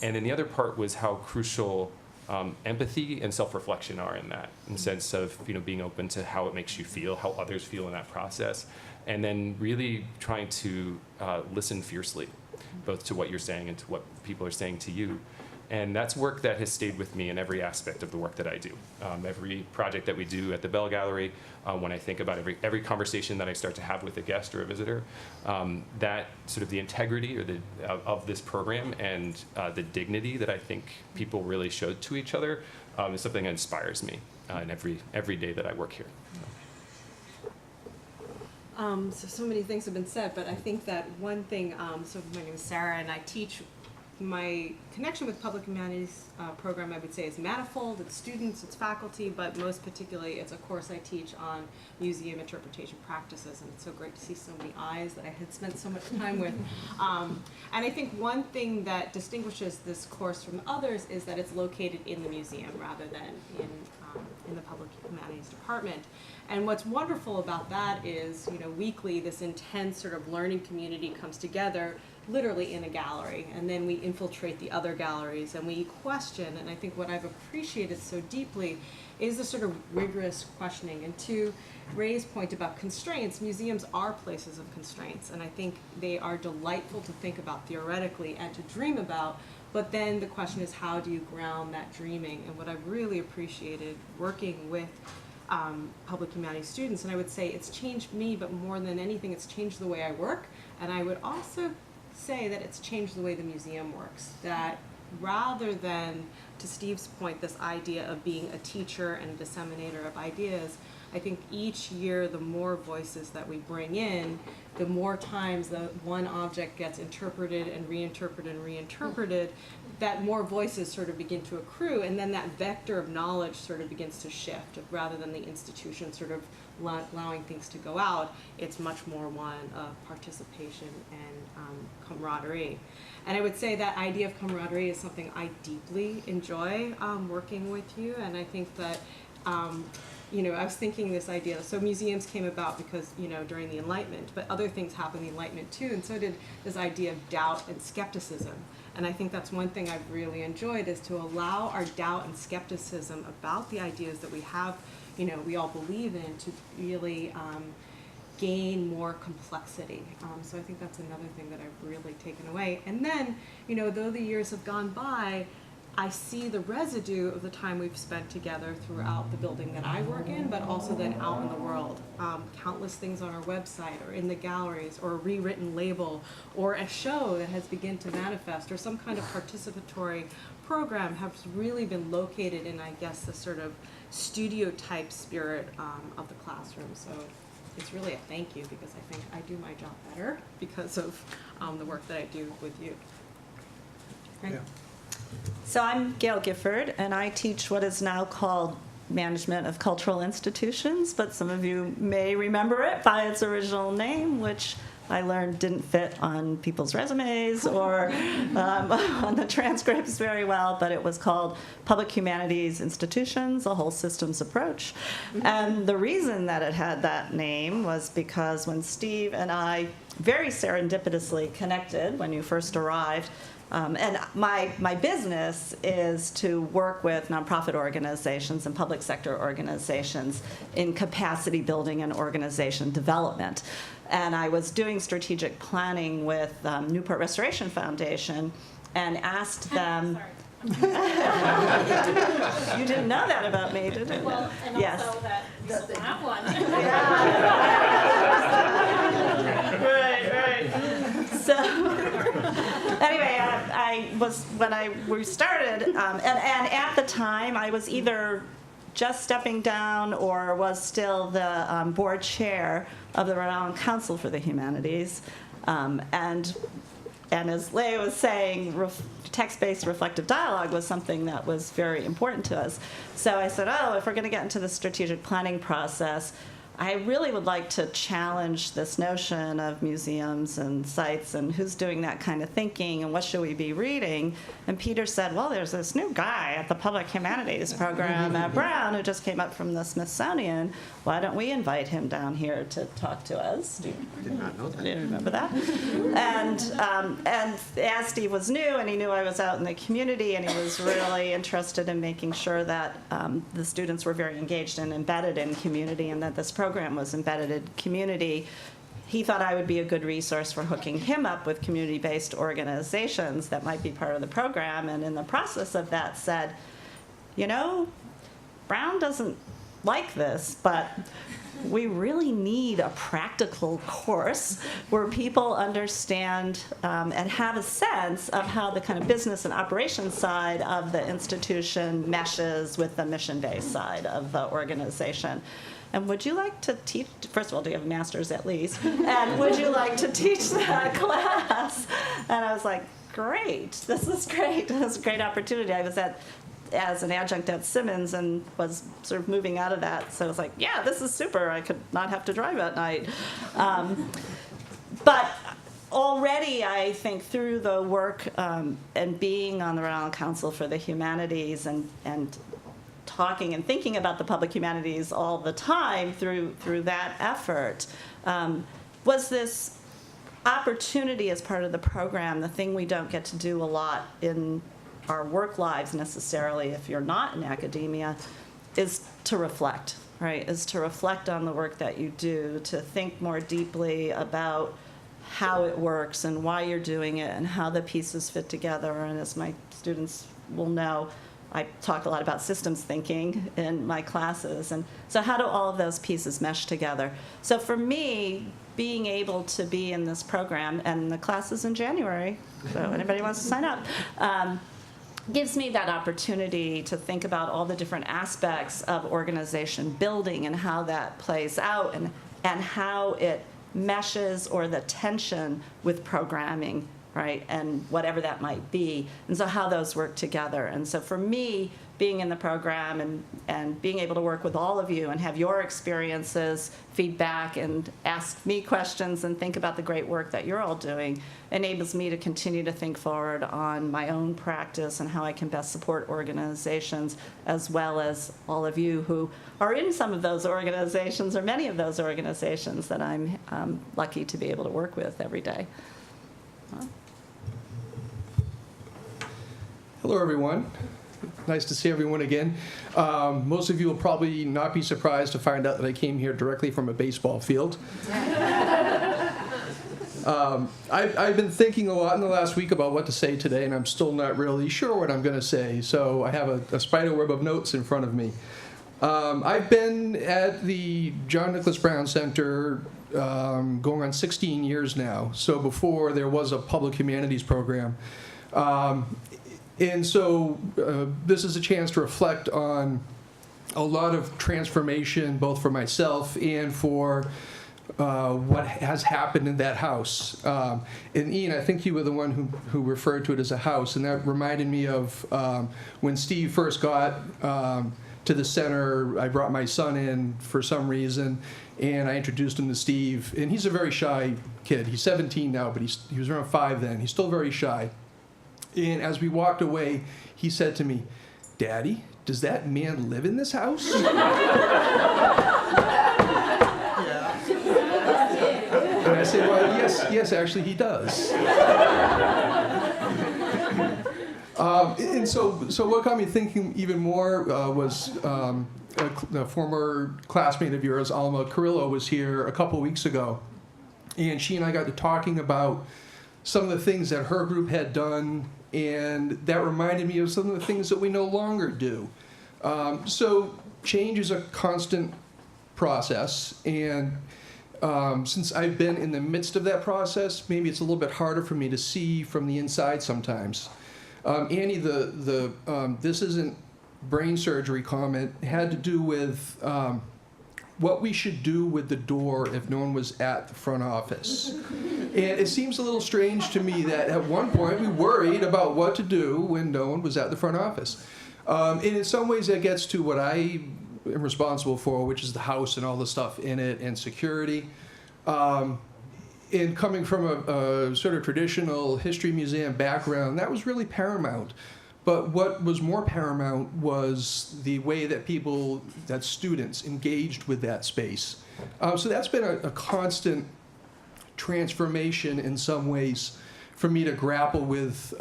[SPEAKER 19] And then the other part was how crucial empathy and self-reflection are in that, in the sense of being open to how it makes you feel, how others feel in that process, and then really trying to listen fiercely, both to what you're saying and to what people are saying to you. And that's work that has stayed with me in every aspect of the work that I do. Every project that we do at the Bell Gallery, when I think about every conversation that I start to have with a guest or a visitor, that sort of the integrity of this program and the dignity that I think people really showed to each other is something that inspires me in every day that I work here.
[SPEAKER 20] So many things have been said, but I think that one thing, so my name is Sarah, and I teach my connection with Public Humanities program, I would say, is manifold. It's students, it's faculty, but most particularly, it's a course I teach on museum interpretation practices, and it's so great to see so many eyes that I had spent so much time with. And I think one thing that distinguishes this course from others is that it's located in the museum rather than in the Public Humanities department. And what's wonderful about that is, weekly this intense sort of learning community comes together literally in a gallery, and then we infiltrate the other galleries and we question. And I think what I've appreciated so deeply is the sort of rigorous questioning. And to Ray's point about constraints, museums are places of constraints, and I think they are delightful to think about theoretically and to dream about. But then the question is, how do you ground that dreaming? And what I've really appreciated working with Public Humanities students, and I would say it's changed me, but more than anything, it's changed the way I work. And I would also say that it's changed the way the museum works. That rather than, to Steve's point, this idea of being a teacher and a disseminator of ideas, I think each year the more voices that we bring in, the more times the one object gets interpreted and reinterpreted and reinterpreted, that more voices sort of begin to accrue, and then that vector of knowledge sort of begins to shift. Rather than the institution sort of allowing things to go out, it's much more one of participation and camaraderie. And I would say that idea of camaraderie is something I deeply enjoy working with you, and I think that I was thinking this idea, so museums came about because, during the Enlightenment, but other things happened in the Enlightenment too, and so did this idea of doubt and skepticism. And I think that's one thing I've really enjoyed, is to allow our doubt and skepticism about the ideas that we have, we all believe in, to really gain more complexity. So I think that's another thing that I've really taken away. And then, though the years have gone by, I see the residue of the time we've spent together throughout the building that I work in, but also then out in the world. Countless things on our website or in the galleries, or a rewritten label, or a show that has begun to manifest, or some kind of participatory program has really been located in, I guess, the sort of studio type spirit of the classroom. So it's really a thank you, because I think I do my job better because of the work that I do with you. Right?
[SPEAKER 21] Yeah. So I'm Gail Gifford, and I teach what is now called Management of Cultural Institutions, but some of you may remember it by its original name, which I learned didn't fit on people's resumes or on the transcripts very well, but it was called Public Humanities Institutions, a whole systems approach. And the reason that it had that name was because when Steve and I very serendipitously connected when you first arrived, and my business is to work with nonprofit organizations and public sector organizations in capacity building and organization development. And I was doing strategic planning with Newport Restoration Foundation and asked them. You didn't know that about me, did you?
[SPEAKER 13] Well, and
[SPEAKER 21] yes.
[SPEAKER 13] also that you still have one.
[SPEAKER 21] Right. So anyway, we started, and at the time I was either just stepping down or was still the board chair of the Rhode Island Council for the Humanities, and as Leah was saying, text-based reflective dialogue was something that was very important to us. So I said, if we're going to get into the strategic planning process, I really would like to challenge this notion of museums and sites and who's doing that kind of thinking and what should we be reading. And Peter said, well, there's this new guy at the Public Humanities program at Brown who just came up from the Smithsonian. Why don't we invite him down here to talk to us?
[SPEAKER 16] I did not know that.
[SPEAKER 21] I didn't remember that. And as Steve was new and he knew I was out in the community and he was really interested in making sure that the students were very engaged and embedded in community and that this program was embedded in community, he thought I would be a good resource for hooking him up with community-based organizations that might be part of the program. And in the process of that said, Brown doesn't like this, but we really need a practical course where people understand and have a sense of how the kind of business and operations side of the institution meshes with the mission-based side of the organization. And would you like to teach, first of all, do you have a master's at least? And would you like to teach that class? And I was like, great. This is great. This is a great opportunity. I was as an adjunct at Simmons and was sort of moving out of that. So I was like, yeah, this is super. I could not have to drive at night. But already, I think through the work and being on the Rhode Island Council for the Humanities and talking and thinking about the public humanities all the time through that effort, was this opportunity as part of the program, the thing we don't get to do a lot in our work lives necessarily if you're not in academia, is to reflect, right? Is to reflect on the work that you do, to think more deeply about how it works and why you're doing it and how the pieces fit together. And as my students will know, I talk a lot about systems thinking in my classes. And so how do all of those pieces mesh together? So for me, being able to be in this program, and the class is in January, so anybody wants to sign up, gives me that opportunity to think about all the different aspects of organization building and how that plays out and how it meshes or the tension with programming, right, and whatever that might be, and so how those work together. And so for me, being in the program and being able to work with all of you and have your experiences, feedback, and ask me questions and think about the great work that you're all doing enables me to continue to think forward on my own practice and how I can best support organizations, as well as all of you who are in some of those organizations or many of those organizations that I'm lucky to be able to work with every day.
[SPEAKER 1] Hello, everyone. Nice to see everyone again. Most of you will probably not be surprised to find out that I came here directly from a baseball field. I've been thinking a lot in the last week about what to say today, and I'm still not really sure what I'm going to say, so I have a spider web of notes in front of me. I've been at the John Nicholas Brown Center going on 16 years now, so before there was a public humanities program. And so this is a chance to reflect on a lot of transformation, both for myself and for what has happened in that house. And Ian, I think you were the one who referred to it as a house, and that reminded me of when Steve first got to the center. I brought my son in for some reason, and I introduced him to Steve. And he's a very shy kid. He's 17 now, but he was around 5 then. He's still very shy. And as we walked away, he said to me, "Daddy, does that man live in this house?" And I said, "Well, yes, actually he does." And so what got me thinking even more was a former classmate of yours, Alma Carrillo, was here a couple weeks ago. And she and I got to talking about some of the things that her group had done, and that reminded me of some of the things that we no longer do. So change is a constant process, and since I've been in the midst of that process, maybe it's a little bit harder for me to see from the inside sometimes. Annie, this isn't brain surgery comment had to do with what we should do with the door if no one was at the front office. And it seems a little strange to me that at one point we worried about what to do when no one was at the front office. And in some ways that gets to what I am responsible for, which is the house and all the stuff in it and security. And coming from a sort of traditional history museum background, that was really paramount. But what was more paramount was the way that students engaged with that space. So that's been a constant transformation in some ways for me to grapple with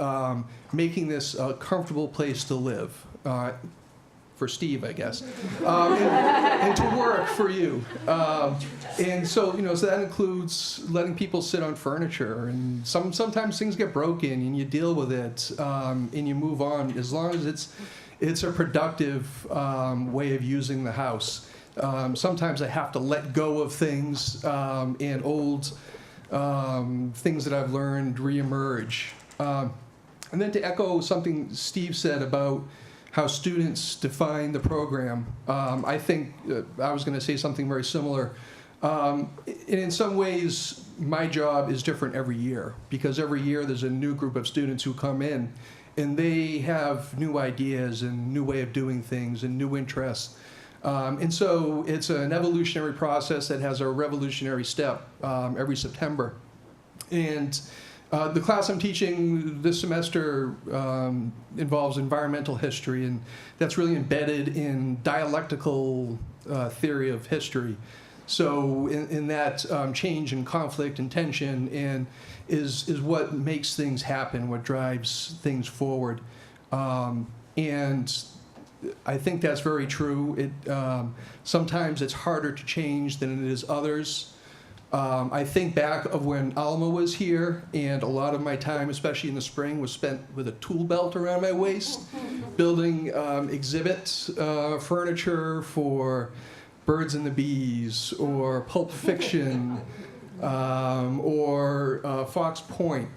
[SPEAKER 1] making this a comfortable place to live. For Steve, I guess, and to work for you. And so, so that includes letting people sit on furniture, and sometimes things get broken, and you deal with it, and you move on, as long as it's a productive way of using the house. Sometimes I have to let go of things, and old things that I've learned reemerge. And then to echo something Steve said about how students define the program. I think I was going to say something very similar. And in some ways, my job is different every year, because every year there's a new group of students who come in, and they have new ideas and new way of doing things and new interests. And so it's an evolutionary process that has a revolutionary step every September. And the class I'm teaching this semester involves environmental history, and that's really embedded in dialectical theory of history. So in that change and conflict and tension and is what makes things happen, what drives things forward. And I think that's very true. Sometimes it's harder to change than it is others. I think back of when Alma was here, and a lot of my time, especially in the spring, was spent with a tool belt around my waist, building exhibits, furniture for Birds and the Bees, or Pulp Fiction, or Fox Point.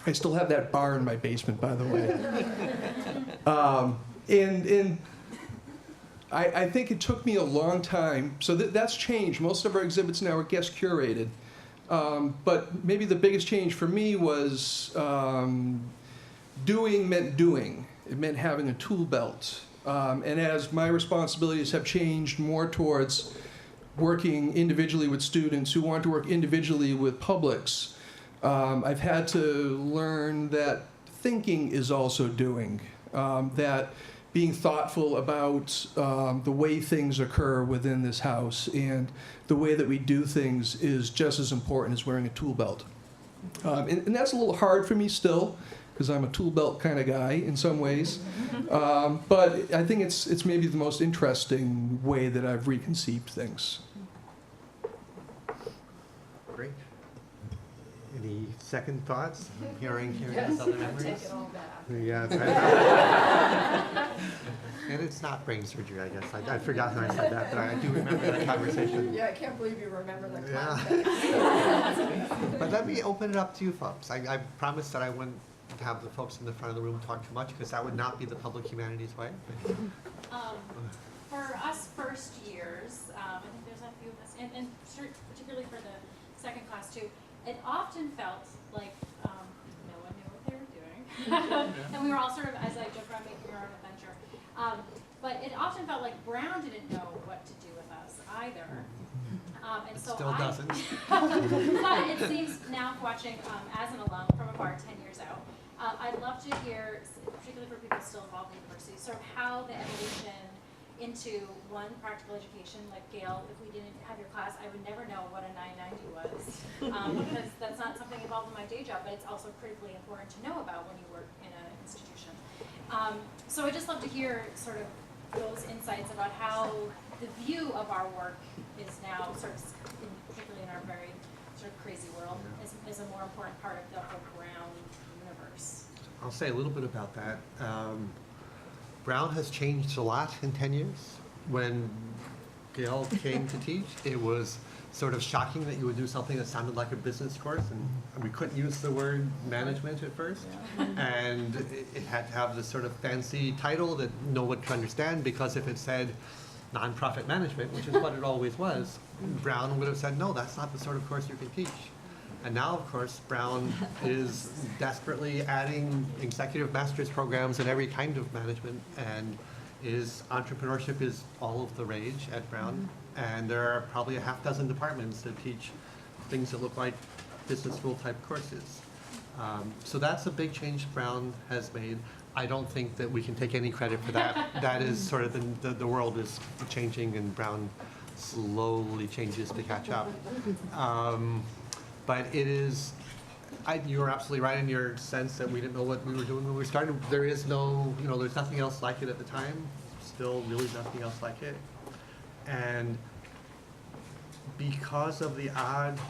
[SPEAKER 1] I still have that bar in my basement, by the way. And I think it took me a long time, so that's changed. Most of our exhibits now are guest curated. But maybe the biggest change for me was doing meant doing. It meant having a tool belt. And as my responsibilities have changed more towards working individually with students who want to work individually with publics, I've had to learn that thinking is also doing, that being thoughtful about the way things occur within this house and the way that we do things is just as important as wearing a tool belt. And that's a little hard for me still, because I'm a tool belt kind of guy in some ways. But I think it's maybe the most interesting way that I've reconceived things.
[SPEAKER 16] Great. Any second thoughts? Hearing these other memories?
[SPEAKER 17] Take it all back.
[SPEAKER 16] Yeah. And it's not brain surgery, I guess. I forgot when I said that, but I do remember that conversation.
[SPEAKER 17] Yeah, I can't believe you remember the
[SPEAKER 16] Yeah.
[SPEAKER 17] context.
[SPEAKER 16] But let me open it up to you folks. I promised that I wouldn't have the folks in the front of the room talk too much, because that would not be the public humanities way.
[SPEAKER 2] For us first years, I think there's a few of us, and particularly for the second class too, it often felt like no one knew what they were doing. And we were all sort of, as I joke around, making our own adventure. But it often felt like Brown didn't know what to do with us either. And so
[SPEAKER 16] Still doesn't.
[SPEAKER 2] But it seems now, watching as an alum from afar 10 years out, I'd love to hear, particularly for people still involved in the university, sort of how the evolution into one practical education, like Gail, if we didn't have your class, I would never know what a 990 was, because that's not something involved in my day job, but it's also critically important to know about when you work in an institution. So I'd just love to hear sort of those insights about how the view of our work is now sort of, particularly in our very sort of crazy world, is a more important part of the whole Brown universe.
[SPEAKER 16] I'll say a little bit about that. Brown has changed a lot in 10 years. When Gail came to teach, it was sort of shocking that you would do something that sounded like a business course, and we couldn't use the word management at first. And it had to have this sort of fancy title that no one could understand, because if it said nonprofit management, which is what it always was, Brown would have said, no, that's not the sort of course you can teach. And now, of course, Brown is desperately adding executive master's programs in every kind of management, and entrepreneurship is all of the rage at Brown. And there are probably a half dozen departments that teach things that look like business school type courses. So that's a big change Brown has made. I don't think that we can take any credit for that. That is sort of the world is changing, and Brown slowly changes to catch up. But it is, you're absolutely right in your sense that we didn't know what we were doing when we started. There is no, there's nothing else like it at the time. Still really nothing else like it. And because of the odd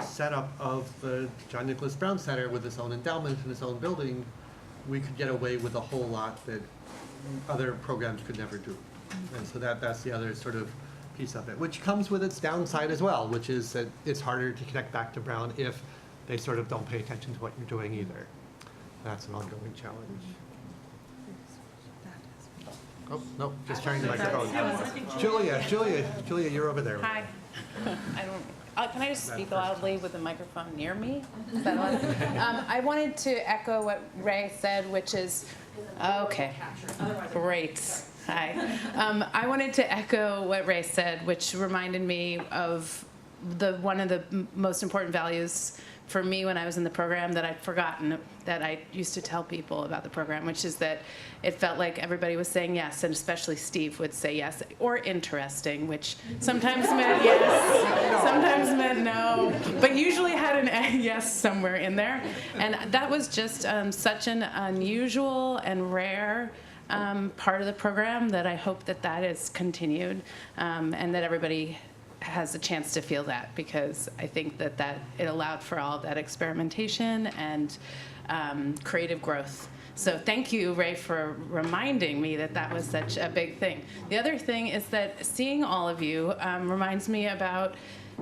[SPEAKER 16] setup of the John Nicholas Brown Center with its own endowment and its own building, we could get away with a whole lot that other programs could never do. And so that's the other sort of piece of it, which comes with its downside as well, which is that it's harder to connect back to Brown if they sort of don't pay attention to what you're doing either. That's an ongoing challenge. Oh, no, just turning the microphone. Julia, you're over there.
[SPEAKER 6] Hi. I don't. Can I just speak loudly with the microphone near me? Is that allowed? I wanted to echo what Ray said, which is, okay, great. Hi. I wanted to echo what Ray said, which reminded me of one of the most important values for me when I was in the program that I'd forgotten that I used to tell people about the program, which is that it felt like everybody was saying yes, and especially Steve would say yes, or interesting, which sometimes meant yes, sometimes meant no, but usually had an yes somewhere in there. And that was just such an unusual and rare part of the program that I hope that is continued, and that everybody has a chance to feel that, because I think that it allowed for all that experimentation and creative growth. So thank you, Ray, for reminding me that was such a big thing. The other thing is that seeing all of you reminds me about,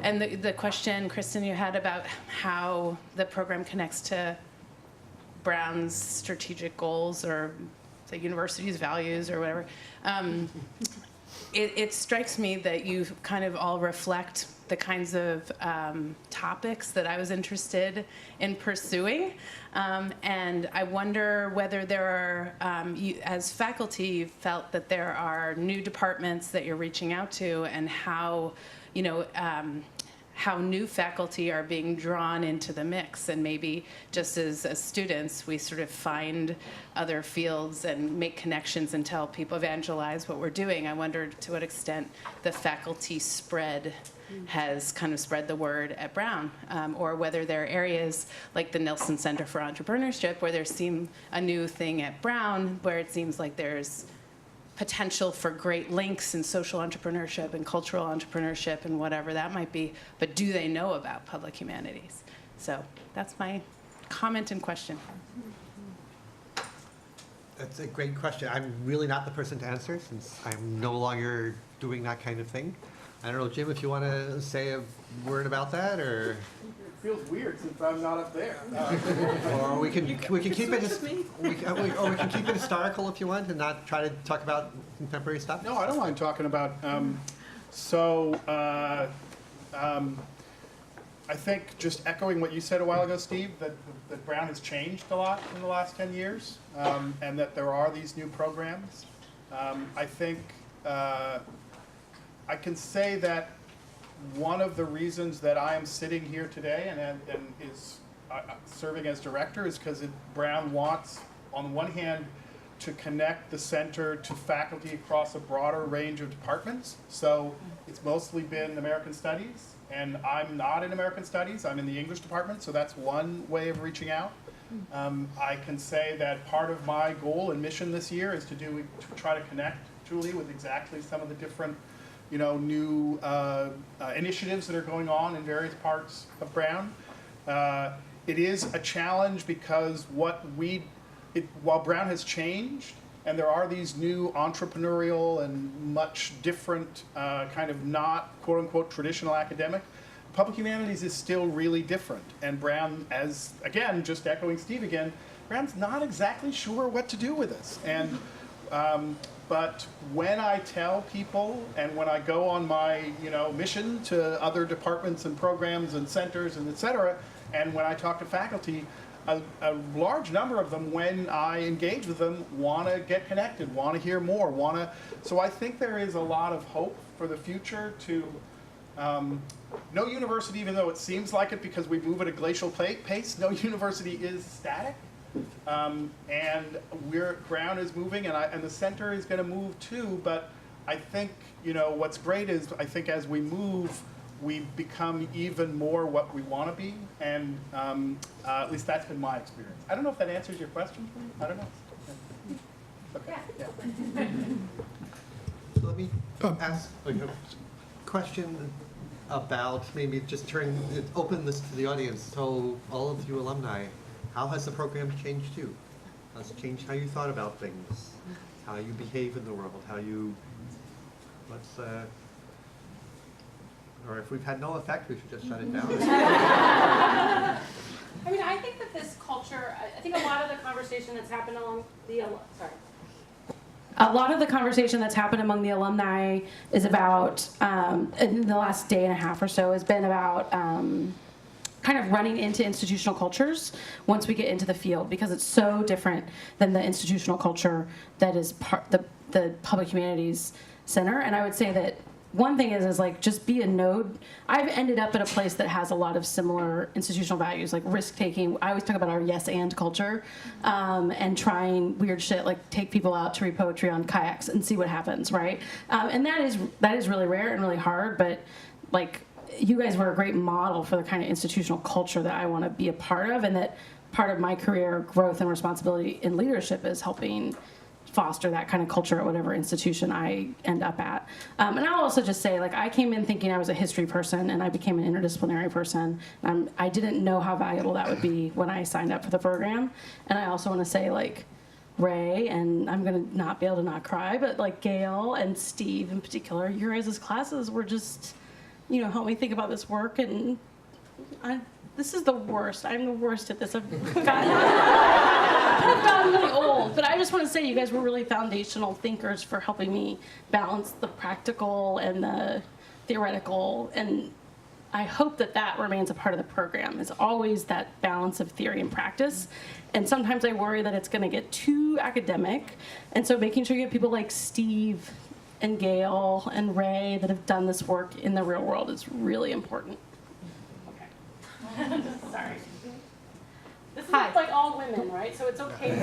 [SPEAKER 6] and the question, Kristen, you had about how the program connects to Brown's strategic goals or the university's values or whatever. It strikes me that you kind of all reflect the kinds of topics that I was interested in pursuing. And I wonder whether there are, as faculty, you felt that there are new departments that you're reaching out to, and how, how new faculty are being drawn into the mix, and maybe just as students we sort of find other fields and make connections and tell people, evangelize what we're doing. I wondered to what extent the faculty spread has kind of spread the word at Brown, or whether there are areas like the Nelson Center for Entrepreneurship where there seem a new thing at Brown where it seems like there's potential for great links in social entrepreneurship and cultural entrepreneurship and whatever that might be, but do they know about public humanities? So that's my comment and question.
[SPEAKER 16] That's a great question. I'm really not the person to answer since I'm no longer doing that kind of thing. I don't know, Jim, if you want to say a word about that, or...
[SPEAKER 22] It feels weird since I'm not up there.
[SPEAKER 16] Or we can keep it we can keep it historical if you want, and not try to talk about contemporary stuff.
[SPEAKER 22] No, I don't mind talking about. I think just echoing what you said a while ago, Steve, that Brown has changed a lot in the last 10 years, and that there are these new programs. I think I can say that one of the reasons that I am sitting here today and is serving as director is because Brown wants, on one hand, to connect the center to faculty across a broader range of departments. So it's mostly been American Studies, and I'm not in American Studies, I'm in the English department, so that's one way of reaching out. I can say that part of my goal and mission this year is to try to connect Julie with exactly some of the different new initiatives that are going on in various parts of Brown. It is a challenge because while Brown has changed, and there are these new entrepreneurial and much different kind of not quote-unquote traditional academic, public humanities is still really different. And Brown, as again, just echoing Steve again, Brown's not exactly sure what to do with this. And but when I tell people, and when I go on my mission to other departments and programs and centers and et cetera, and when I talk to faculty, a large number of them, when I engage with them, want to get connected, want to hear more, so I think there is a lot of hope for the future to, no university, even though it seems like it because we move at a glacial pace, no university is static. And Brown is moving, and the center is going to move too. But I think what's great is I think as we move, we become even more what we want to be, and at least that's been my experience. I don't know if that answers your question. I don't know. Okay. Yeah.
[SPEAKER 16] So let me ask a question about maybe just open this to the audience. So all of you alumni. How has the program changed you? Has it changed how you thought about things? How you behave in the world? Or if we've had no effect, we should just shut it down.
[SPEAKER 23] I mean, I think that this culture, I think a lot of the conversation that's happened along the,
[SPEAKER 12] a lot of the conversation that's happened among the alumni is about, in the last day and a half or so, has been about kind of running into institutional cultures once we get into the field, because it's so different than the institutional culture that is the public humanities center. And I would say that one thing is like, just be a node. I've ended up at a place that has a lot of similar institutional values, like risk taking. I always talk about our yes and culture, and trying weird shit, like take people out to read poetry on kayaks and see what happens, right? And that is really rare and really hard, but like, you guys were a great model for the kind of institutional culture that I want to be a part of, and that part of my career growth and responsibility in leadership is helping foster that kind of culture at whatever institution I end up at. And I'll also just say, like, I came in thinking I was a history person, and I became an interdisciplinary person. I didn't know how valuable that would be when I signed up for the program. And I also want to say, like, Ray, and I'm going to not be able to not cry, but like Gail and Steve in particular, your guys' classes were just, help me think about this work, and this is the worst. I'm the worst at this. I've gotten really old, but I just want to say you guys were really foundational thinkers for helping me balance the practical and the theoretical, and I hope that remains a part of the program, is always that balance of theory and practice. And sometimes I worry that it's going to get too academic, and so making sure you have people like Steve and Gail and Ray that have done this work in the real world is really important. Okay. Sorry. This is like all women, right? So it's okay.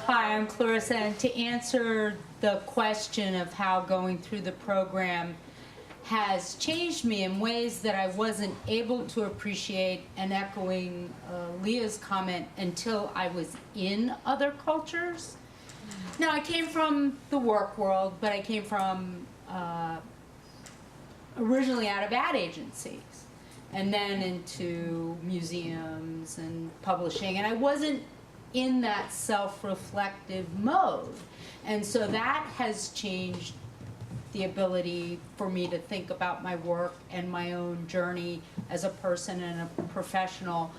[SPEAKER 5] Hi, I'm Clarissa, and to answer the question of how going through the program has changed me in ways that I wasn't able to appreciate, and echoing Leah's comment, until I was in other cultures. Now, I came from the work world, but I came from originally out of ad agencies, and then into museums and publishing, and I wasn't in that self-reflective mode. And so that has changed the ability for me to think about my work and my own journey as a person and a professional.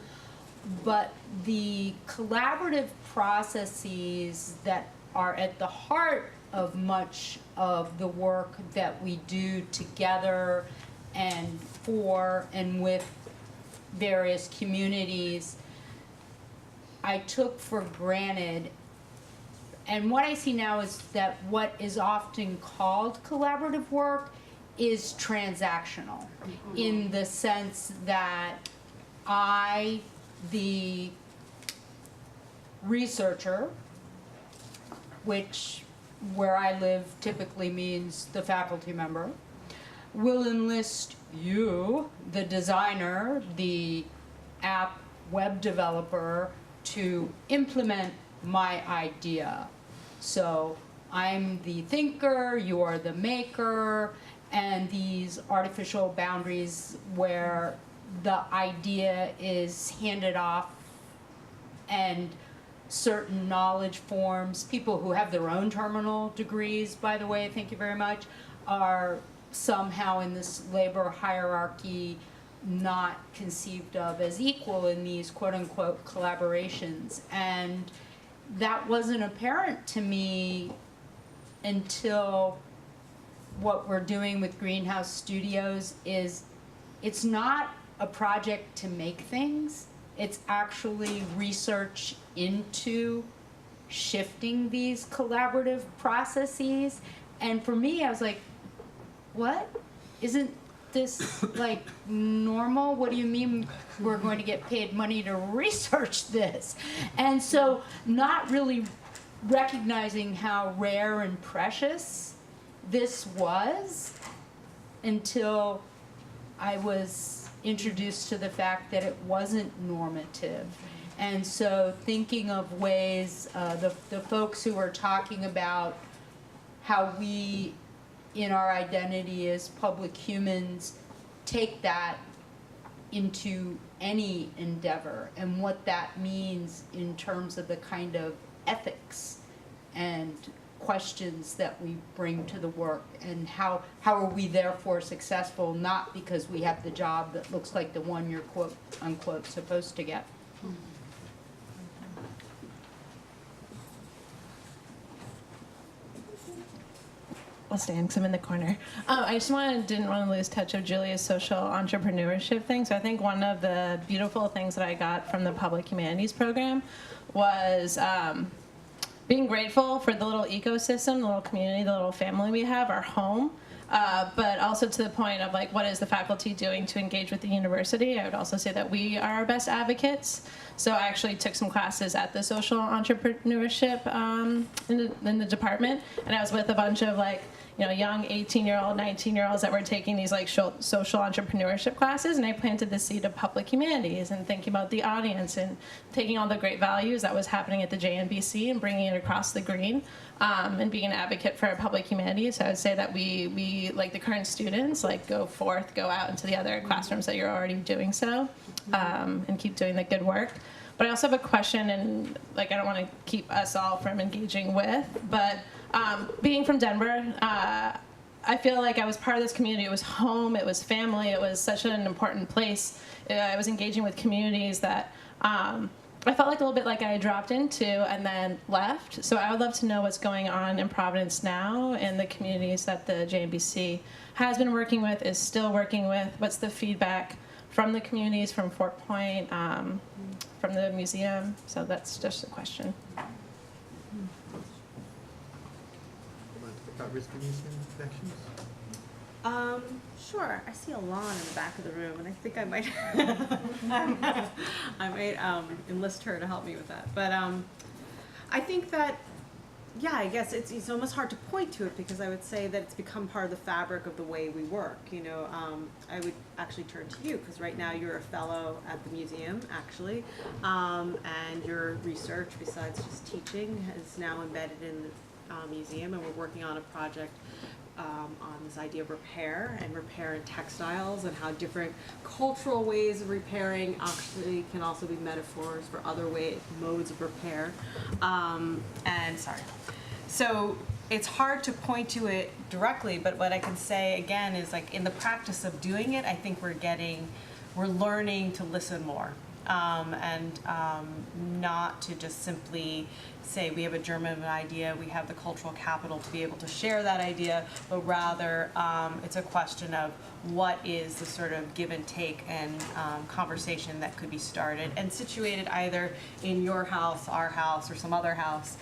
[SPEAKER 5] But the collaborative processes that are at the heart of much of the work that we do together and for and with various communities, I took for granted. And what I see now is that what is often called collaborative work is transactional, in the sense that I, the researcher, which where I live typically means the faculty member, will enlist you, the designer, the app web developer, to implement my idea. So I'm the thinker, you're the maker, and these artificial boundaries where the idea is handed off, and certain knowledge forms, people who have their own terminal degrees, by the way, thank you very much, are somehow in this labor hierarchy not conceived of as equal in these quote-unquote collaborations. And that wasn't apparent to me until what we're doing with Greenhouse Studios is, it's not a project to make things, it's actually research into shifting these collaborative processes. And for me, I was like, what? Isn't this like normal? What do you mean we're going to get paid money to research this? And so not really recognizing how rare and precious this was until I was introduced to the fact that it wasn't normative. And so thinking of ways, the folks who are talking about how we, in our identity as public humans, take that into any endeavor, and what that means in terms of the kind of ethics and questions that we bring to the work, and how are we therefore successful, not because we have the job that looks like the one you're quote unquote supposed to get.
[SPEAKER 7] I'll stand because I'm in the corner. I just didn't want to lose touch of Julia's social entrepreneurship thing. So I think one of the beautiful things that I got from the Public Humanities program was being grateful for the little ecosystem, the little community, the little family we have, our home. But also to the point of like, what is the faculty doing to engage with the university? I would also say that we are our best advocates. So I actually took some classes at the social entrepreneurship in the department, and I was with a bunch of like, young 18-year-old, 19-year-olds that were taking these like social entrepreneurship classes, and I planted the seed of public humanities and thinking about the audience and taking all the great values that was happening at the JNBC and bringing it across the green, and being an advocate for our public humanities. So I would say that we like the current students, like go out into the other classrooms that you're already doing so, and keep doing the good work. But I also have a question, and like I don't want to keep us all from engaging with, but being from Denver, I feel like I was part of this community. It was home, it was family, it was such an important place. I was engaging with communities that I felt like a little bit like I dropped into and then left. So I would love to know what's going on in Providence now and the communities that the JNBC has been working with, is still working with. What's the feedback from the communities, from Fort Point, from the museum? So that's just a question.
[SPEAKER 16] At-risk museum connections?
[SPEAKER 20] Sure. I see a lawn in the back of the room, and I think I might, enlist her to help me with that. But I think that, yeah, I guess it's almost hard to point to it because I would say that it's become part of the fabric of the way we work. I would actually turn to you because right now you're a fellow at the museum, actually, and your research, besides just teaching, is now embedded in the museum, and we're working on a project on this idea of repair in textiles, and how different cultural ways of repairing actually can also be metaphors for other modes of repair. So it's hard to point to it directly, but what I can say again is like in the practice of doing it, I think we're learning to listen more. And not to just simply say we have a German idea, we have the cultural capital to be able to share that idea, but rather it's a question of what is the sort of give and take and conversation that could be started and situated either in your house, our house, or some other house.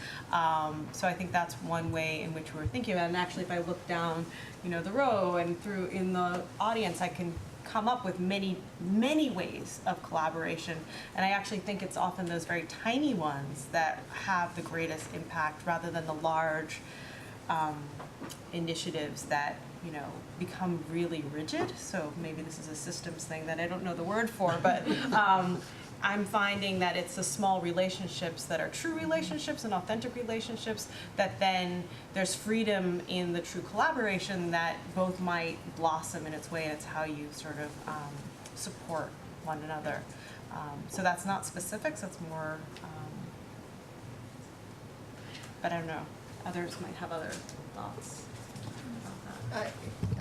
[SPEAKER 20] So I think that's one way in which we're thinking about it. And actually, if I look down, the row and through in the audience, I can come up with many, many ways of collaboration. And I actually think it's often those very tiny ones that have the greatest impact rather than the large initiatives that, become really rigid. So maybe this is a systems thing that I don't know the word for, but I'm finding that it's the small relationships that are true relationships and authentic relationships that then there's freedom in the true collaboration that both might blossom in its way, and it's how you sort of support one another. So that's not specifics, that's more, but I don't know, others might have other thoughts about that.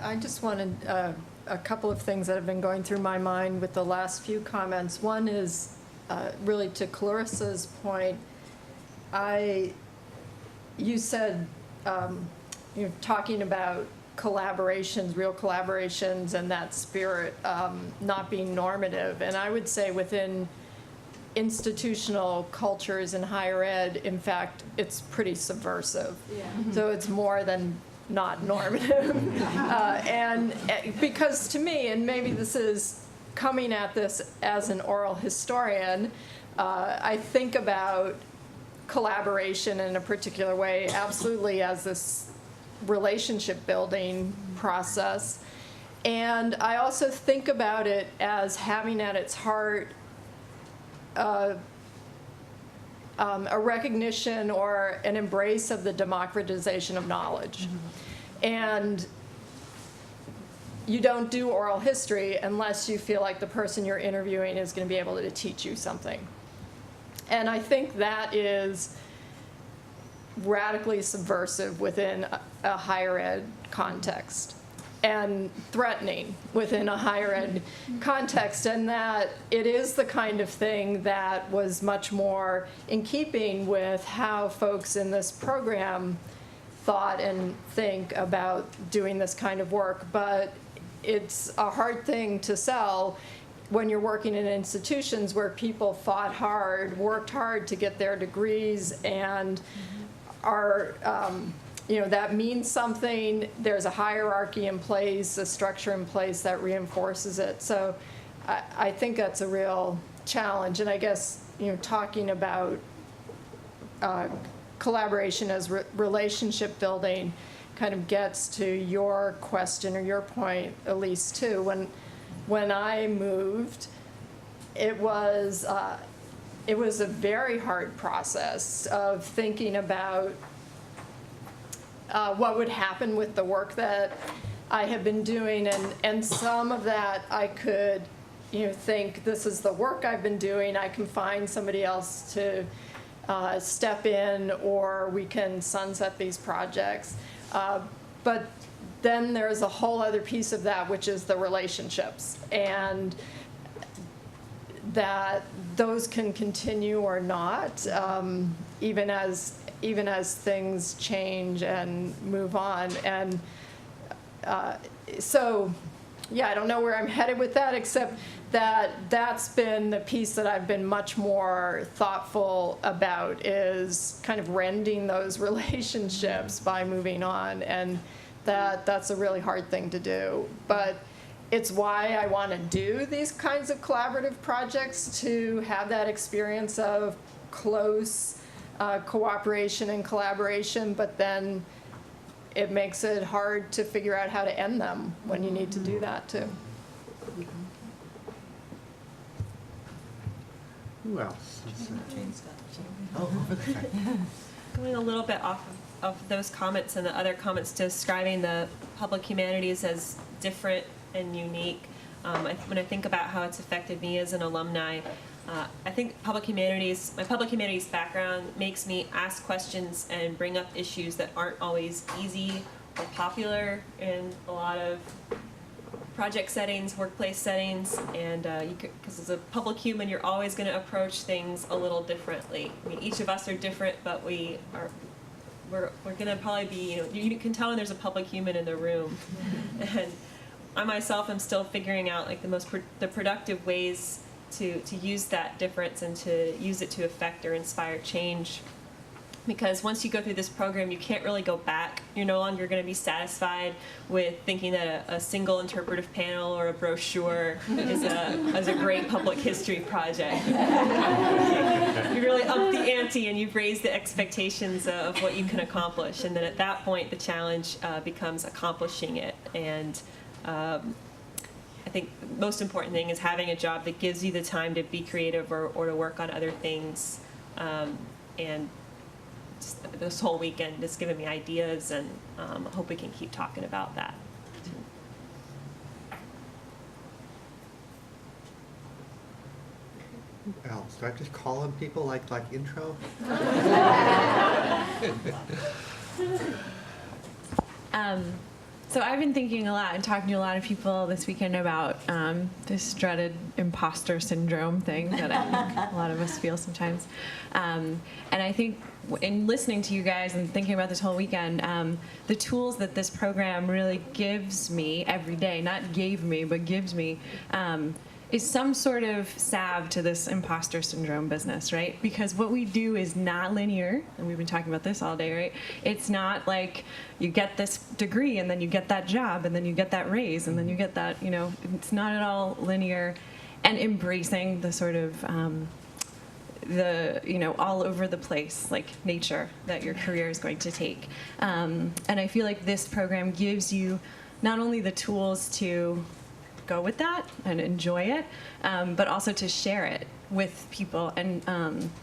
[SPEAKER 17] I just wanted a couple of things that have been going through my mind with the last few comments. One is really to Clarissa's point. You said you're talking about collaborations, real collaborations, and that spirit not being normative. And I would say within institutional cultures in higher ed, in fact, it's pretty subversive. Yeah. So it's more than not normative. And because to me, and maybe this is coming at this as an oral historian, I think about collaboration in a particular way absolutely as this relationship building process. And I also think about it as having at its heart a recognition or an embrace of the democratization of knowledge. Mm-hmm. And you don't do oral history unless you feel like the person you're interviewing is going to be able to teach you something. And I think that is radically subversive within a higher ed context and threatening within a higher ed context, and that it is the kind of thing that was much more in keeping with how folks in this program thought and think about doing this kind of work, but it's a hard thing to sell when you're working in institutions where people fought hard, worked hard to get their degrees, and are, that means something. There's a hierarchy in place, a structure in place that reinforces it. So I think that's a real challenge. And I guess, talking about collaboration as relationship building kind of gets to your question or your point, Elise, too. When I moved, it was a very hard process of thinking about what would happen with the work that I have been doing, and some of that I could, think this is the work I've been doing. I can find somebody else to step in, or we can sunset these projects. But then there's a whole other piece of that, which is the relationships, and that those can continue or not, even as things change and move on. And so, yeah, I don't know where I'm headed with that, except that that's been the piece that I've been much more thoughtful about, is kind of rending those relationships by moving on, and that's a really hard thing to do. But it's why I want to do these kinds of collaborative projects, to have that experience of close cooperation and collaboration, but then it makes it hard to figure out how to end them when you need to do that too.
[SPEAKER 16] Who else?
[SPEAKER 3] Going a little bit off of those comments and the other comments describing the public humanities as different and unique, when I think about how it's affected me as an alumni, I think my public humanities background makes me ask questions and bring up issues that aren't always easy or popular in a lot of project settings, workplace settings, and because as a public human, you're always going to approach things a little differently. I mean, each of us are different, but we're going to probably be, you can tell when there's a public human in the room. And I myself am still figuring out like the productive ways to use that difference and to use it to affect or inspire change. Because once you go through this program, you can't really go back. You're no longer going to be satisfied with thinking that a single interpretive panel or a brochure is a great public history project. You really up the ante and you've raised the expectations of what you can accomplish. And then at that point, the challenge becomes accomplishing it. And I think the most important thing is having a job that gives you the time to be creative or to work on other things. And just this whole weekend has given me ideas, and I hope we can keep talking about that.
[SPEAKER 16] Who else? Do I just call on people like intro?
[SPEAKER 7] So I've been thinking a lot and talking to a lot of people this weekend about this dreaded imposter syndrome thing that I think a lot of us feel sometimes. And I think in listening to you guys and thinking about this whole weekend, the tools that this program really gives me every day, not gave me, but gives me, is some sort of salve to this imposter syndrome business, right? Because what we do is not linear, and we've been talking about this all day, right? It's not like you get this degree and then you get that job and then you get that raise and then you get that, it's not at all linear. And embracing the sort of all over the place, like nature that your career is going to take. And I feel like this program gives you not only the tools to go with that and enjoy it, but also to share it with people and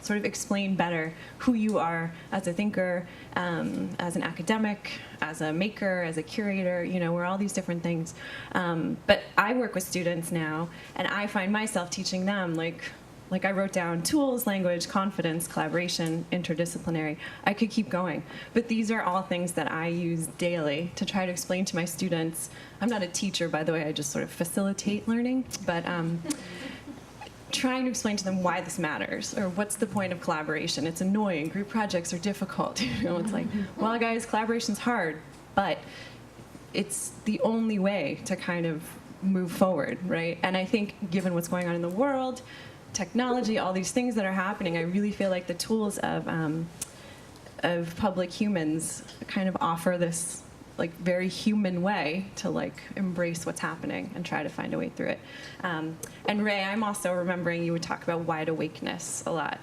[SPEAKER 7] sort of explain better who you are as a thinker, as an academic, as a maker, as a curator, we're all these different things. But I work with students now, and I find myself teaching them, like I wrote down tools, language, confidence, collaboration, interdisciplinary. I could keep going. But these are all things that I use daily to try to explain to my students. I'm not a teacher, by the way, I just sort of facilitate learning. But
[SPEAKER 3] trying to explain to them why this matters, or what's the point of collaboration. It's annoying. Group projects are difficult. It's like, well, guys, collaboration's hard, but it's the only way to kind of move forward, right? And I think given what's going on in the world, technology, all these things that are happening, I really feel like the tools of public humans kind of offer this like very human way to like embrace what's happening and try to find a way through it. And Ray, I'm also remembering you would talk about wide awakeness a lot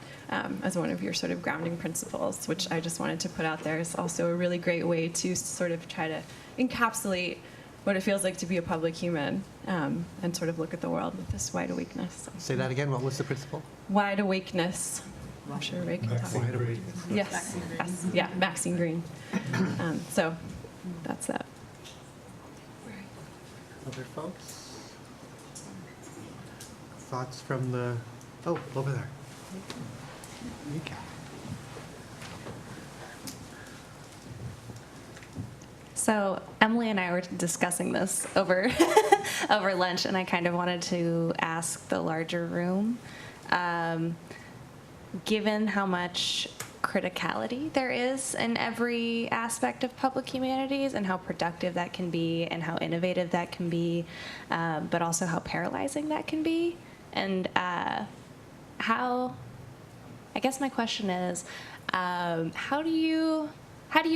[SPEAKER 3] as one of your sort of grounding principles, which I just wanted to put out there is also a really great way to sort of try to encapsulate what it feels like to be a public human and sort of look at the world with this wide awakeness.
[SPEAKER 16] Say that again. What was the principle?
[SPEAKER 3] Wide awakeness. I'm sure Ray can talk about it. Yes, yes, yeah, Maxine Green. So that's that.
[SPEAKER 16] Other folks? Thoughts from the, oh, over there. Mika.
[SPEAKER 8] So Emily and I were discussing this over over lunch, and I kind of wanted to ask the larger room, given how much criticality there is in every aspect of public humanities and how productive that can be and how innovative that can be, but also how paralyzing that can be, and how, I guess my question is, how do you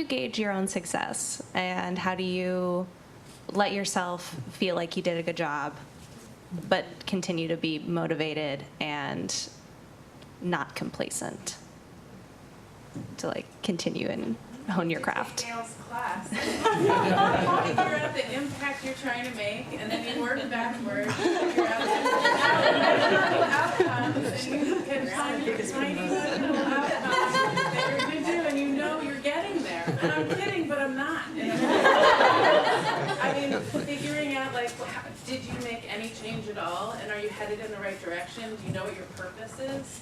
[SPEAKER 8] gauge your own success, and how do you let yourself feel like you did a good job but continue to be motivated and not complacent to like continue and hone your craft?
[SPEAKER 14] Gail's class. Figure out the impact you're trying to make, and then you work backwards. Figure out the outcomes, and you can find your tiny little outcomes that you're going to do, and you know you're getting there. And I'm kidding, but I'm not. I mean, figuring out like, did you make any change at all, and are you headed in the right direction? Do you know what your purpose is?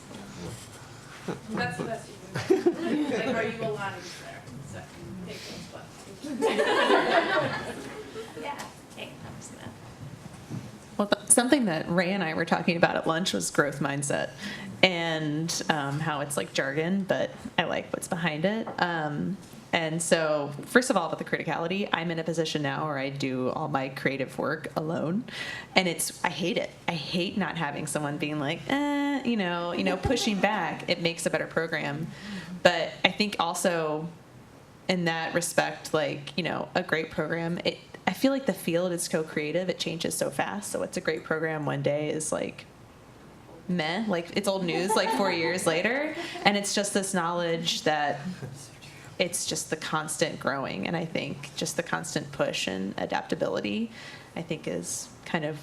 [SPEAKER 14] That's the best you can do. Like, are you aligned there? So, take those questions.
[SPEAKER 8] Yeah. Hey, I'm just gonna.
[SPEAKER 9] Well, something that Ray and I were talking about at lunch was growth mindset, and how it's like jargon, but I like what's behind it. And so, first of all, about the criticality, I'm in a position now where I do all my creative work alone, and I hate it. I hate not having someone being like, pushing back. It makes a better program. But I think also, in that respect, like, a great program, I feel like the field is so creative, it changes so fast. So what's a great program one day is like, meh, like it's old news like 4 years later. And it's just this knowledge that it's just the constant growing. And I think just the constant push and adaptability, I think is kind of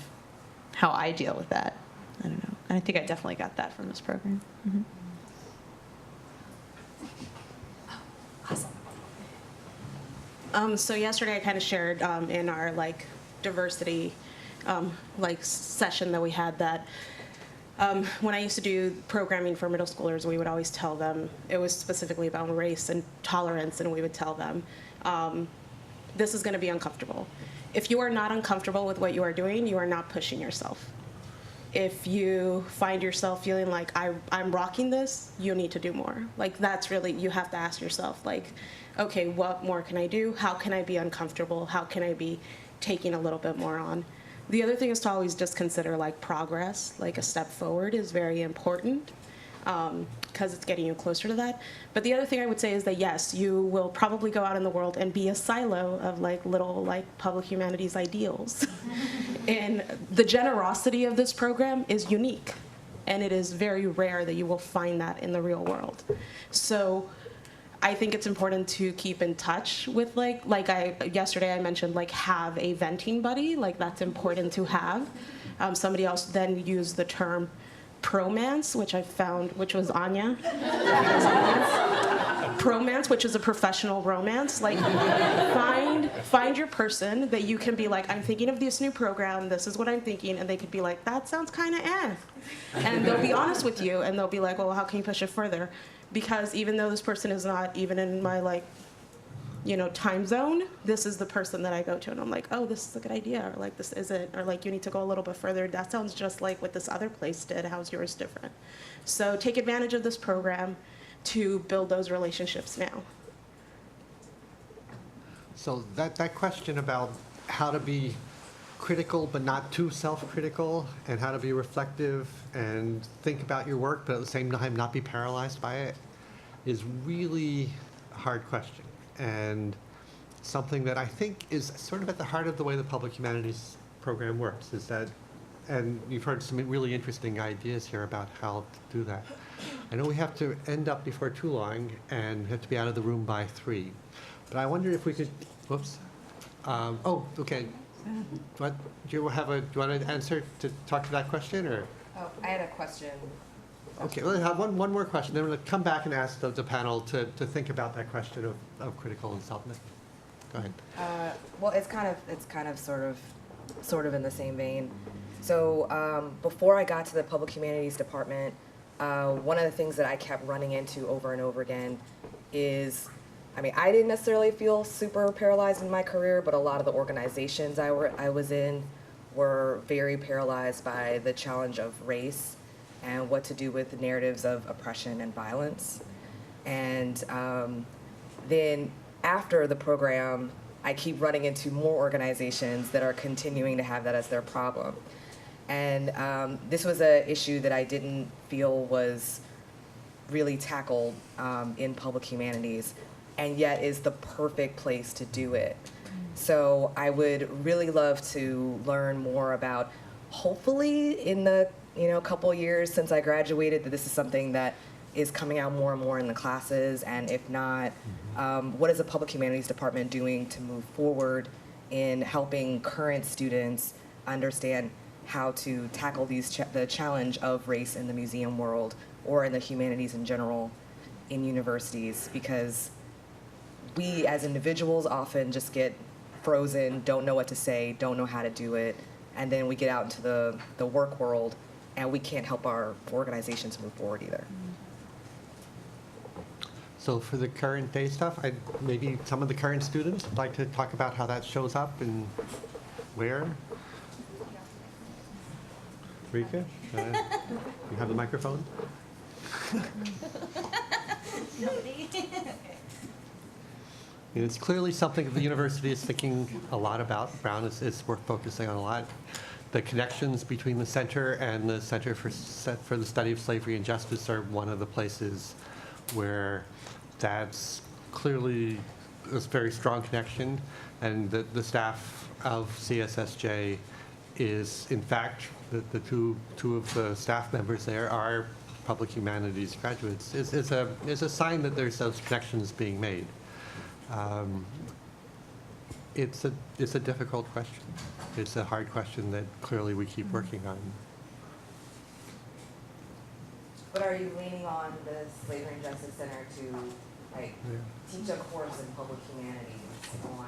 [SPEAKER 9] how I deal with that. I don't know. And I think I definitely got that from this program. Mm-hmm.
[SPEAKER 11] So yesterday I kind of shared in our like diversity session that we had that when I used to do programming for middle schoolers, we would always tell them, it was specifically about race and tolerance, and we would tell them, this is going to be uncomfortable. If you are not uncomfortable with what you are doing, you are not pushing yourself. If you find yourself feeling like I'm rocking this, you need to do more. Like that's really, you have to ask yourself like, okay, what more can I do? How can I be uncomfortable? How can I be taking a little bit more on? The other thing is to always just consider like progress, like a step forward is very important because it's getting you closer to that. But the other thing I would say is that yes, you will probably go out in the world and be a silo of like little like public humanities ideals. And the generosity of this program is unique, and it is very rare that you will find that in the real world. So I think it's important to keep in touch with yesterday I mentioned like have a venting buddy, like that's important to have. Somebody else then used the term promance, which I found, which was Anya. Promance, which is a professional romance. Like find your person that you can be like, I'm thinking of this new program, this is what I'm thinking, and they could be like, that sounds kind of And they'll be honest with you, and they'll be like, well, how can you push it further? Because even though this person is not even in my like time zone, this is the person that I go to, and I'm like, oh, this is a good idea, or like this isn't, or like you need to go a little bit further. That sounds just like what this other place did. How's yours different? So take advantage of this program to build those relationships now.
[SPEAKER 16] So that question about how to be critical but not too self-critical, and how to be reflective and think about your work but at the same time not be paralyzed by it, is really a hard question, and something that I think is sort of at the heart of the way the Public Humanities program works, is that, and you've heard some really interesting ideas here about how to do that. I know we have to end up before too long and have to be out of the room by 3, but I wonder if we could, whoops. Oh, okay. Do you want to answer to talk to that question, or?
[SPEAKER 4] Oh, I had a question.
[SPEAKER 16] Okay, well, I have one more question. Then I'm going to come back and ask the panel to think about that question of critical and self. Go ahead.
[SPEAKER 4] Well, it's kind of sort of in the same vein. So before I got to the Public Humanities department, one of the things that I kept running into over and over again is, I didn't necessarily feel super paralyzed in my career, but a lot of the organizations I was in were very paralyzed by the challenge of race and what to do with the narratives of oppression and violence. And then after the program, I keep running into more organizations that are continuing to have that as their problem. And this was an issue that I didn't feel was really tackled in Public Humanities, and yet is the perfect place to do it. So I would really love to learn more about, hopefully in the couple years since I graduated, that this is something that is coming out more and more in the classes, and if not, what is the Public Humanities department doing to move forward in helping current students understand how to tackle the challenge of race in the museum world or in the humanities in general in universities, because we as individuals often just get frozen, don't know what to say, don't know how to do it, and then we get out into the work world and we can't help our organizations move forward either.
[SPEAKER 16] So for the current day stuff, maybe some of the current students would like to talk about how that shows up and where. Rika, you have the microphone? It's clearly something that the university is thinking a lot about. Brown is worth focusing on a lot. The connections between the center and the Center for the Study of Slavery and Justice are one of the places where that's clearly a very strong connection, and the staff of CSSJ is, in fact, the two of the staff members there are Public Humanities graduates. Is a sign that there's those connections being made. It's a difficult question. It's a hard question that clearly we keep working on.
[SPEAKER 4] But are you leaning on the Slavery and Justice Center to teach a course in Public Humanities on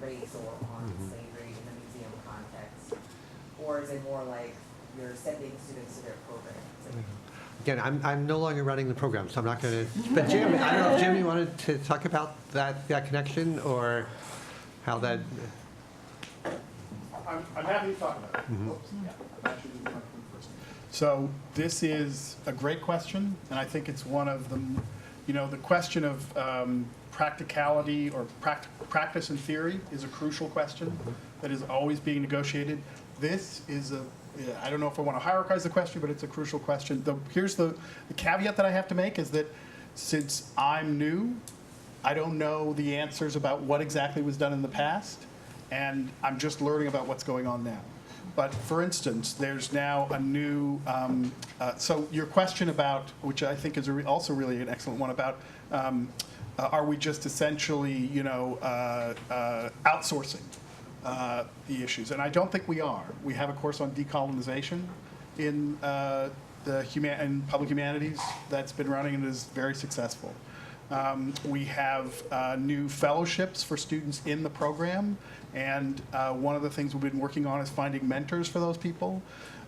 [SPEAKER 4] race or on slavery in the museum context? Or is it more like you're sending students to their programs?
[SPEAKER 16] Again, I'm no longer running the program, so I'm not going to. But Jim, I don't know if Jim, you wanted to talk about that connection or how that.
[SPEAKER 22] I'm happy to talk about it. Oops, yeah, I actually did the microphone first. So this is a great question, and I think it's one of the, the question of practicality or practice and theory is a crucial question that is always being negotiated. This is I don't know if I want to hierarchize the question, but it's a crucial question. Here's the caveat that I have to make is that since I'm new, I don't know the answers about what exactly was done in the past, and I'm just learning about what's going on now. But for instance, there's now a new, so your question about, which I think is also really an excellent one, about are we just essentially, outsourcing the issues? And I don't think we are. We have a course on decolonization in in Public Humanities that's been running and is very successful. We have new fellowships for students in the program, and one of the things we've been working on is finding mentors for those people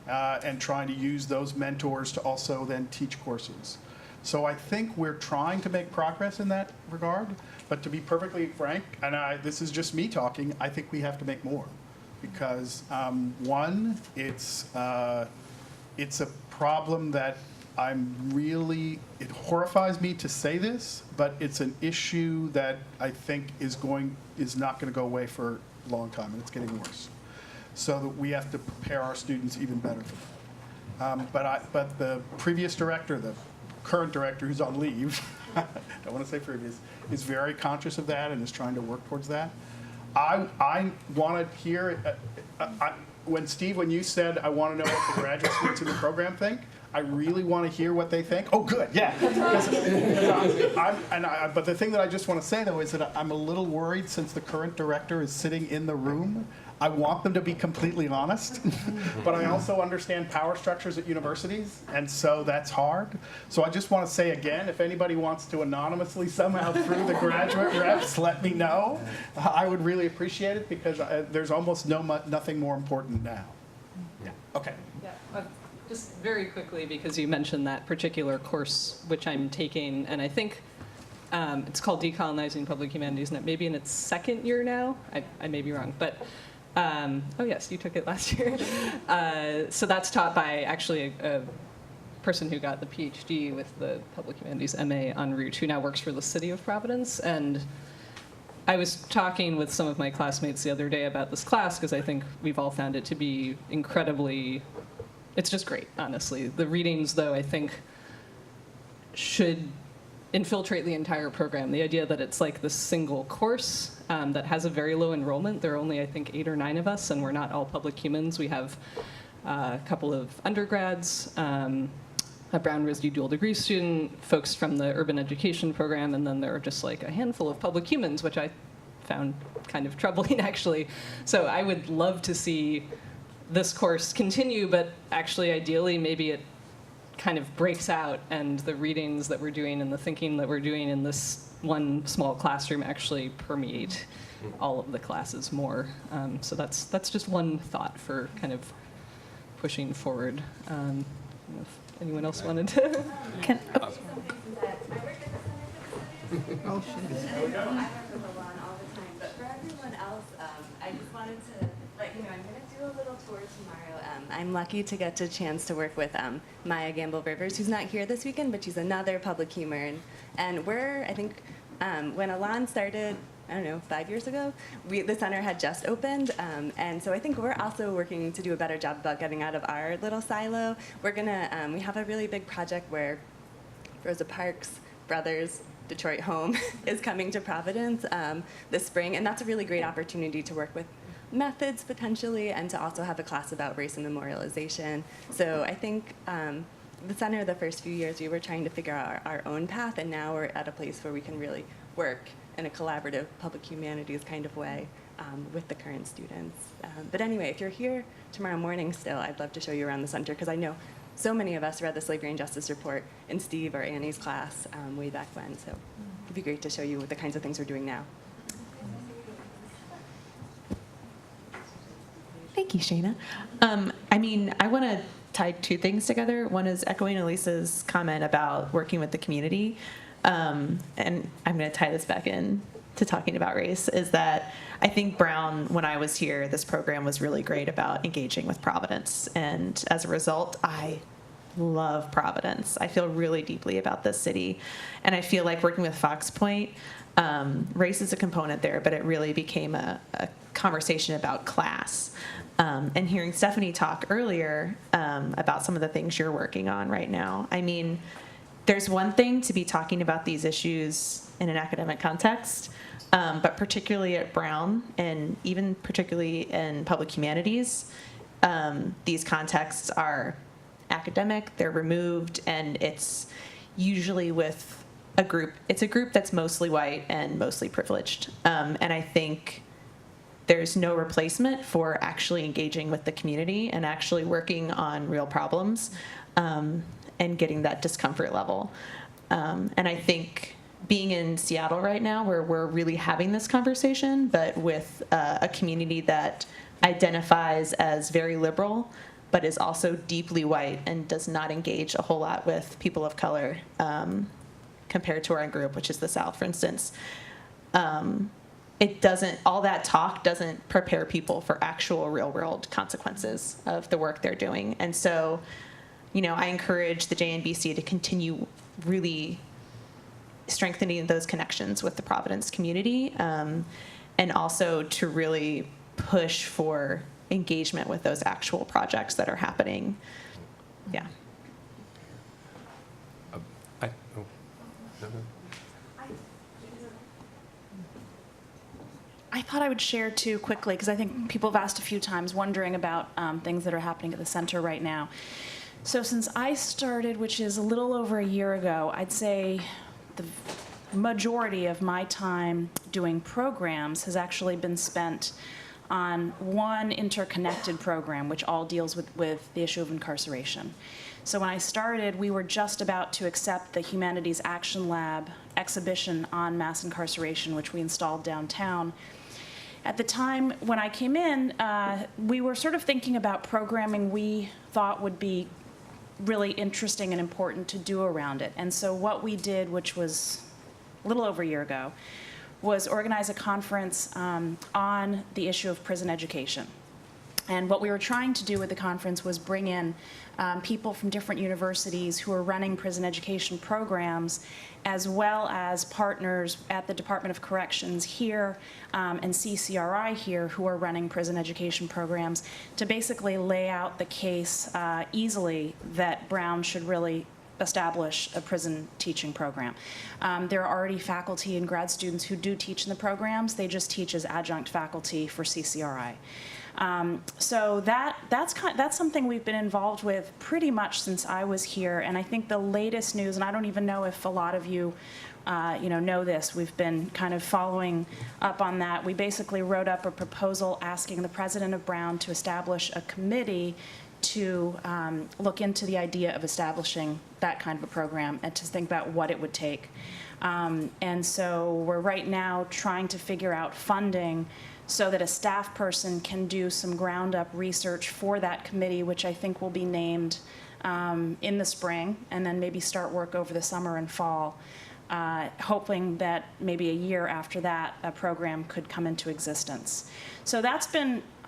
[SPEAKER 22] and trying to use those mentors to also then teach courses. So I think we're trying to make progress in that regard, but to be perfectly frank, and this is just me talking, I think we have to make more. Because one, it's a problem that it horrifies me to say this, but it's an issue that I think is not going to go away for a long time, and it's getting worse. So that we have to prepare our students even better for that. But the previous director, the current director who's on leave, I don't want to say previous, is very conscious of that and is trying to work towards that. I want to hear, when you said, I want to know what the graduate students in the program think, I really want to hear what they think. Oh, good, yeah. But the thing that I just want to say, though, is that I'm a little worried since the current director is sitting in the room. I want them to be completely honest, but I also understand power structures at universities, and so that's hard. So I just want to say again, if anybody wants to anonymously somehow through the graduate reps, let me know. I would really appreciate it because there's almost nothing more important now. Yeah. Okay.
[SPEAKER 10] Yeah. Just very quickly, because you mentioned that particular course which I'm taking, and I think it's called Decolonizing Public Humanities, and it may be in its second year now. I may be wrong, but oh yes, you took it last year. So that's taught by actually a person who got the PhD with the Public Humanities MA en route, who now works for the City of Providence. And I was talking with some of my classmates the other day about this class because I think we've all found it to be incredibly, it's just great, honestly. The readings, though, I think should infiltrate the entire program. The idea that it's like this single course that has a very low enrollment. There are only, I think, 8 or 9 of us, and we're not all public humans. We have a couple of undergrads, a Brown RISD dual degree student, folks from the urban education program, and then there are just like a handful of public humans, which I found kind of troubling, actually. So I would love to see this course continue, but actually, ideally, maybe it kind of breaks out and the readings that we're doing and the thinking that we're doing in this one small classroom actually permeate all of the classes more. So that's just one thought for kind of pushing forward. I don't know if anyone else wanted to?
[SPEAKER 15] Oh, shit.
[SPEAKER 18] I work with Alon all the time, but for everyone else, I just wanted to let you know I'm going to do a little tour tomorrow. I'm lucky to get a chance to work with Maya Gamble-Rivers, who's not here this weekend, but she's another public humor. And we're, I think, when Alon started, I don't know, 5 years ago, the center had just opened. And so I think we're also working to do a better job about getting out of our little silo. We're going to, we have a really big project where Rosa Parks Brothers Detroit Home is coming to Providence this spring, and that's a really great opportunity to work with methods potentially, and to also have a class about race and memorialization. So I think the center, the first few years, we were trying to figure out our own path, and now we're at a place where we can really work in a collaborative public humanities kind of way with the current students. But anyway, if you're here tomorrow morning still, I'd love to show you around the center, because I know so many of us read the Slavery and Justice Report in Steve or Annie's class way back when, so it'd be great to show you the kinds of things we're doing now.
[SPEAKER 9] Thank you, Shayna. I mean, I want to tie 2 things together. One is echoing Elisa's comment about working with the community, and I'm going to tie this back in to talking about race, is that I think Brown, when I was here, this program was really great about engaging with Providence. And as a result, I love Providence. I feel really deeply about this city. And I feel like working with Fox Point, race is a component there, but it really became a conversation about class. And hearing Stephanie talk earlier about some of the things you're working on right now, I mean, there's one thing to be talking about these issues in an academic context, but particularly at Brown, and even particularly in public humanities, these contexts are academic, they're removed, and it's usually with a group that's mostly white and mostly privileged. And I think there's no replacement for actually engaging with the community and actually working on real problems and getting that discomfort level. And I think being in Seattle right now, where we're really having this conversation, but with a community that identifies as very liberal, but is also deeply white and does not engage a whole lot with people of color compared to our group, which is the South, for instance. All that talk doesn't prepare people for actual real world consequences of the work they're doing. And so, I encourage the JNBC to continue really strengthening those connections with the Providence community, and also to really push for engagement with those actual projects that are happening. Yeah.
[SPEAKER 13] I thought I would share too quickly, because I think people have asked a few times wondering about things that are happening at the center right now. So since I started, which is a little over a year ago, I'd say the majority of my time doing programs has actually been spent on one interconnected program, which all deals with the issue of incarceration. So when I started, we were just about to accept the Humanities Action Lab exhibition on mass incarceration, which we installed downtown. At the time when I came in, we were sort of thinking about programming we thought would be really interesting and important to do around it. And so what we did, which was a little over a year ago, was organize a conference on the issue of prison education. And what we were trying to do with the conference was bring in people from different universities who are running prison education programs, as well as partners at the Department of Corrections here and CCRI here who are running prison education programs, to basically lay out the case easily that Brown should really establish a prison teaching program. There are already faculty and grad students who do teach in the programs. They just teach as adjunct faculty for CCRI. So that's something we've been involved with pretty much since I was here. And I think the latest news, and I don't even know if a lot of you know this, we've been kind of following up on that. We basically wrote up a proposal asking the president of Brown to establish a committee to look into the idea of establishing that kind of a program and to think about what it would take. And so we're right now trying to figure out funding so that a staff person can do some ground-up research for that committee, which I think will be named in the spring, and then maybe start work over the summer and fall, hoping that maybe a year after that, a program could come into existence. So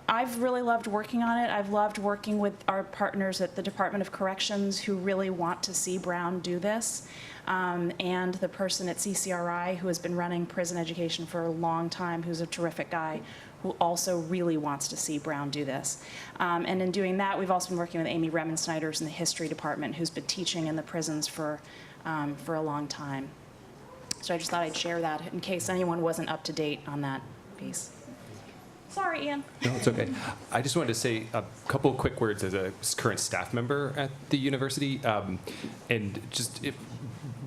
[SPEAKER 13] I've really loved working on it. I've loved working with our partners at the Department of Corrections who really want to see Brown do this, and the person at CCRI who has been running prison education for a long time, who's a terrific guy, who also really wants to see Brown do this. And in doing that, we've also been working with Amy Remensniders in the history department, who's been teaching in the prisons for a long time. So I just thought I'd share that in case anyone wasn't up to date on that piece. Sorry, Ian.
[SPEAKER 19] No, it's okay. I just wanted to say a couple of quick words as a current staff member at the university.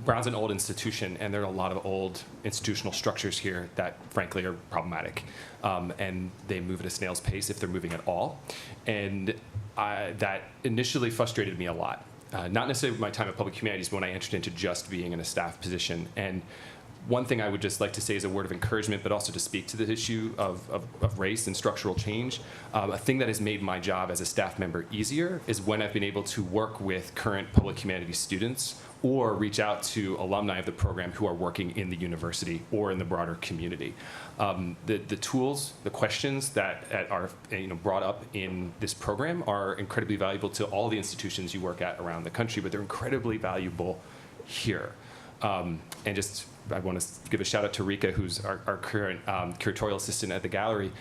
[SPEAKER 19] Brown's an old institution, and there are a lot of old institutional structures here that, frankly, are problematic. And they move at a snail's pace if they're moving at all. And that initially frustrated me a lot. Not necessarily with my time at Public Humanities, but when I entered into just being in a staff position. And one thing I would just like to say is a word of encouragement, but also to speak to the issue of race and structural change. A thing that has made my job as a staff member easier is when I've been able to work with current public humanities students or reach out to alumni of the program who are working in the university or in the broader community. The tools, the questions that are brought up in this program are incredibly valuable to all the institutions you work at around the country, but they're incredibly valuable here. I want to give a shout out to Rika, who's our current curatorial assistant at the gallery.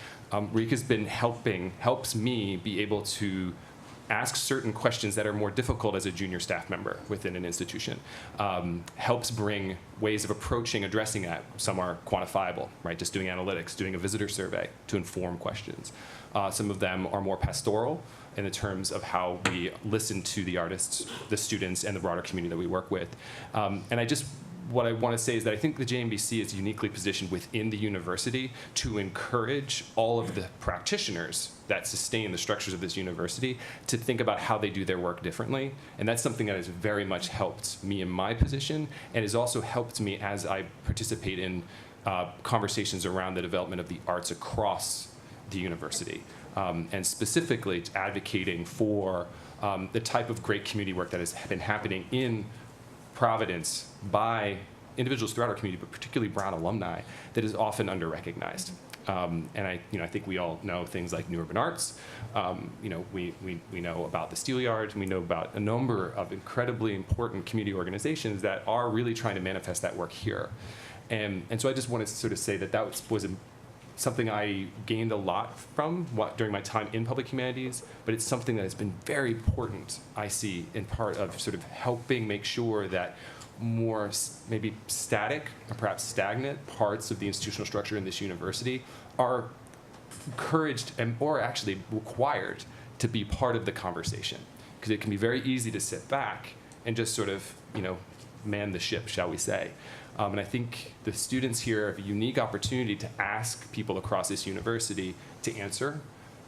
[SPEAKER 19] Rika's been helps me be able to ask certain questions that are more difficult as a junior staff member within an institution. Helps bring ways of addressing that. Some are quantifiable, right? Just doing analytics, doing a visitor survey to inform questions. Some of them are more pastoral in the terms of how we listen to the artists, the students, and the broader community that we work with. What I want to say is that I think the JNBC is uniquely positioned within the university to encourage all of the practitioners that sustain the structures of this university to think about how they do their work differently. And that's something that has very much helped me in my position and has also helped me as I participate in conversations around the development of the arts across the university. and specifically advocating for the type of great community work that has been happening in Providence by individuals throughout our community, but particularly Brown alumni, that is often under-recognized. And I think we all know things like New Urban Arts. We know about the Steelyard, and we know about a number of incredibly important community organizations that are really trying to manifest that work here. And so I just wanted to sort of say that was something I gained a lot from during my time in public humanities, but it's something that has been very important, I see, in part of sort of helping make sure that more maybe static or perhaps stagnant parts of the institutional structure in this university are encouraged or actually required to be part of the conversation. Because it can be very easy to sit back and just sort of, man the ship, shall we say. And I think the students here have a unique opportunity to ask people across this university to answer,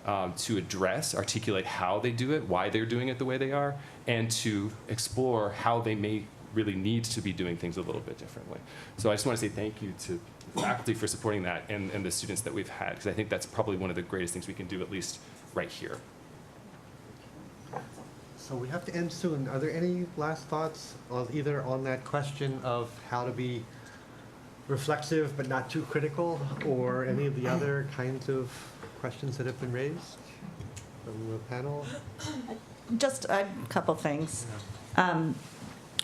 [SPEAKER 19] to address, articulate how they do it, why they're doing it the way they are, and to explore how they may really need to be doing things a little bit differently. So I just want to say thank you to the faculty for supporting that and the students that we've had, because I think that's probably one of the greatest things we can do, at least right here.
[SPEAKER 16] So we have to end soon. Are there any last thoughts either on that question of how to be reflexive but not too critical, or any of the other kinds of questions that have been raised from the panel?
[SPEAKER 1] Just a couple things.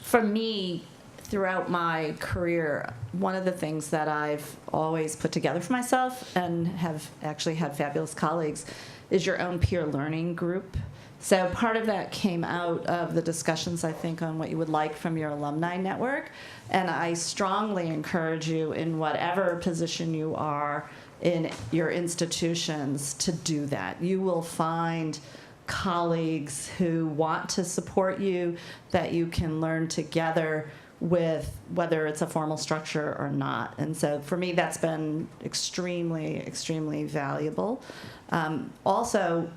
[SPEAKER 1] For me, throughout my career, one of the things that I've always put together for myself and have actually had fabulous colleagues is your own peer learning group. So part of that came out of the discussions, I think, on what you would like from your alumni network. And I strongly encourage you, in whatever position you are in your institutions, to do that. You will find colleagues who want to support you, that you can learn together with, whether it's a formal structure or not. And so for me, that's been extremely, extremely valuable. Also,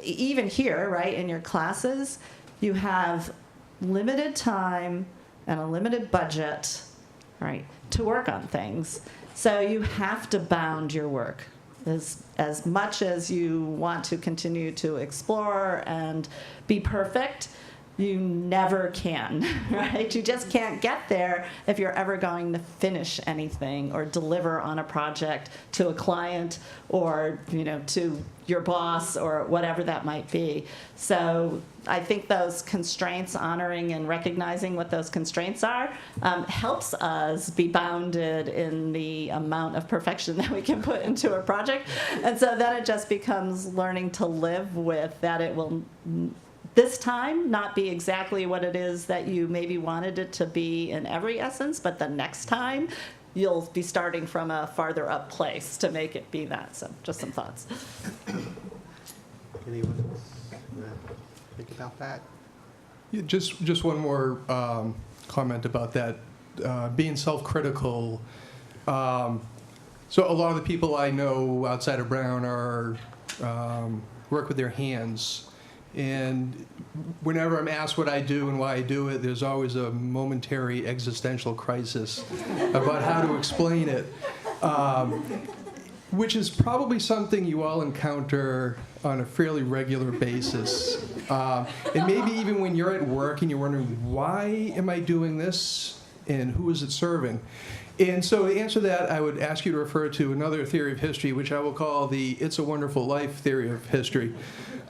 [SPEAKER 1] even here, right, in your classes, you have limited time and a limited budget, right, to work on things. So you have to bound your work. As much as you want to continue to explore and be perfect, you never can, right? You just can't get there if you're ever going to finish anything or deliver on a project to a client or, to your boss or whatever that might be. So I think those constraints, honoring and recognizing what those constraints are, helps us be bounded in the amount of perfection that we can put into a project. And so then it just becomes learning to live with that. It will this time not be exactly what it is that you maybe wanted it to be in every essence, but the next time you'll be starting from a farther up place to make it be that. So just some thoughts.
[SPEAKER 16] Anyone else think about that?
[SPEAKER 2] Yeah, just one more comment about that, being self-critical. So a lot of the people I know outside of Brown are work with their hands. And whenever I'm asked what I do and why I do it, there's always a momentary existential crisis about how to explain it, which is probably something you all encounter on a fairly regular basis. And maybe even when you're at work and you're wondering, why am I doing this and who is it serving? And so to answer that, I would ask you to refer to another theory of history, which I will call the It's a Wonderful Life theory of history.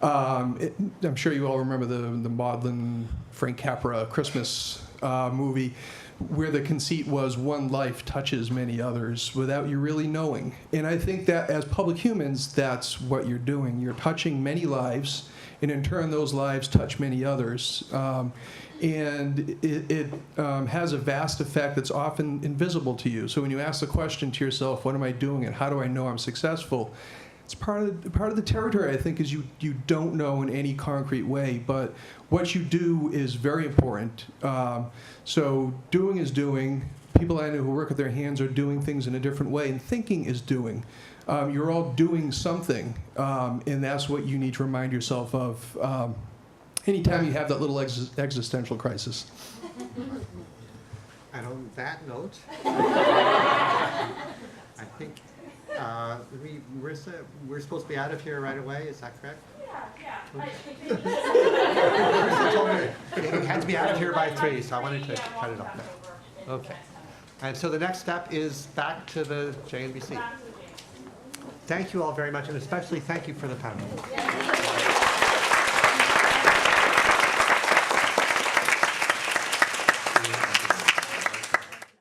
[SPEAKER 2] I'm sure you all remember the maudlin Frank Capra Christmas movie, where the conceit was one life touches many others without you really knowing. And I think that as public humans, that's what you're doing. You're touching many lives, and in turn, those lives touch many others. And it has a vast effect that's often invisible to you. So when you ask the question to yourself, what am I doing and how do I know I'm successful? It's part of the territory, I think, is you don't know in any concrete way, but what you do is very important. So doing is doing. People I know who work with their hands are doing things in a different way, and thinking is doing. You're all doing something, and that's what you need to remind yourself of anytime you have that little existential crisis.
[SPEAKER 16] And on that note, I think Marissa, we're supposed to be out of here right away, is that correct?
[SPEAKER 12] Yeah.
[SPEAKER 16] Marissa told me it had to be out of here by 3, so I wanted to cut it off there. Okay. And so the next step is back to the JNBC. Thank you all very much, and especially thank you for the panel.